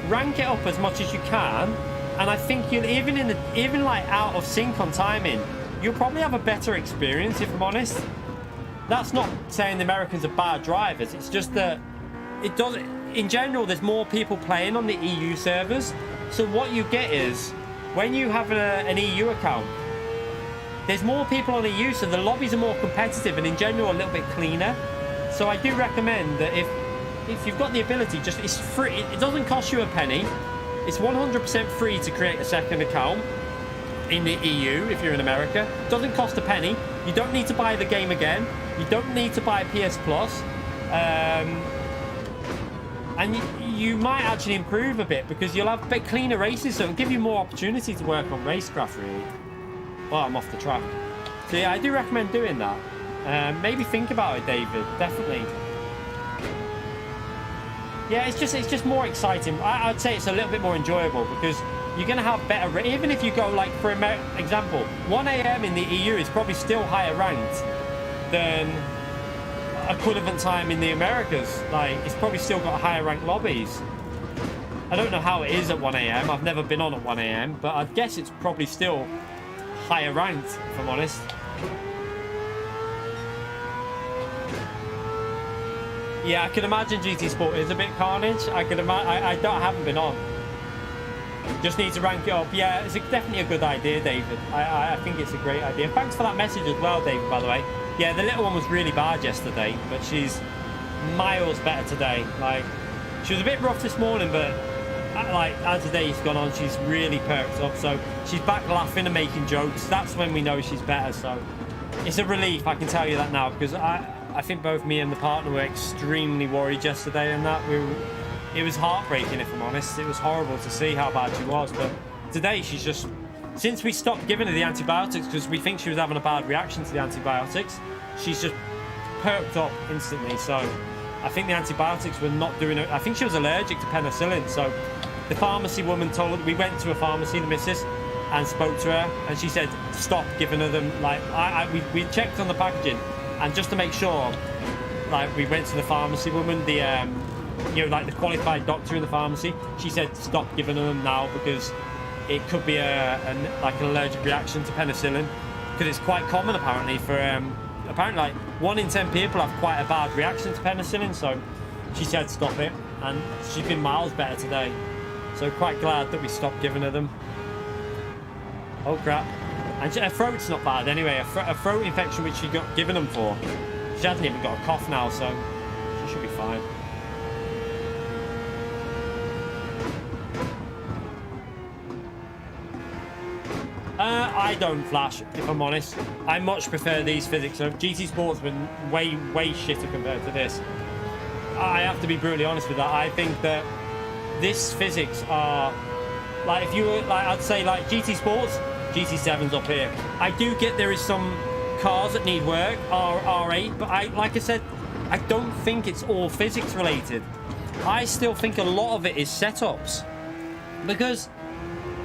rank it up as much as you can, and I think you'll even like out of sync on timing, you'll probably have a better experience, if I'm honest. That's not saying the Americans are bad drivers. It's just that it does. In general, there's more people playing on the EU servers. So what you get is when you have an EU account, there's more people on EU, so the lobbies are more competitive and in general a little bit cleaner. So I do recommend that if you've got the ability, just it's free. It doesn't cost you a penny. It's 100% free to create a second account in the EU if you're in America. It doesn't cost a penny. You don't need to buy the game again. You don't need to buy PS Plus. And you might actually improve a bit because you'll have a bit cleaner races, so it'll give you more opportunity to work on racecraft, really. Well, I'm off the track. So yeah, I do recommend doing that. Maybe think about it, David. Definitely. Yeah, it's just more exciting. I'd say it's a little bit more enjoyable because you're going to have better. Even if you go like, for example, 1 AM in the EU is probably still higher ranked than equivalent time in the Americas. Like, it's probably still got higher ranked lobbies. I don't know how it is at 1 AM. I've never been on at 1 AM, but I guess it's probably still higher ranked, if I'm honest. Yeah, I can imagine GT Sport is a bit carnage. I haven't been on. Just need to rank it up. Yeah, it's definitely a good idea, David. I think it's a great idea. Thanks for that message as well, David, by the way. Yeah, the little one was really bad yesterday, but she's miles better today. Like, she was a bit rough this morning, but like as the day's gone on, she's really perked up. So she's back laughing and making jokes. That's when we know she's better. So it's a relief, I can tell you that now, because I think both me and the partner were extremely worried yesterday, and that it was heartbreaking, if I'm honest. It was horrible to see how bad she was, but today she's just, since we stopped giving her the antibiotics because we think she was having a bad reaction to the antibiotics, she's just perked up instantly. So I think the antibiotics were not doing it. I think she was allergic to penicillin. So the pharmacy woman we went to a pharmacy, the missus, and spoke to her, and she said stop giving her them. Like we checked on the packaging, and just to make sure, like, we went to the pharmacy woman, the like the qualified doctor in the pharmacy. She said stop giving them now because it could be like an allergic reaction to penicillin, because it's quite common apparently for apparently, like, 1 in 10 people have quite a bad reaction to penicillin, so she said stop it, and she's been miles better today. So quite glad that we stopped giving her them. Oh crap. And her throat's not bad anyway. A throat infection which she got given them for. She hasn't even got a cough now, so she should be fine. I don't flash, if I'm honest. I much prefer these physics. So GT Sport's been way shitter compared to this. I have to be brutally honest with that. I think that this physics are, like, if you were, like, I'd say like GT Sports, GT7's up here. I do get there is some cars that need work, R8, but like I said, I don't think it's all physics related. I still think a lot of it is setups, because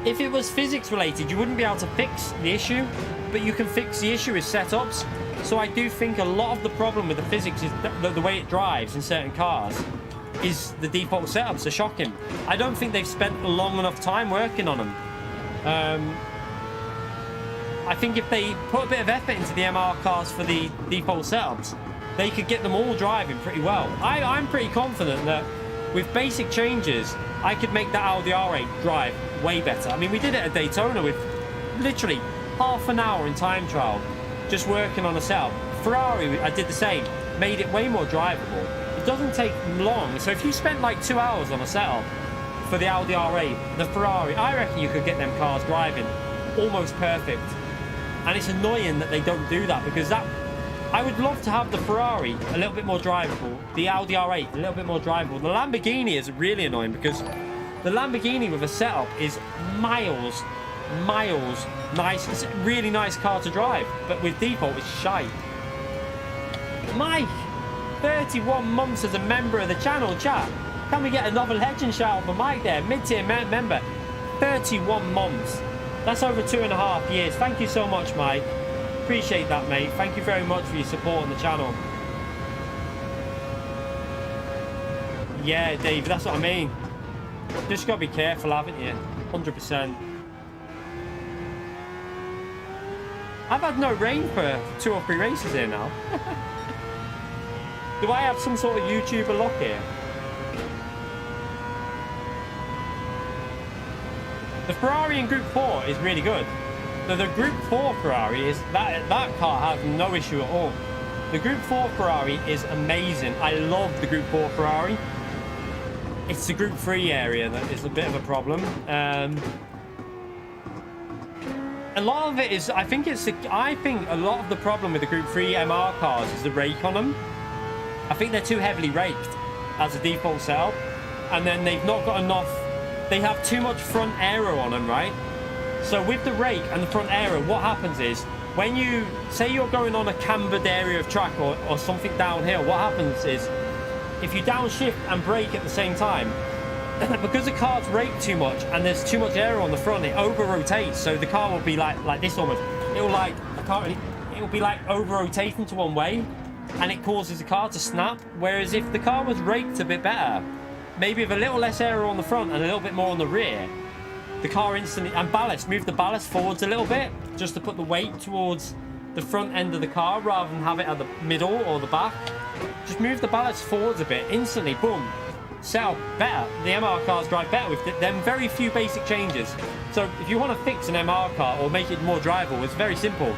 if it was physics related, you wouldn't be able to fix the issue, but you can fix the issue with setups. So I do think a lot of the problem with the physics is the way it drives in certain cars is the default setups are shocking. I don't think they've spent a long enough time working on them. I think if they put a bit of effort into the MR cars for the default setups, they could get them all driving pretty well. I'm pretty confident that with basic changes, I could make that Audi R8 drive way better. I mean, we did it at Daytona with literally half an hour in time trial, just working on a setup. Ferrari, I did the same, made it way more drivable. It doesn't take long, so if you spent like 2 hours on a setup for the Audi R8, the Ferrari, I reckon you could get them cars driving almost perfect. And it's annoying that they don't do that, because that, I would love to have the Ferrari a little bit more drivable, the Audi R8 a little bit more drivable. The Lamborghini is really annoying, because the Lamborghini with a setup is miles nice. It's a really nice car to drive, but with default it's shite. Mike, 31 months as a member of the channel, chat. Can we get another legend shout out for Mike there? Mid-tier member. 31 months. That's over 2.5 years. Thank you so much, Mike. Appreciate that, mate. Thank you very much for your support on the channel. Yeah, Dave, that's what I mean. Just got to be careful, haven't you? 100%. I've had no rain for 2 or 3 races here now. Do I have some sort of YouTuber lock here? The Ferrari in Group 4 is really good. So the Group 4 Ferrari is, that car has no issue at all. The Group 4 Ferrari is amazing. I love the Group 4 Ferrari. It's the Group 3 area that is a bit of a problem. A lot of it is, I think a lot of the problem with the Group 3 MR cars is the rake on them. I think they're too heavily raked as a default setup, and then they've not got enough, they have too much front aero on them, right? So with the rake and the front aero, what happens is, when you, say you're going on a cambered area of track or something downhill, what happens is, if you downshift and brake at the same time, because the car's raked too much and there's too much aero on the front, it over rotates. So the car will be like this almost. It'll like, it'll be like over rotating to one way, and it causes the car to snap. Whereas if the car was raked a bit better, maybe with a little less aero on the front and a little bit more on the rear, the car instantly, and ballast, move the ballast forwards a little bit, just to put the weight towards the front end of the car rather than have it at the middle or the back. Just move the ballast forwards a bit, instantly, boom, set up better. The MR cars drive better with them very few basic changes. So if you want to fix an MR car or make it more drivable, it's very simple.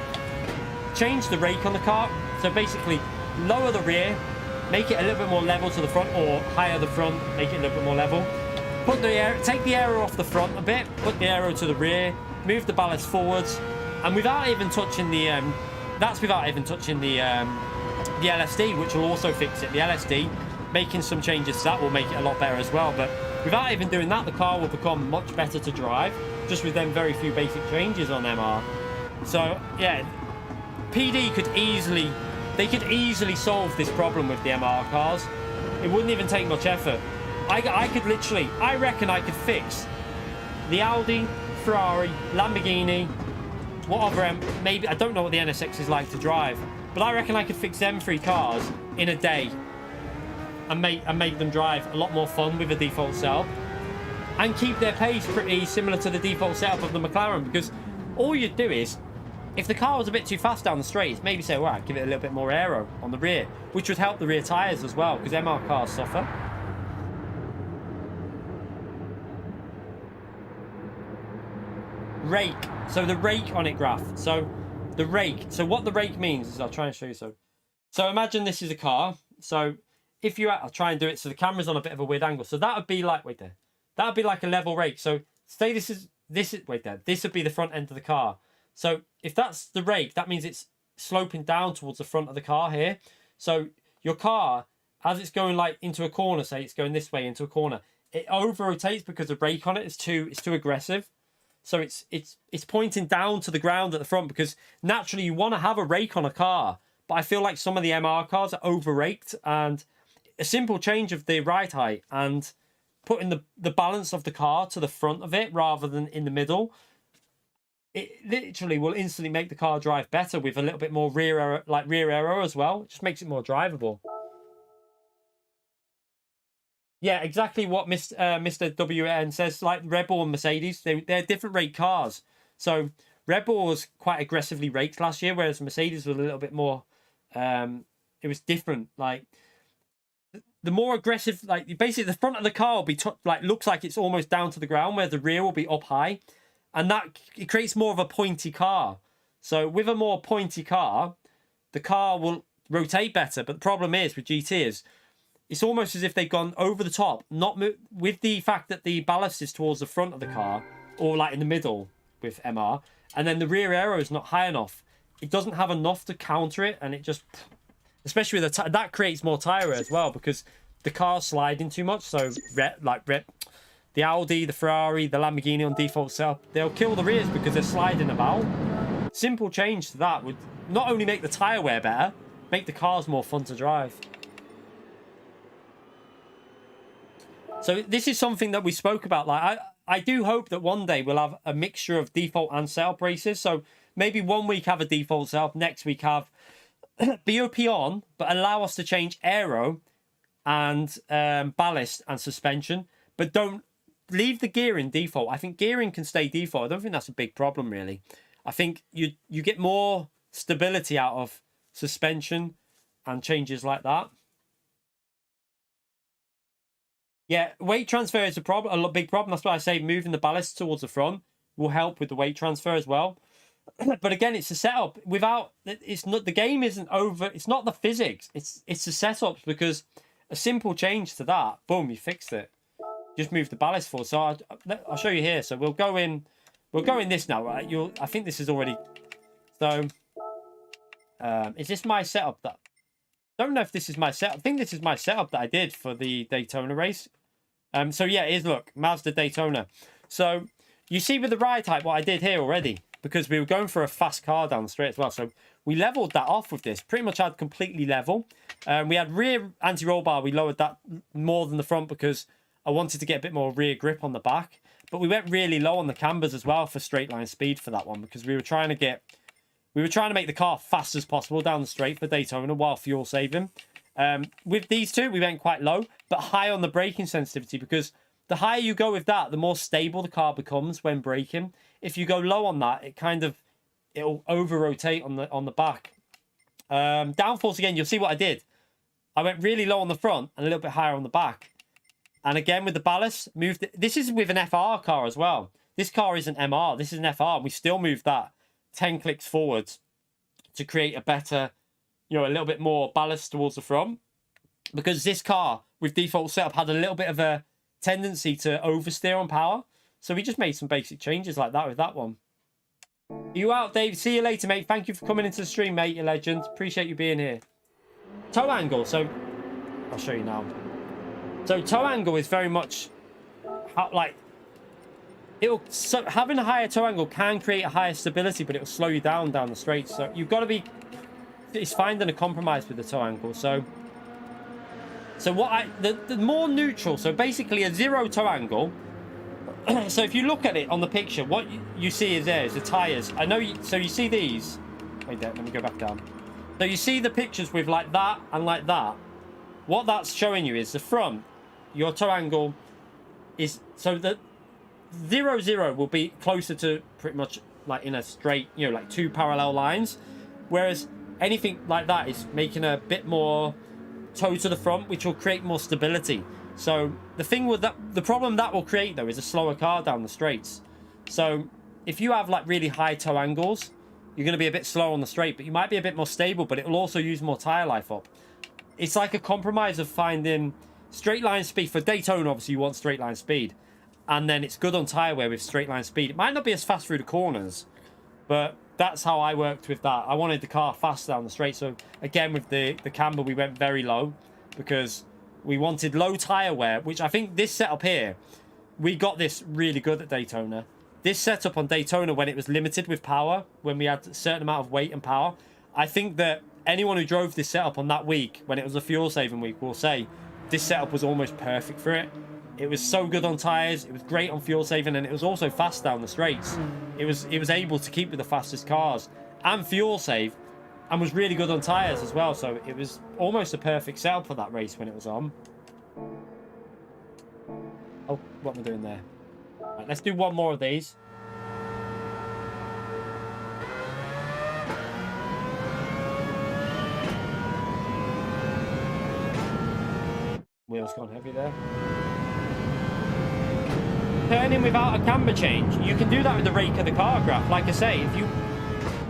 Change the rake on the car. So basically, lower the rear, make it a little bit more level to the front, or higher the front, make it a little bit more level. Put the air, take the aero off the front a bit, put the aero to the rear, move the ballast forwards, and without even touching the that's without even touching the LSD, which will also fix it. The LSD, making some changes to that will make it a lot better as well. But without even doing that, the car will become much better to drive, just with them very few basic changes on MR. So yeah, PD could easily, they could easily solve this problem with the MR cars. It wouldn't even take much effort. I could literally, I reckon I could fix the Audi, Ferrari, Lamborghini, whatever, maybe, I don't know what the NSX is like to drive, but I reckon I could fix them 3 cars in a day and make them drive a lot more fun with a default setup, and keep their pace pretty similar to the default setup of the McLaren, because all you do is, if the car was a bit too fast down the straight, maybe say, well, give it a little bit more aero on the rear, which would help the rear tyres as well, because MR cars suffer. Rake. So the rake on it, Graph. So the rake. So what the rake means is, I'll try and show you. So imagine this is a car. So if you, I'll try and do it so the camera's on a bit of a weird angle. So that would be like, wait there. That would be like a level rake. So say this is, wait there. This would be the front end of the car. So if that's the rake, that means it's sloping down towards the front of the car here. So your car, as it's going like into a corner, say it's going this way into a corner, it over rotates because the rake on it is too aggressive. So it's pointing down to the ground at the front, because naturally you want to have a rake on a car, but I feel like some of the MR cars are over raked, and a simple change of the ride height and putting the balance of the car to the front of it rather than in the middle, it literally will instantly make the car drive better with a little bit more rear aero as well. It just makes it more drivable. Yeah, exactly what Mr. WN says. Like Red Bull and Mercedes, they're different rate cars. So Red Bull was quite aggressively raked last year, whereas Mercedes was a little bit more. It was different. Like the more aggressive, like basically the front of the car will be looks like it's almost down to the ground, where the rear will be up high, and that it creates more of a pointy car. So with a more pointy car, the car will rotate better. But the problem is with GT is, it's almost as if they've gone over the top, not with the fact that the ballast is towards the front of the car, or like in the middle with MR, and then the rear aero is not high enough. It doesn't have enough to counter it, and it just, especially with that creates more tire wear as well, because the car's sliding too much. So the Audi, the Ferrari, the Lamborghini on default setup, they'll kill the rears because they're sliding about. Simple change to that would not only make the tire wear better, make the cars more fun to drive. So this is something that we spoke about. Like I do hope that one day we'll have a mixture of default and setup races. So maybe one week have a default setup, next week have BOP on, but allow us to change aero and ballast and suspension, but don't leave the gearing default. I think gearing can stay default. I don't think that's a big problem really. I think you get more stability out of suspension and changes like that. Yeah, weight transfer is a big problem. That's why I say moving the ballast towards the front will help with the weight transfer as well. But again, it's a setup. It's not, the game isn't over. It's not the physics. It's the setups, because a simple change to that, boom, you fixed it. Just move the ballast forward. So I'll show you here. So we'll go in this now, right? I think this is already. So is this my setup that? Don't know if this is my setup. I think this is my setup that I did for the Daytona race. So yeah, it is, look, Mazda Daytona. So you see with the ride height what I did here already, because we were going for a fast car down the straight as well. So we leveled that off with this. Pretty much had completely level. We had rear anti-roll bar. We lowered that more than the front because I wanted to get a bit more rear grip on the back. But we went really low on the cambers as well for straight line speed for that one, because we were trying to make the car fast as possible down the straight for Daytona while fuel saving. With these two, we went quite low, but high on the braking sensitivity, because the higher you go with that, the more stable the car becomes when braking. If you go low on that, it'll over rotate on the back. Downforce again, you'll see what I did. I went really low on the front and a little bit higher on the back. And again with the ballast, moved it. This is with an FR car as well. This car is an MR. This is an FR. And we still moved that 10 clicks forwards to create a better, a little bit more ballast towards the front, because this car with default setup had a little bit of a tendency to oversteer on power. So we just made some basic changes like that with that one. You out, Dave? See you later, mate. Thank you for coming into the stream, mate. You legend. Appreciate you being here. Toe angle. So I'll show you now. So toe angle is very much like having a higher toe angle can create a higher stability, but it will slow you down the straight. So you've got to be, it's finding a compromise with the toe angle. So the more neutral, so basically a zero toe angle. So if you look at it on the picture, what you see is the tires. I know so you see these. Wait there, let me go back down. So you see the pictures with like that and like that. What that's showing you is the front, your toe angle is, so the 0, 0 will be closer to pretty much like in a straight, you know, like 2 parallel lines, whereas anything like that is making a bit more toe to the front, which will create more stability. So the thing with that, the problem that will create though is a slower car down the straights. So if you have like really high toe angles, you're going to be a bit slow on the straight, but you might be a bit more stable, but it will also use more tire life up. It's like a compromise of finding straight line speed. For Daytona, obviously you want straight line speed, and then it's good on tire wear with straight line speed. It might not be as fast through the corners, but that's how I worked with that. I wanted the car fast down the straight. So again, with the camber, we went very low because we wanted low tire wear, which I think this setup here, we got this really good at Daytona. This setup on Daytona, when it was limited with power, when we had a certain amount of weight and power, I think that anyone who drove this setup on that week, when it was a fuel saving week, will say this setup was almost perfect for it. It was so good on tires, it was great on fuel saving, and it was also fast down the straights. It was able to keep with the fastest cars and fuel save, and was really good on tires as well. So it was almost a perfect setup for that race when it was on. Oh, what am I doing there? Right, let's do one more of these. Wheels gone heavy there. Turning without a camber change. You can do that with the rake of the car graph. Like I say, if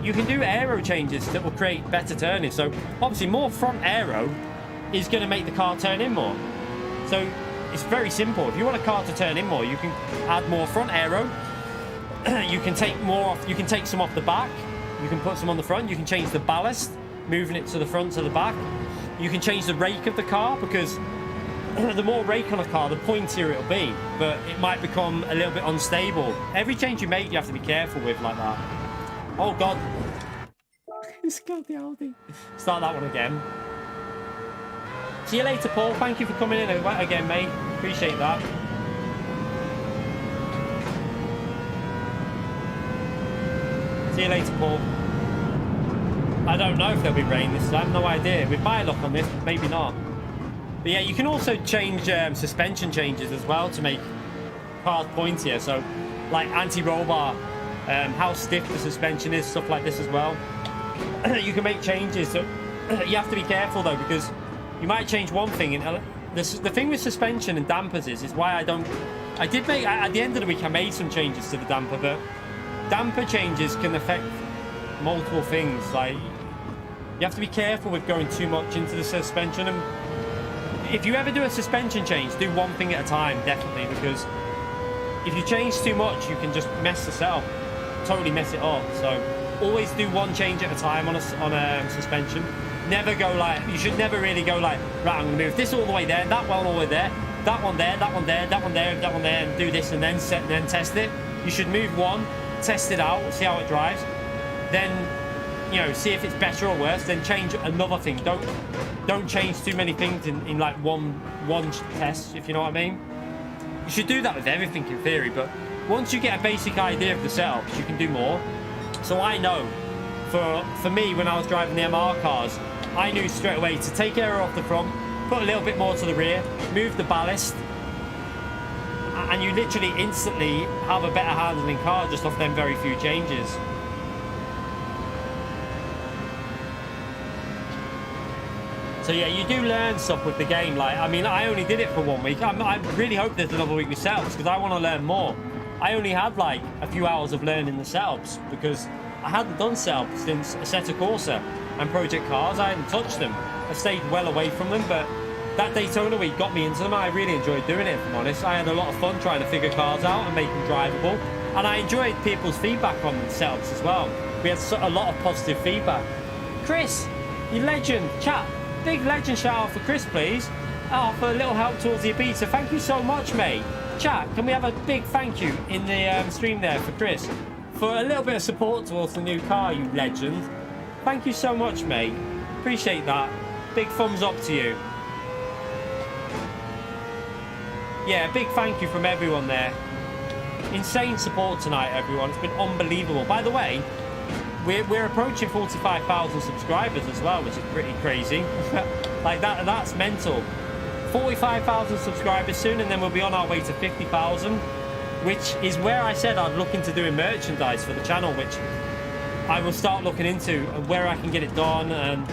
you can do aero changes that will create better turning. So obviously more front aero is going to make the car turn in more. So it's very simple. If you want a car to turn in more, you can add more front aero. You can take more off. You can take some off the back. You can put some on the front. You can change the ballast, moving it to the front to the back. You can change the rake of the car, because the more rake on a car, the pointier it'll be, but it might become a little bit unstable. Every change you make, you have to be careful with like that. Oh God. It's got the Audi. Start that one again. See you later, Paul. Thank you for coming in again, mate. Appreciate that. See you later, Paul. I don't know if there'll be rain this time. No idea. With my luck on this, maybe not. But yeah, you can also change suspension changes as well to make cars pointier. So, like anti-roll bar, how stiff the suspension is, stuff like this as well. You can make changes. So you have to be careful though, because you might change one thing. And the thing with suspension and dampers is why I don't. I did make at the end of the week. I made some changes to the damper, but damper changes can affect multiple things. Like you have to be careful with going too much into the suspension. And if you ever do a suspension change, do one thing at a time, definitely, because if you change too much, you can just mess the setup, totally mess it up. So always do one change at a time on a suspension. Never go like, you should never really go like, right, I'm gonna move this all the way there, that one all the way there, that one there, that one there, that one there, that one there, and do this and then test it. You should move one, test it out, see how it drives, then, you know, see if it's better or worse, then change another thing. Don't change too many things in like one test, if you know what I mean. You should do that with everything in theory, but once you get a basic idea of the setups, you can do more. So I know, for me, when I was driving the MR cars, I knew straight away to take air off the front, put a little bit more to the rear, move the ballast, and you literally instantly have a better handling car just off them very few changes. So yeah, you do learn stuff with the game. Like, I mean, I only did it for 1 week. I really hope there's another week with setups, because I want to learn more. I only had like a few hours of learning the setups, because I hadn't done setups since Assetto Corsa and Project Cars. I hadn't touched them. I stayed well away from them, but that Daytona week got me into them. I really enjoyed doing it, if I'm honest. I had a lot of fun trying to figure cars out and make them drivable. And I enjoyed people's feedback on setups as well. We had a lot of positive feedback. Chris, you legend. Chat, big legend shout out for Chris, please. Oh, for a little help towards the Ibiza. Thank you so much, mate. Chat, can we have a big thank you in the stream there for Chris? For a little bit of support towards the new car, you legend. Thank you so much, mate. Appreciate that. Big thumbs up to you. Yeah, big thank you from everyone there. Insane support tonight, everyone. It's been unbelievable. By the way, we're approaching 45,000 subscribers as well, which is pretty crazy. Like that's mental. 45,000 subscribers soon, and then we'll be on our way to 50,000. which is where I said I'd look into doing merchandise for the channel, which I will start looking into where I can get it done, and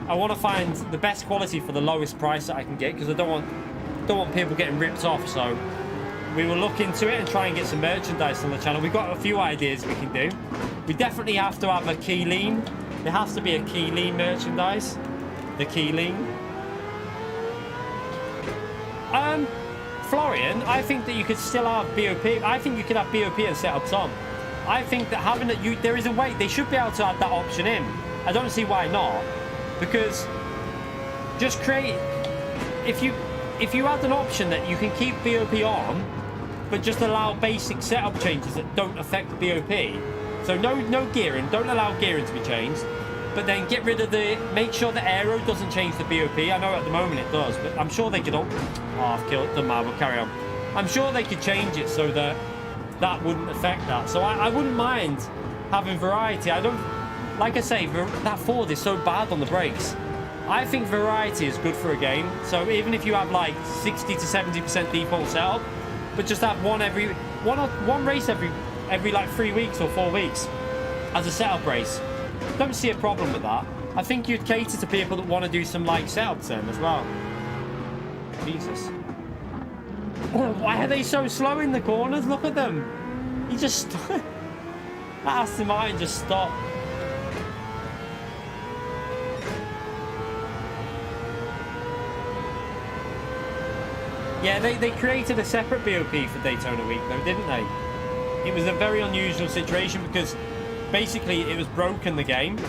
I want to find the best quality for the lowest price that I can get, because I don't want people getting ripped off. So we will look into it and try and get some merchandise on the channel. We've got a few ideas we can do. We definitely have to have a key lean. There has to be a key lean merchandise. The key lean. Florian, I think that you could still have BOP. I think you could have BOP and setups on. I think that having it, there is a way. They should be able to add that option in. I don't see why not. Because just create. If you add an option that you can keep BOP on, but just allow basic setup changes that don't affect the BOP. So no gearing. Don't allow gearing to be changed. But then get rid of make sure the aero doesn't change the BOP. I know at the moment it does, but I'm sure they could. Oh, I've killed them. We'll carry on. I'm sure they could change it so that that wouldn't affect that. So I wouldn't mind having variety. I don't, like I say, that Ford is so bad on the brakes. I think variety is good for a game. So even if you have like 60 to 70% default setup, but just have one race every like 3 weeks or 4 weeks as a setup race. Don't see a problem with that. I think you'd cater to people that want to do some like setups then as well. Jesus. Why are they so slow in the corners? Look at them. He just... that Aston Martin just stopped. Yeah, they created a separate BOP for Daytona Week though, didn't they? It was a very unusual situation because basically it was broken, the game.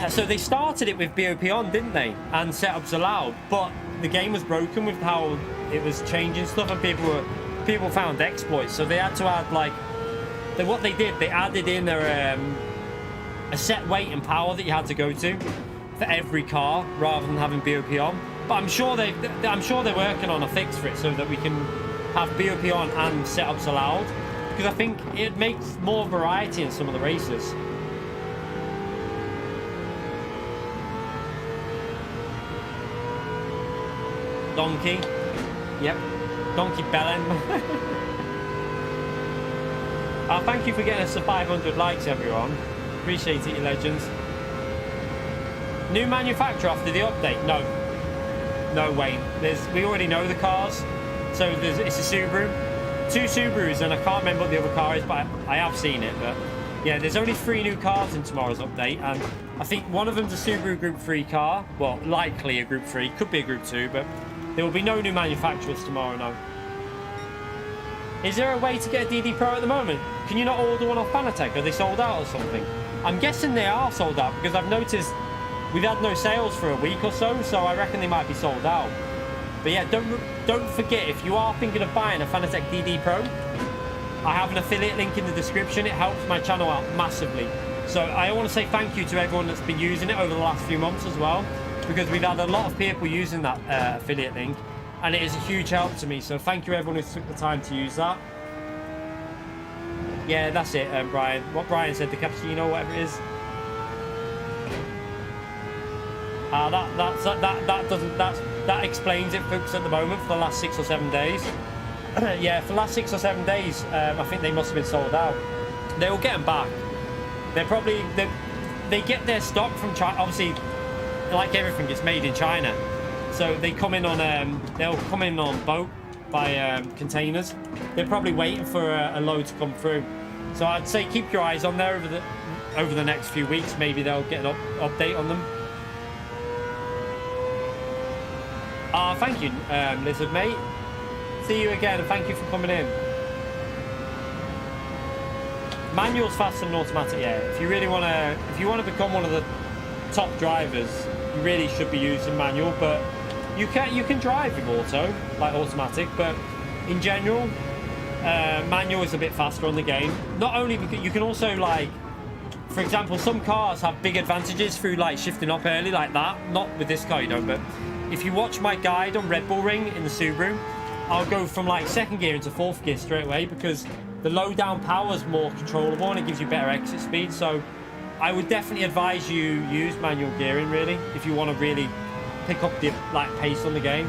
So they started it with BOP on, didn't they? And setups allowed, but the game was broken with how it was changing stuff, and people found exploits. So they had to add like what they did. They added in a set weight and power that you had to go to for every car rather than having BOP on. But I'm sure they're working on a fix for it so that we can have BOP on and setups allowed, because I think it makes more variety in some of the races. Donkey. Yep. Donkey Bellend. Thank you for getting us to 500 likes, everyone. Appreciate it, you legends. New manufacturer after the update? No. No, Wayne. We already know the cars. So it's a Subaru. 2 Subarus, and I can't remember what the other car is, but I have seen it. But yeah, there's only 3 new cars in tomorrow's update, and I think one of them's a Subaru Group 3 car. Well, likely a Group 3, could be a Group 2, but there will be no new manufacturers tomorrow, no. Is there a way to get a DD Pro at the moment? Can you not order one off Fanatec? Are they sold out or something? I'm guessing they are sold out, because I've noticed we've had no sales for a week or so, so I reckon they might be sold out. But yeah, don't forget, if you are thinking of buying a Fanatec DD Pro, I have an affiliate link in the description. It helps my channel out massively. So I want to say thank you to everyone that's been using it over the last few months as well, because we've had a lot of people using that affiliate link, and it is a huge help to me. So thank you everyone who took the time to use that. Yeah, that's it, Brian. What Brian said, the cappuccino, whatever it is. That explains it, folks, at the moment for the last 6 or 7 days. Yeah, for the last 6 or 7 days, I think they must have been sold out. They will get them back. They're probably they get their stock from China. Obviously, like everything, it's made in China, so they come in on they'll come in on boat by containers. They're probably waiting for a load to come through. So I'd say keep your eyes on there over the next few weeks. Maybe they'll get an update on them. Thank you, Lizard Mate. See you again, and thank you for coming in. Manual's faster than automatic, yeah. If you want to become one of the top drivers, you really should be using manual. But you can drive with auto, like automatic. But in general, manual is a bit faster on the game. Not only because you can also, like, for example, some cars have big advantages through like shifting up early like that. Not with this car, you don't, but if you watch my guide on Red Bull Ring in the Subaru, I'll go from like 2nd gear into 4th gear straight away, because the low down power is more controllable and it gives you better exit speed. So I would definitely advise you use manual gearing, really, if you want to really pick up the like pace on the game.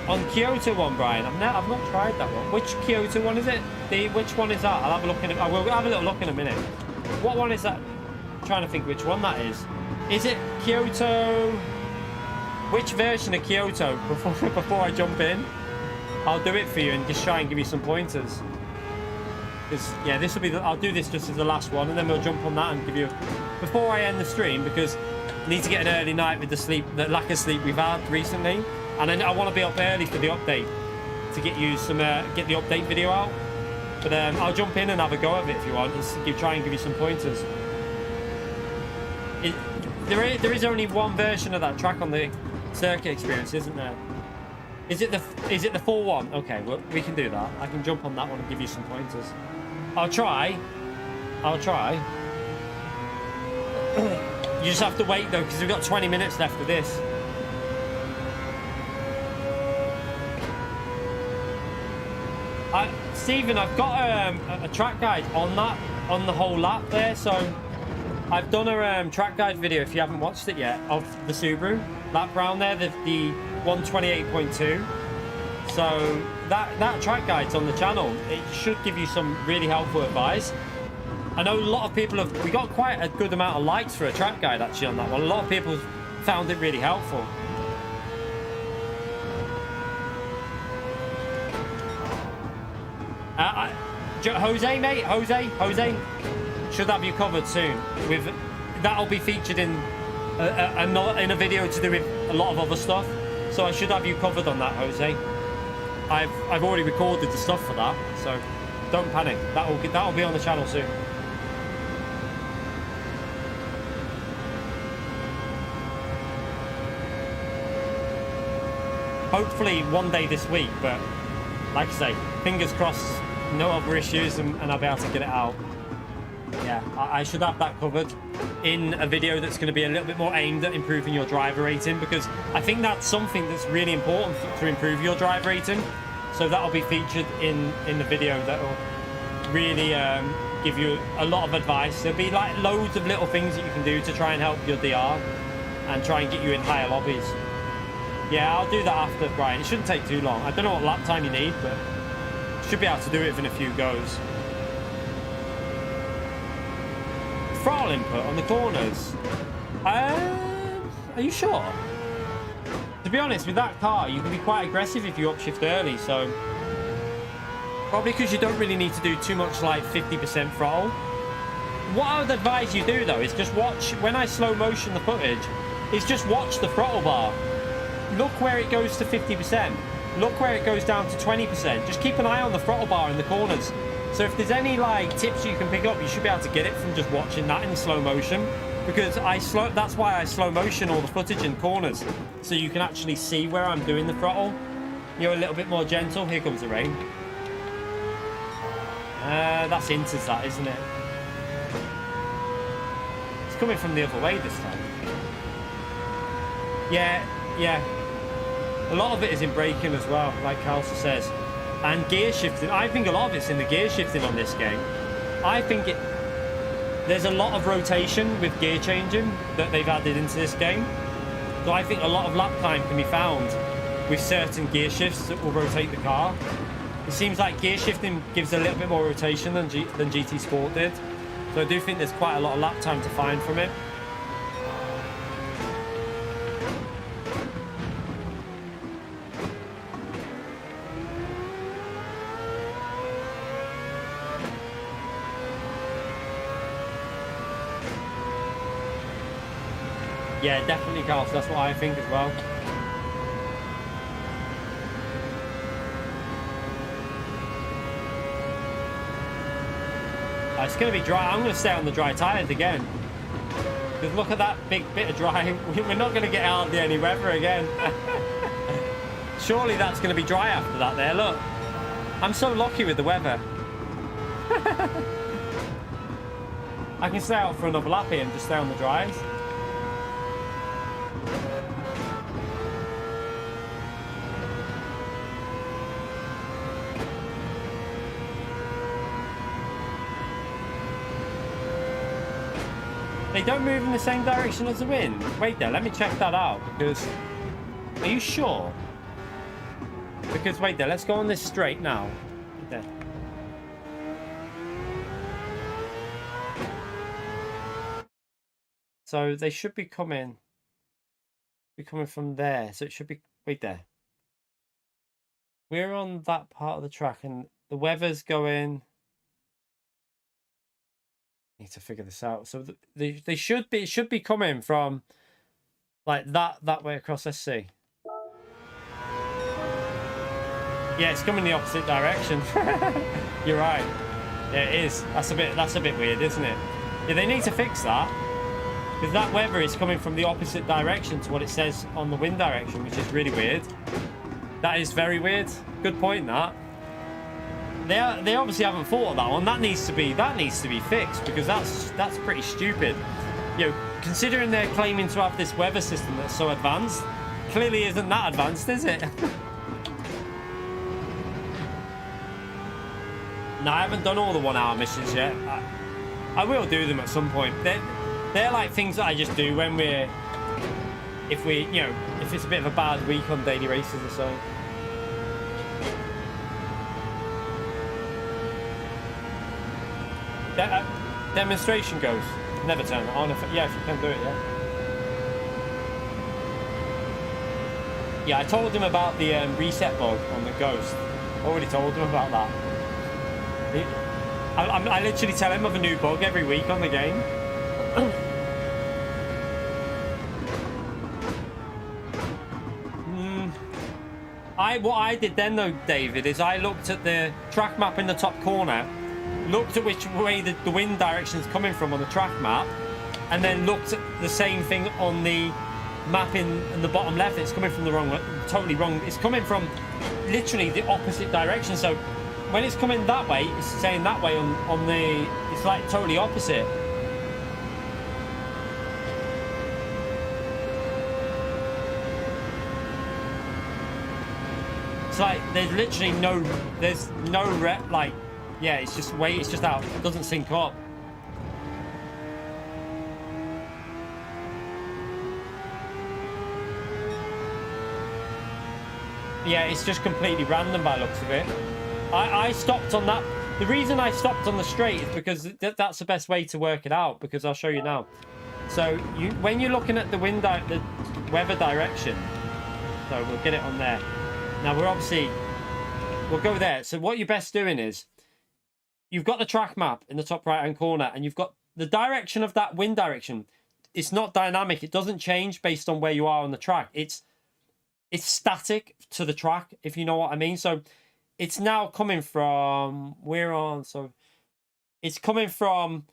On Kyoto one, Brian, I've not tried that one. Which Kyoto one is it? Which one is that? I'll have a look in I will have a little look in a minute. What one is that? I'm trying to think which one that is. Is it Kyoto? Which version of Kyoto? Before I jump in, I'll do it for you and just try and give you some pointers. Because yeah, this will be. I'll do this just as the last one, and then we'll jump on that and give you before I end the stream, because I need to get an early night with the lack of sleep we've had recently. And then I want to be up early for the update to get you some get the update video out. But I'll jump in and have a go of it if you want, and try and give you some pointers. There is only one version of that track on the circuit experience, isn't there? Is it the full one? Okay, well, we can do that. I can jump on that one and give you some pointers. I'll try. You just have to wait though, because we've got 20 minutes left of this. Stephen, I've got a track guide on the whole lap there, so I've done a track guide video, if you haven't watched it yet, of the Subaru lap round there, the 128.2. So that track guide's on the channel. It should give you some really helpful advice. I know a lot of people we got quite a good amount of likes for a track guide actually on that one. A lot of people found it really helpful. Jose, mate, Jose should have you covered soon. That'll be featured in a video to do with a lot of other stuff. So I should have you covered on that, Jose. I've already recorded the stuff for that, so don't panic. That'll be on the channel soon. Hopefully one day this week, but like I say, fingers crossed, no other issues, and I'll be able to get it out. Yeah, I should have that covered in a video that's going to be a little bit more aimed at improving your driver rating, because I think that's something that's really important to improve your driver rating. So that'll be featured in the video that will really give you a lot of advice. There'll be like loads of little things that you can do to try and help your DR and try and get you in higher lobbies. Yeah, I'll do that after, Brian. It shouldn't take too long. I don't know what lap time you need, but should be able to do it within a few goes. Throttle input on the corners. Are you sure? To be honest, with that car, you can be quite aggressive if you upshift early, so probably because you don't really need to do too much like 50% throttle. What I would advise you do though is just watch, when I slow motion the footage, is just watch the throttle bar. Look where it goes to 50%. Look where it goes down to 20%. Just keep an eye on the throttle bar in the corners. So if there's any like tips you can pick up, you should be able to get it from just watching that in slow motion. Because that's why I slow motion all the footage in corners, so you can actually see where I'm doing the throttle. You're a little bit more gentle. Here comes the rain. That's INTERS, that, isn't it? It's coming from the other way this time. Yeah. A lot of it is in braking as well, like Kalsa says. And gear shifting. I think a lot of it's in the gear shifting on this game. I think there's a lot of rotation with gear changing that they've added into this game. So I think a lot of lap time can be found with certain gear shifts that will rotate the car. It seems like gear shifting gives a little bit more rotation than GT Sport did. So I do think there's quite a lot of lap time to find from it. Yeah, definitely, Carl. That's what I think as well. It's going to be dry. I'm going to stay on the dry tyres again. Because look at that big bit of dry. We're not going to get hardly any weather again. Surely that's going to be dry after that there. Look. I'm so lucky with the weather. I can stay out for another lap here and just stay on the dries. They don't move in the same direction as the wind. Wait there, let me check that out, because... Are you sure? Because wait there, let's go on this straight now. Right there. So they should be coming from there. So it should be wait there. We're on that part of the track and the weather's going. Need to figure this out. So they should be coming from like that way across. Let's see. Yeah, it's coming the opposite direction. You're right. Yeah, it is. That's a bit weird, isn't it? Yeah, they need to fix that. Because that weather is coming from the opposite direction to what it says on the wind direction, which is really weird. That is very weird. Good point, that. They obviously haven't thought of that one. That needs to be fixed, because that's pretty stupid. You know, considering they're claiming to have this weather system that's so advanced, clearly isn't that advanced, is it? No, I haven't done all the 1 hour missions yet. I will do them at some point. They're like things that I just do when if it's a bit of a bad week on daily races or so. Demonstration goes. Never turn it on. If you can do it, yeah. Yeah, I told him about the reset bug on the Ghost. Already told him about that. I literally tell him of a new bug every week on the game. What I did then though, David, is I looked at the track map in the top corner, looked at which way the wind direction is coming from on the track map, and then looked at the same thing on the map in the bottom left. It's coming from the totally wrong. It's coming from literally the opposite direction. So when it's coming that way, it's saying that way on the. It's like totally opposite. It's like there's literally no like, yeah, it's just out. It doesn't sync up. Yeah, it's just completely random by the looks of it. I stopped on that. The reason I stopped on the straight is because that's the best way to work it out, because I'll show you now. So when you're looking at the weather direction, so we'll get it on there. Now we'll go there. So what you're best doing is, you've got the track map in the top right hand corner, and you've got the direction of that wind direction. It's not dynamic. It doesn't change based on where you are on the track. It's static to the track, if you know what I mean. So it's now coming from so it's coming from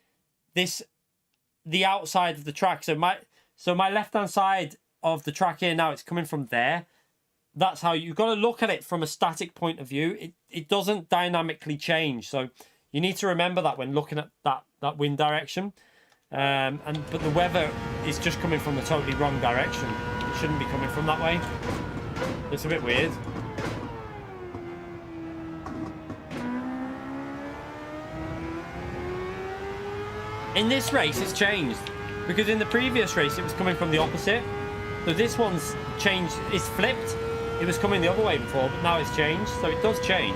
the outside of the track. So my left hand side of the track here now, it's coming from there. That's how you've got to look at it from a static point of view. It doesn't dynamically change. So you need to remember that when looking at that wind direction. But the weather is just coming from the totally wrong direction. It shouldn't be coming from that way. It's a bit weird. In this race, it's changed, because in the previous race, it was coming from the opposite. So this one's changed. It's flipped. It was coming the other way before, but now it's changed. So it does change.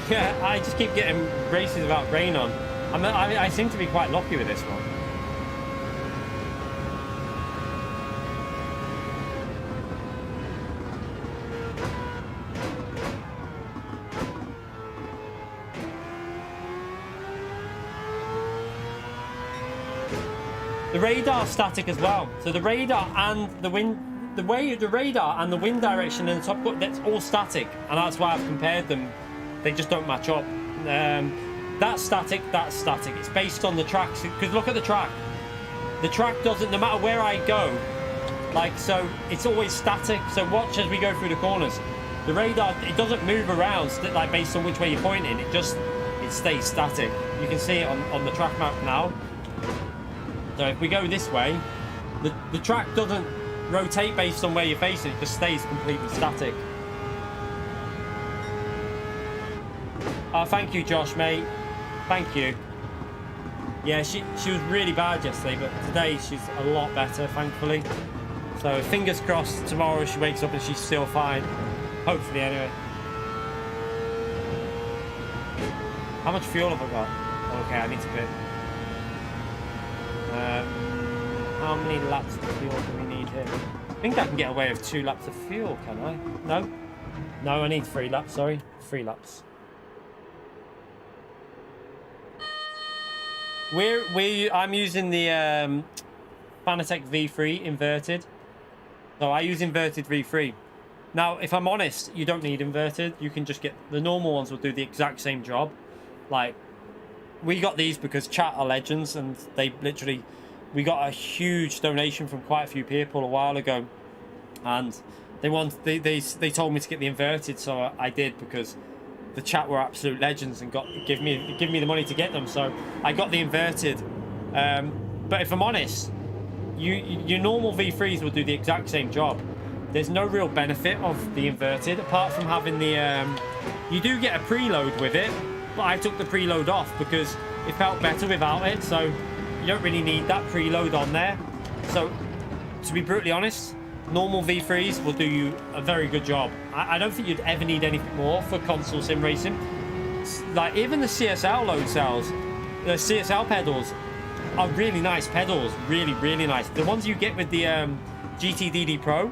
Yeah, I just keep getting races without rain on. I seem to be quite lucky with this one. The radar static as well. So the radar and the wind, the radar and the wind direction in the top, that's all static, and that's why I've compared them. They just don't match up. That's static. It's based on the tracks. Because look at the track. The track doesn't, no matter where I go, like, so it's always static. So watch as we go through the corners. The radar, it doesn't move around like based on which way you're pointing. It stays static. You can see it on the track map now. So if we go this way, the track doesn't rotate based on where you're facing. It just stays completely static. Oh, thank you, Josh, mate. Thank you. Yeah, she was really bad yesterday, but today she's a lot better, thankfully. So fingers crossed tomorrow she wakes up and she's still fine. Hopefully, anyway. How much fuel have I got? Okay, I need to pit. How many laps of fuel do we need here? I think I can get away with 2 laps of fuel, can I? No? No, I need 3 laps, sorry. 3 laps. I'm using the Fanatec V3 inverted. So I use inverted V3. Now, if I'm honest, you don't need inverted. You can just get... The normal ones will do the exact same job. Like, we got these because chat are legends, and they literally... We got a huge donation from quite a few people a while ago, and they told me to get the inverted, so I did, because the chat were absolute legends and give me the money to get them. So I got the inverted. But if I'm honest, your normal V3s will do the exact same job. There's no real benefit of the inverted apart from having the you do get a preload with it, but I took the preload off because it felt better without it. So you don't really need that preload on there. So to be brutally honest, normal V3s will do you a very good job. I don't think you'd ever need anything more for console sim racing. Like, even the CSL load cells, the CSL pedals are really nice pedals. Really, really nice. The ones you get with the GTDD Pro,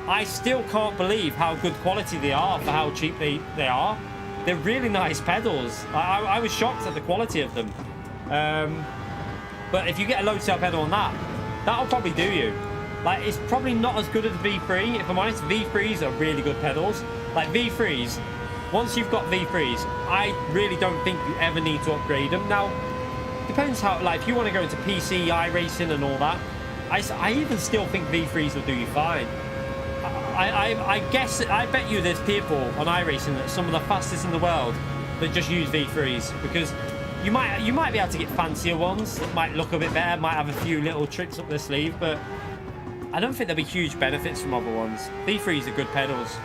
I still can't believe how good quality they are for how cheap they are. They're really nice pedals. I was shocked at the quality of them. But if you get a load cell pedal on that, that'll probably do you. Like, it's probably not as good as the V3, if I'm honest. V3s are really good pedals. Like, V3s, once you've got V3s, I really don't think you ever need to upgrade them. Now, depends how, like, if you want to go into PC, iRacing and all that, I even still think V3s will do you fine. I guess, I bet you there's people on iRacing that are some of the fastest in the world that just use V3s, because you might be able to get fancier ones that might look a bit better, might have a few little tricks up their sleeve, but I don't think there'll be huge benefits from other ones. V3s are good pedals.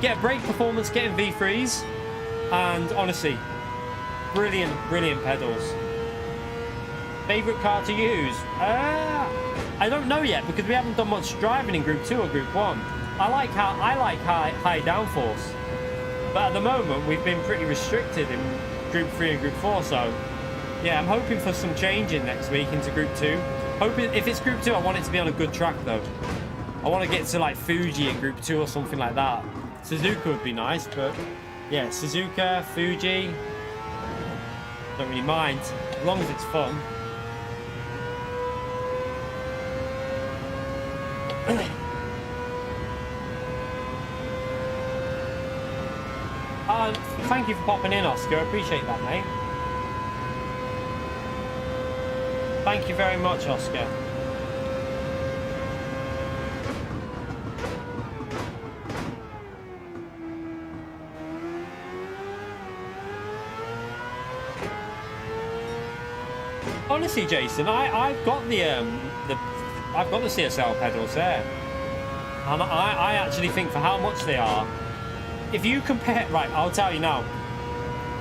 Get a brake performance getting V3s, and honestly, brilliant, brilliant pedals. Favorite car to use? I don't know yet, because we haven't done much driving in Group 2 or Group 1. I like high downforce, but at the moment we've been pretty restricted in Group 3 and Group 4. So yeah, I'm hoping for some changing next week into Group 2. Hoping, if it's Group 2, I want it to be on a good track though. I want to get to like Fuji in Group 2 or something like that. Suzuka would be nice, but yeah, Suzuka, Fuji, don't really mind, as long as it's fun. Thank you for popping in, Oscar. I appreciate that, mate. Thank you very much, Oscar. Honestly, Jason, I've got the CSL pedals there, and I actually think for how much they are, if you compare, right, I'll tell you now,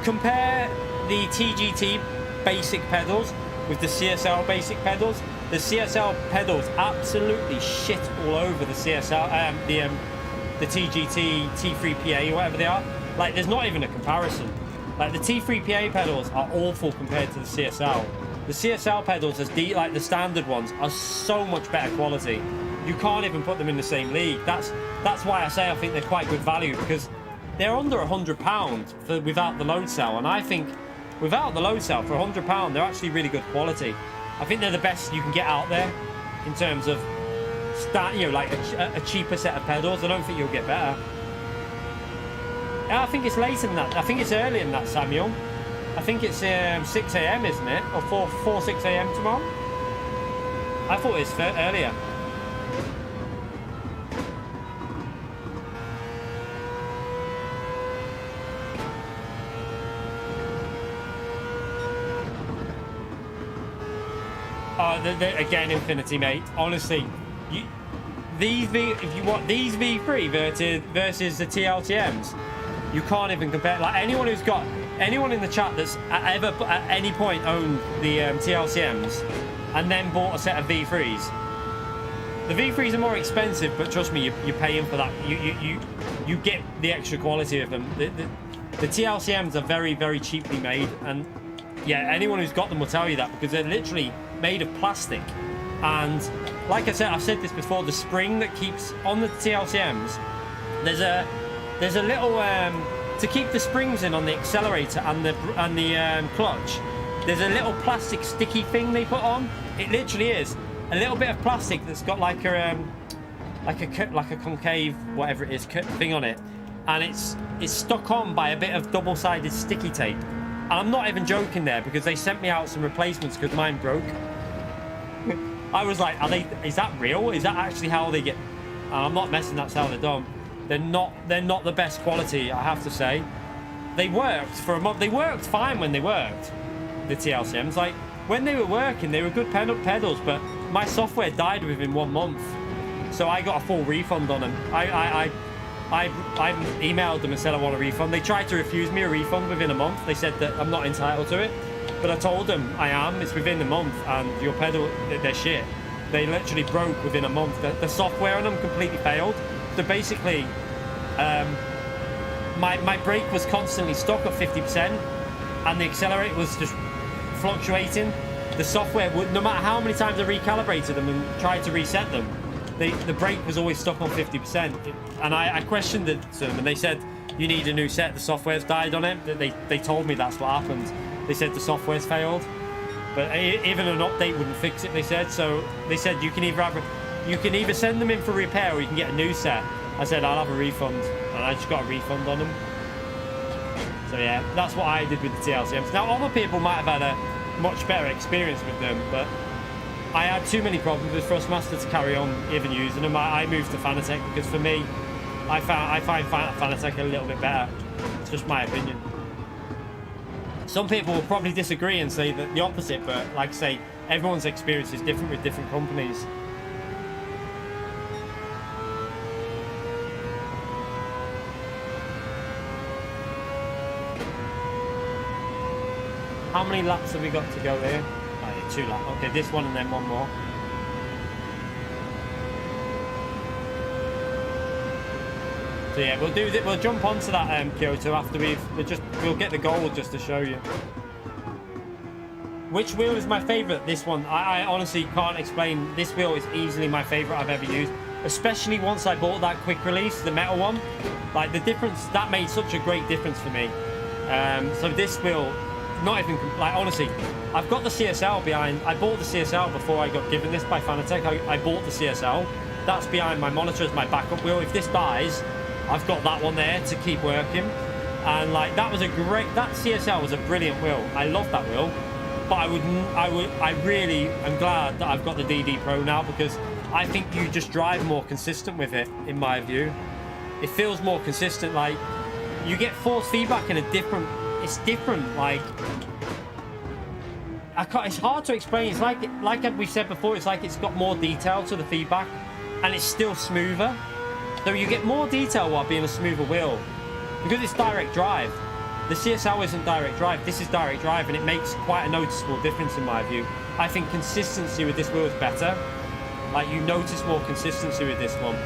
compare the TGT basic pedals with the CSL basic pedals. The CSL pedals absolutely shit all over the CSL, the TGT, T3PA, or whatever they are. Like, there's not even a comparison. Like, the T3PA pedals are awful compared to the CSL. The CSL pedals, like the standard ones, are so much better quality. You can't even put them in the same league. That's why I say I think they're quite good value, because they're under £100 without the load cell, and I think without the load cell for £100 they're actually really good quality. I think they're the best you can get out there in terms of like a cheaper set of pedals. I don't think you'll get better. I think it's later than that. I think it's earlier than that, Samuel. I think it's 6 AM, isn't it? Or 6 AM tomorrow? I thought it was earlier. Again, Infinity, mate. Honestly, if you want these V3 versus the TLTMs, you can't even compare. Like, anyone who's got anyone in the chat that's ever at any point owned the TLCMs and then bought a set of V3s. The V3s are more expensive, but trust me, you're paying for that. You get the extra quality of them. The TLCMs are very, very cheaply made, and yeah, anyone who's got them will tell you that, because they're literally made of plastic. And like I said, I've said this before, the spring that keeps on the TLCMs, there's a little to keep the springs in on the accelerator and the clutch. There's a little plastic sticky thing they put on. It literally is a little bit of plastic that's got like a concave, whatever it is, thing on it, and it's stuck on by a bit of double-sided sticky tape. And I'm not even joking there, because they sent me out some replacements because mine broke. I was like, is that real? Is that actually how they get? And I'm not messing, that's how they're done. They're not the best quality, I have to say. They worked for a month. They worked fine when they worked, the TLCMs. Like, when they were working, they were good pedals, but my software died within 1 month. So I got a full refund on them. I emailed them and said I want a refund. They tried to refuse me a refund within a month. They said that I'm not entitled to it. But I told them I am. It's within a month, and your pedal, they're shit. They literally broke within a month. The software on them completely failed. So basically, my brake was constantly stuck at 50%, and the accelerator was just fluctuating. The software would, no matter how many times I recalibrated them and tried to reset them, the brake was always stuck on 50%. And I questioned it to them, and they said, you need a new set. The software's died on it. They told me that's what happened. They said the software's failed, but even an update wouldn't fix it, they said. So they said you can either send them in for repair, or you can get a new set. I said I'll have a refund, and I just got a refund on them. So yeah, that's what I did with the TLCMs. Now other people might have had a much better experience with them, but I had too many problems with Thrustmaster to carry on even using them. I moved to Fanatec because for me, I find Fanatec a little bit better. It's just my opinion. Some people will probably disagree and say that the opposite, but like I say, everyone's experience is different with different companies. How many laps have we got to go here? Oh, yeah, 2 laps. Okay, this one and then one more. So yeah, we'll jump onto that Kyoto after we'll get the goal just to show you. Which wheel is my favorite? This one. I honestly can't explain. This wheel is easily my favorite I've ever used, especially once I bought that quick release, the metal one. Like the difference, that made such a great difference for me. So this wheel, not even, like honestly, I've got the CSL behind. I bought the CSL before I got given this by Fanatec. I bought the CSL. That's behind my monitor as my backup wheel. If this dies, I've got that one there to keep working. And like that CSL was a brilliant wheel. I love that wheel. But I really am glad that I've got the DD Pro now, because I think you just drive more consistent with it, in my view. It feels more consistent. Like you get force feedback in a different. It's different. Like it's hard to explain. It's like we said before. It's like it's got more detail to the feedback, and it's still smoother. So you get more detail while being a smoother wheel, because it's direct drive. The CSL isn't direct drive. This is direct drive, and it makes quite a noticeable difference in my view. I think consistency with this wheel is better. Like you notice more consistency with this one.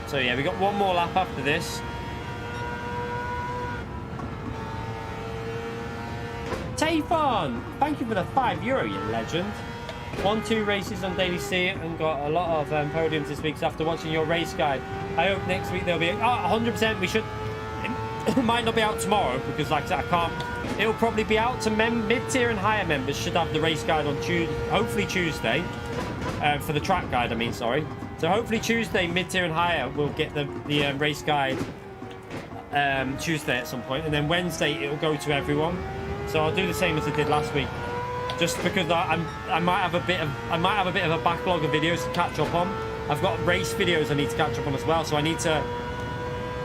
So yeah, we got one more lap after this. Tayfon, thank you for the €5, you legend. 1-2 races on Daily See and got a lot of podiums this week. So after watching your race guide, I hope next week there'll be 100%. We should. It might not be out tomorrow because, like I said, I can't. It'll probably be out to mid-tier and higher members. Should have the race guide on hopefully Tuesday, for the track guide. I mean, sorry. So hopefully Tuesday, mid-tier and higher, we'll get the race guide Tuesday at some point, and then Wednesday it will go to everyone. So I'll do the same as I did last week, just because I might have a bit of a backlog of videos to catch up on. I've got race videos I need to catch up on as well, so I need to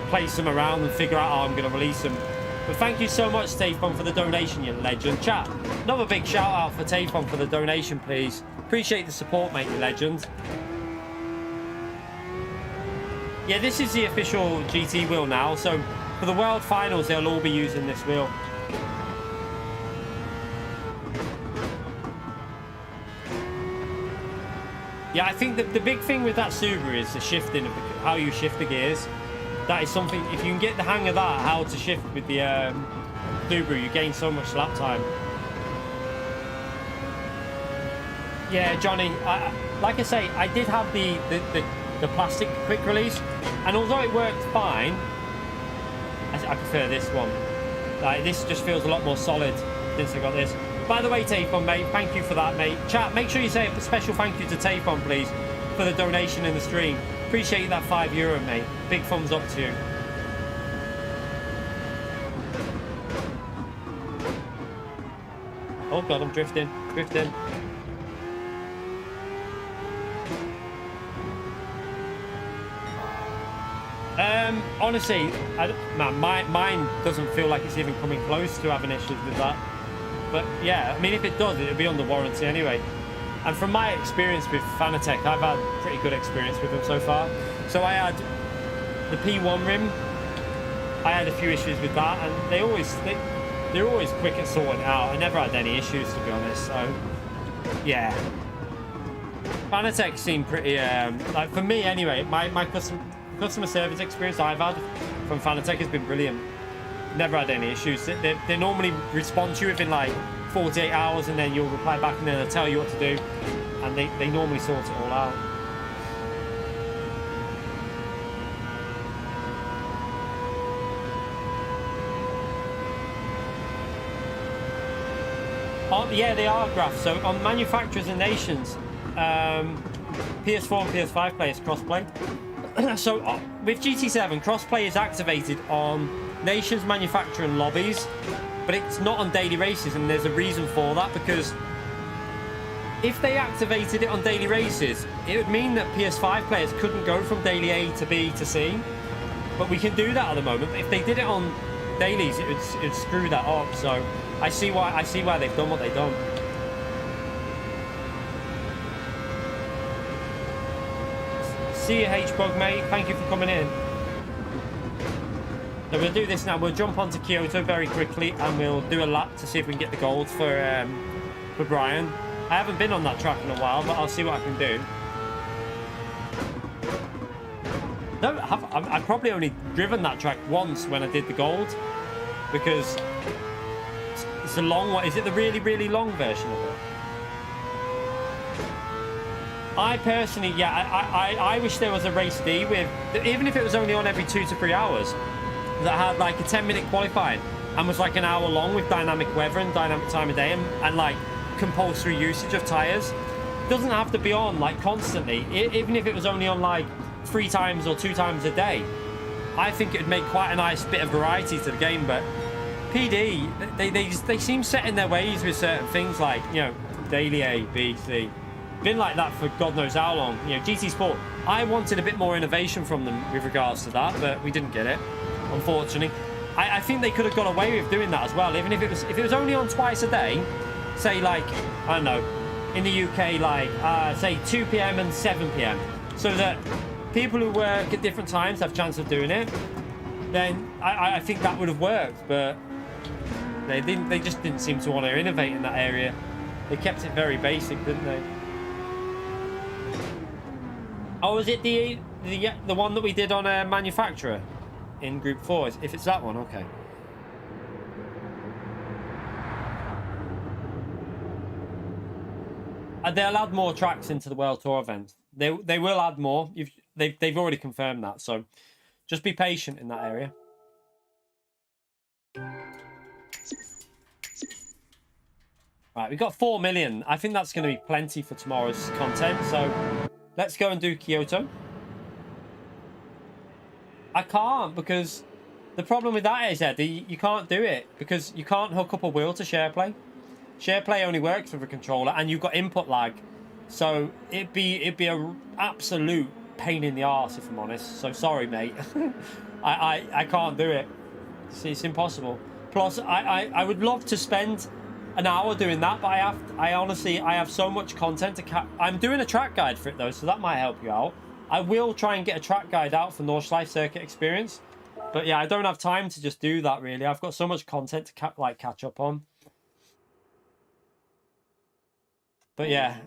place them around and figure out how I'm going to release them. But thank you so much, Tayfon, for the donation, you legend. Chat, another big shout out for Tayfon for the donation, please. Appreciate the support, mate, you legend. Yeah, this is the official GT wheel now. So for the World Finals, they'll all be using this wheel. Yeah, I think that the big thing with that Subaru is the shifting of how you shift the gears. That is something, if you can get the hang of that, how to shift with the Subaru, you gain so much lap time. Yeah, Johnny, like I say, I did have the plastic quick release, and although it worked fine, I prefer this one. Like, this just feels a lot more solid since I got this. By the way, Tayfon, mate, thank you for that, mate. Chat, make sure you say a special thank you to Tayfon, please, for the donation in the stream. Appreciate that €5, mate. Big thumbs up to you. Oh, God, I'm drifting. Honestly, man, mine doesn't feel like it's even coming close to having issues with that. But yeah, I mean, if it does, it'll be under warranty anyway. And from my experience with Fanatec, I've had pretty good experience with them so far. So I had the P1 rim. I had a few issues with that, and they're always quick at sorting it out. I never had any issues, to be honest. So yeah, Fanatec seemed pretty like, for me anyway. My customer service experience I've had from Fanatec has been brilliant. Never had any issues. They normally respond to you within like 48 hours, and then you'll reply back, and then they'll tell you what to do, and they normally sort it all out. Yeah, they are graphs. So on manufacturers and nations, PS4 and PS5 players crossplay. So with GT7, crossplay is activated on nations, manufacturer and lobbies, but it's not on daily races, and there's a reason for that, because if they activated it on daily races, it would mean that PS5 players couldn't go from daily A to B to C, but we can do that at the moment. But if they did it on dailies, it'd screw that up. So I see why they've done what they've done. CH Bug, mate, thank you for coming in. So we'll do this now. We'll jump onto Kyoto very quickly, and we'll do a lap to see if we can get the gold for Brian. I haven't been on that track in a while, but I'll see what I can do. No, I've probably only driven that track once when I did the gold, because it's a long one. Is it the really, really long version of it? I personally, yeah, I wish there was a race D with, even if it was only on every 2 to 3 hours, that had like a 10-minute qualifying and was like an hour long with dynamic weather and dynamic time of day, and like compulsory usage of tires. Doesn't have to be on like constantly. Even if it was only on like 3 times or 2 times a day, I think it'd make quite a nice bit of variety to the game. But PD, they seem set in their ways with certain things, like, you know, daily A, B, C. Been like that for God knows how long. You know, GT Sport, I wanted a bit more innovation from them with regards to that, but we didn't get it, unfortunately. I think they could have got away with doing that as well, even if it was only on twice a day. Say, like, I don't know, in the UK, like say 2 p.m. and 7 p.m, so that people who work at different times have a chance of doing it. Then I think that would have worked, but they didn't. They just didn't seem to want to innovate in that area. They kept it very basic, didn't they? Oh, is it the one that we did on a manufacturer in Group 4? If it's that one, okay. They'll add more tracks into the World Tour event. They will add more. They've already confirmed that, so just be patient in that area. Right, we've got 4 million. I think that's going to be plenty for tomorrow's content, so let's go and do Kyoto. I can't, because the problem with that is, Eddie, you can't do it because you can't hook up a wheel to SharePlay. SharePlay only works with a controller, and you've got input lag, so it'd be a absolute pain in the arse, if I'm honest. So sorry, mate. I can't do it. It's impossible. Plus, I would love to spend an hour doing that, but I honestly have so much content to I'm doing a track guide for it though, so that might help you out. I will try and get a track guide out for Nordschleife circuit experience, but yeah, I don't have time to just do that really. I've got so much content to catch up on. But yeah,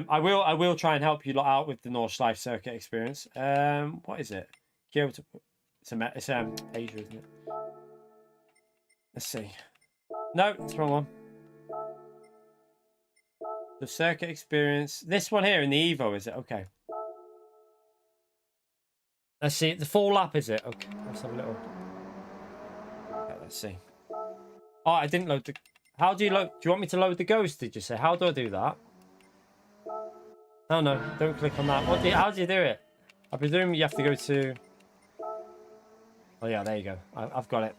I will try and help you lot out with the Nordschleife circuit experience. What is it? It's Asia, isn't it? Let's see. No, it's the wrong one. The circuit experience. This one here in the Evo, is it? Okay. Let's see. The full lap, is it? Okay. Let's have a little. Okay, let's see. Oh, I didn't load the. How do you load? Do you want me to load the ghost? Did you say? How do I do that? Oh no! Don't click on that. How do you do it? I presume you have to go to. Oh yeah, there you go. I've got it.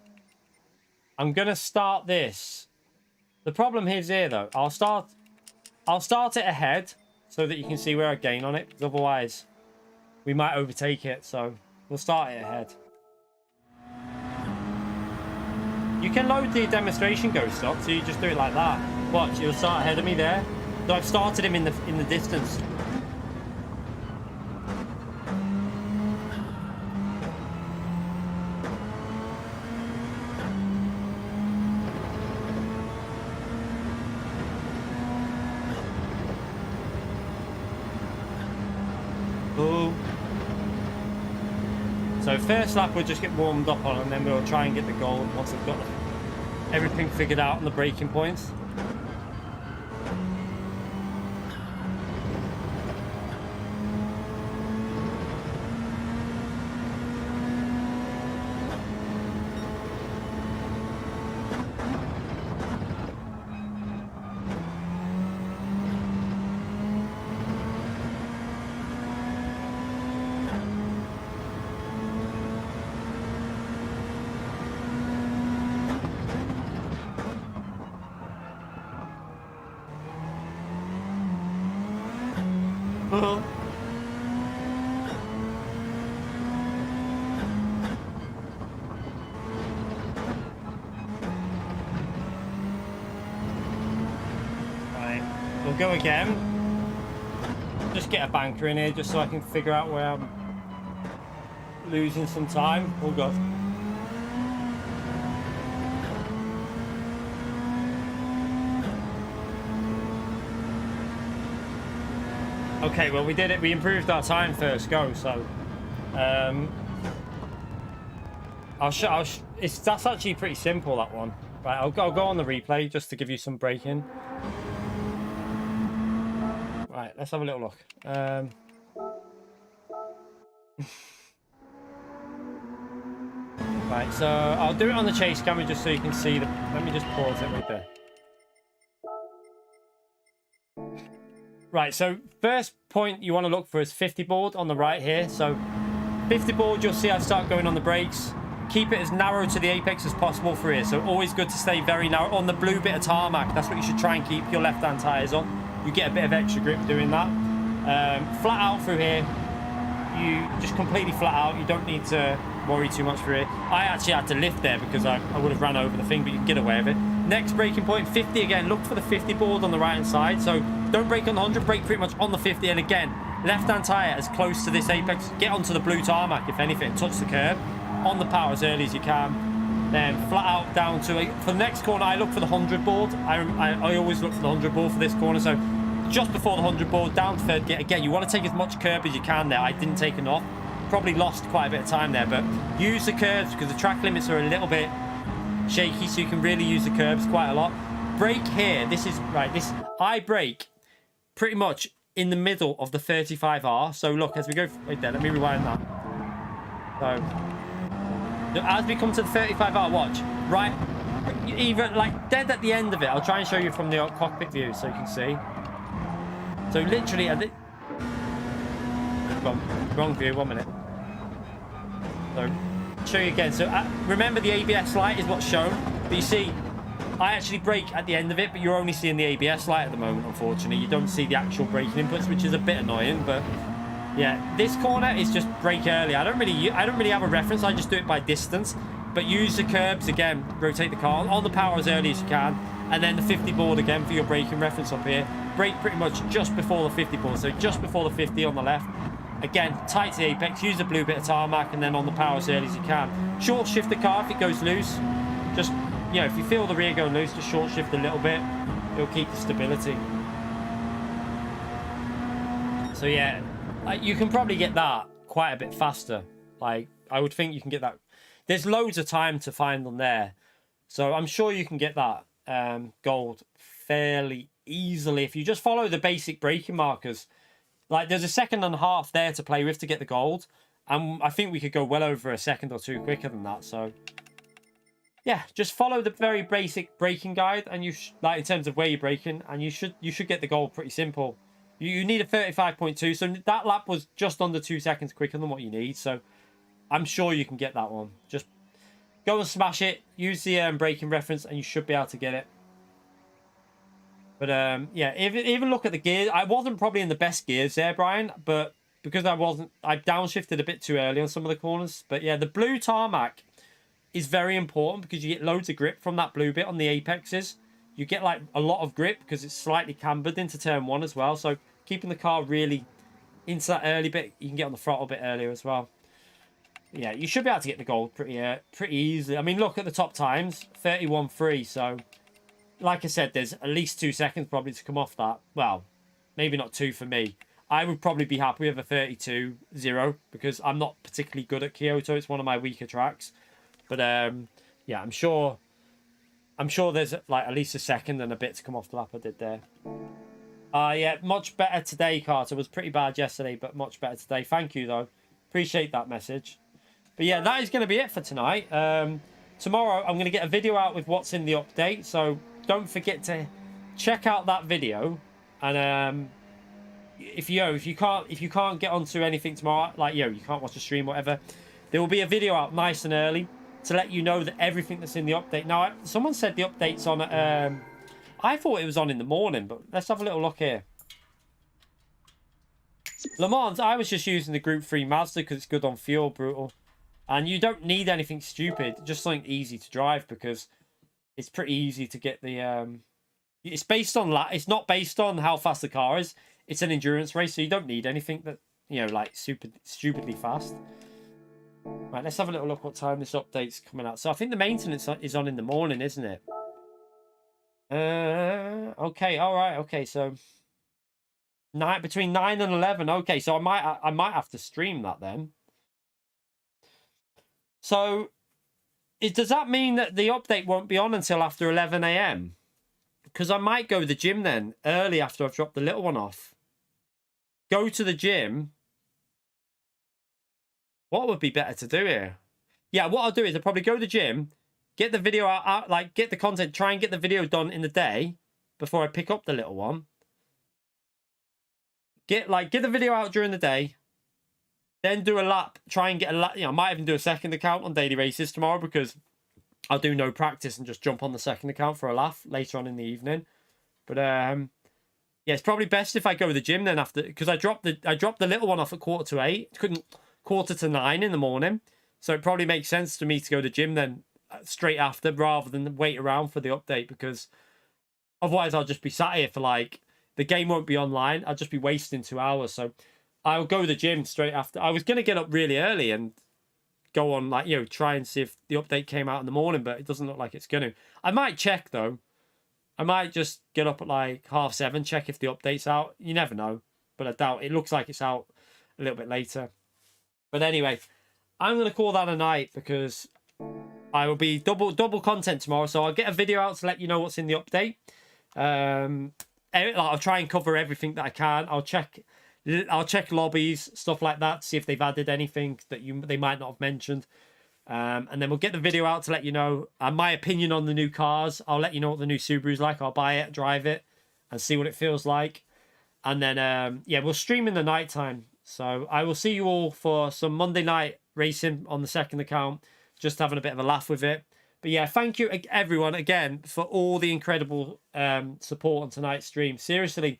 I'm gonna start this. The problem is here though. I'll start it ahead so that you can see where I gain on it. Because otherwise, we might overtake it. So we'll start it ahead. You can load the demonstration ghost up, so you just do it like that. Watch, you'll start ahead of me there. So I've started him in the distance. So first lap we'll just get warmed up on, and then we'll try and get the goal once I've got everything figured out on the braking points. We'll go again. Just get a banker in here just so I can figure out where I'm losing some time. Oh god. Okay, well we did it. We improved our time first go, so that's actually pretty simple, that one. Right, I'll go on the replay just to give you some braking. Right, let's have a little look. Right, so I'll do it on the chase camera just so you can see. Let me just pause it right there. Right, so first point you want to look for is 50 board on the right here. So 50 board, you'll see I start going on the brakes. Keep it as narrow to the apex as possible for here. So always good to stay very narrow on the blue bit of tarmac. That's what you should try and keep your left-hand tyres on. You get a bit of extra grip doing that. Flat out through here. You just completely flat out. You don't need to worry too much for it. I actually had to lift there because I would have ran over the thing, but you can get away with it. Next braking point, 50 again. Look for the 50 board on the right-hand side. So don't brake on the 100, brake pretty much on the 50. And again, left-hand tyre as close to this apex. Get onto the blue tarmac, if anything. Touch the curb. On the power as early as you can. Then flat out down to for the next corner. I look for the 100 board. I always look for the 100 board for this corner. So just before the 100 board, down to third gear. Again, you want to take as much curb as you can there. I didn't take enough. Probably lost quite a bit of time there, but use the curbs because the track limits are a little bit shaky, so you can really use the curbs quite a lot. Brake here. This is right. I brake pretty much in the middle of the 35R. So look, as we go right there, let me rewind that. So as we come to the 35R, watch, right, either like dead at the end of it. I'll try and show you from the cockpit view so you can see. So literally, wrong view, 1 minute. So show you again. So remember the ABS light is what's shown, but you see, I actually brake at the end of it, but you're only seeing the ABS light at the moment, unfortunately. You don't see the actual braking inputs, which is a bit annoying, but yeah, this corner is just brake early. I don't really have a reference. I just do it by distance. But use the curbs again, rotate the car on the power as early as you can, and then the 50 board again for your braking reference up here. Brake pretty much just before the 50 board, so just before the 50 on the left. Again, tight to the apex, use the blue bit of tarmac, and then on the power as early as you can. Short shift the car if it goes loose. Just, you know, if you feel the rear going loose, just short shift a little bit. It'll keep the stability. So yeah, you can probably get that quite a bit faster. Like, I would think you can get that. There's loads of time to find them there. So I'm sure you can get that gold fairly easily if you just follow the basic braking markers. Like, there's a second and a half there to play with to get the gold. And I think we could go well over a second or two quicker than that. So, yeah, just follow the very basic braking guide. And you like, in terms of where you're braking. And you should get the gold pretty simple. You need a 35.2. So that lap was just under 2 seconds quicker than what you need. So I'm sure you can get that one. Just go and smash it. Use the braking reference and you should be able to get it. But yeah, even look at the gears. I wasn't probably in the best gears there, Brian, but because I downshifted a bit too early on some of the corners. But yeah, the blue tarmac is very important because you get loads of grip from that blue bit on the apexes. You get like a lot of grip because it's slightly cambered into turn one as well. So keeping the car really into that early bit, you can get on the throttle a bit earlier as well. Yeah, you should be able to get the gold pretty easily. I mean, look at the top times, 31.3. So, like I said, there's at least 2 seconds probably to come off that. Well, maybe not 2 for me. I would probably be happy with a 32.0 because I'm not particularly good at Kyoto. It's one of my weaker tracks. But yeah, I'm sure there's like at least a second and a bit to come off the lap I did there. Yeah, much better today, Carter. It was pretty bad yesterday, but much better today. Thank you, though. Appreciate that message. But yeah, that is going to be it for tonight. Tomorrow, I'm going to get a video out with what's in the update. So don't forget to check out that video. And if you can't get onto anything tomorrow, like you can't watch a stream, whatever, there will be a video out nice and early to let you know that everything that's in the update. Now, someone said the update's on. I thought it was on in the morning, but let's have a little look here. Le Mans, I was just using the Group 3 Mazda because it's good on fuel, brutal. And you don't need anything stupid, just something easy to drive because it's pretty easy to get the... It's based on... It's not based on how fast the car is. It's an endurance race, so you don't need anything that, like stupidly fast. Right, let's have a little look what time this update's coming out. So I think the maintenance is on in the morning, isn't it? Okay, all right, okay, so... between 9 and 11. Okay, so I might have to stream that then. So, does that mean that the update won't be on until after 11 a.m? Because I might go to the gym then, early after I've dropped the little one off. Go to the gym. What would be better to do here? Yeah, what I'll do is I'll probably go to the gym, get the video out, like get the content, try and get the video done in the day before I pick up the little one. Get the video out during the day. Then do a lap. Try and get a lap. I might even do a second account on daily races tomorrow because I'll do no practice and just jump on the second account for a laugh later on in the evening. But yeah, it's probably best if I go to the gym then after, because I dropped the little one off at 7:45. Couldn't 8:45 in the morning. So it probably makes sense to me to go to the gym then straight after rather than wait around for the update because otherwise I'll just be sat here for the game won't be online. I'll just be wasting 2 hours. So I'll go to the gym straight after. I was going to get up really early and go on, try and see if the update came out in the morning, but it doesn't look like it's going to. I might check, though. I might just get up at 7:30, check if the update's out. You never know, but I doubt. It looks like it's out a little bit later. But anyway, I'm going to call that a night because I will be double content tomorrow. So I'll get a video out to let you know what's in the update. I'll try and cover everything that I can. I'll check lobbies, stuff like that, see if they've added anything that they might not have mentioned. And then we'll get the video out to let you know my opinion on the new cars. I'll let you know what the new Subaru's like. I'll buy it, drive it, and see what it feels like. And then, yeah, we'll stream in the nighttime. So I will see you all for some Monday night racing on the second account, just having a bit of a laugh with it. But yeah, thank you everyone again for all the incredible support on tonight's stream. Seriously,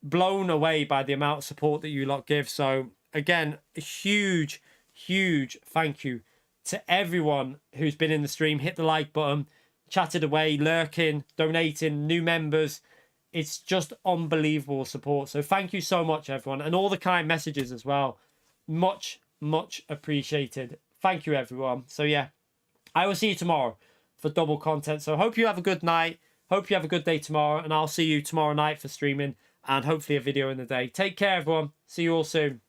blown away by the amount of support that you lot give. So again, a huge thank you to everyone who's been in the stream. Hit the like button, chatted away, lurking, donating, new members. It's just unbelievable support. So thank you so much, everyone. And all the kind messages as well. Much, much appreciated. Thank you, everyone. So yeah, I will see you tomorrow for double content. So hope you have a good night. Hope you have a good day tomorrow. And I'll see you tomorrow night for streaming and hopefully a video in the day. Take care, everyone. See you all soon.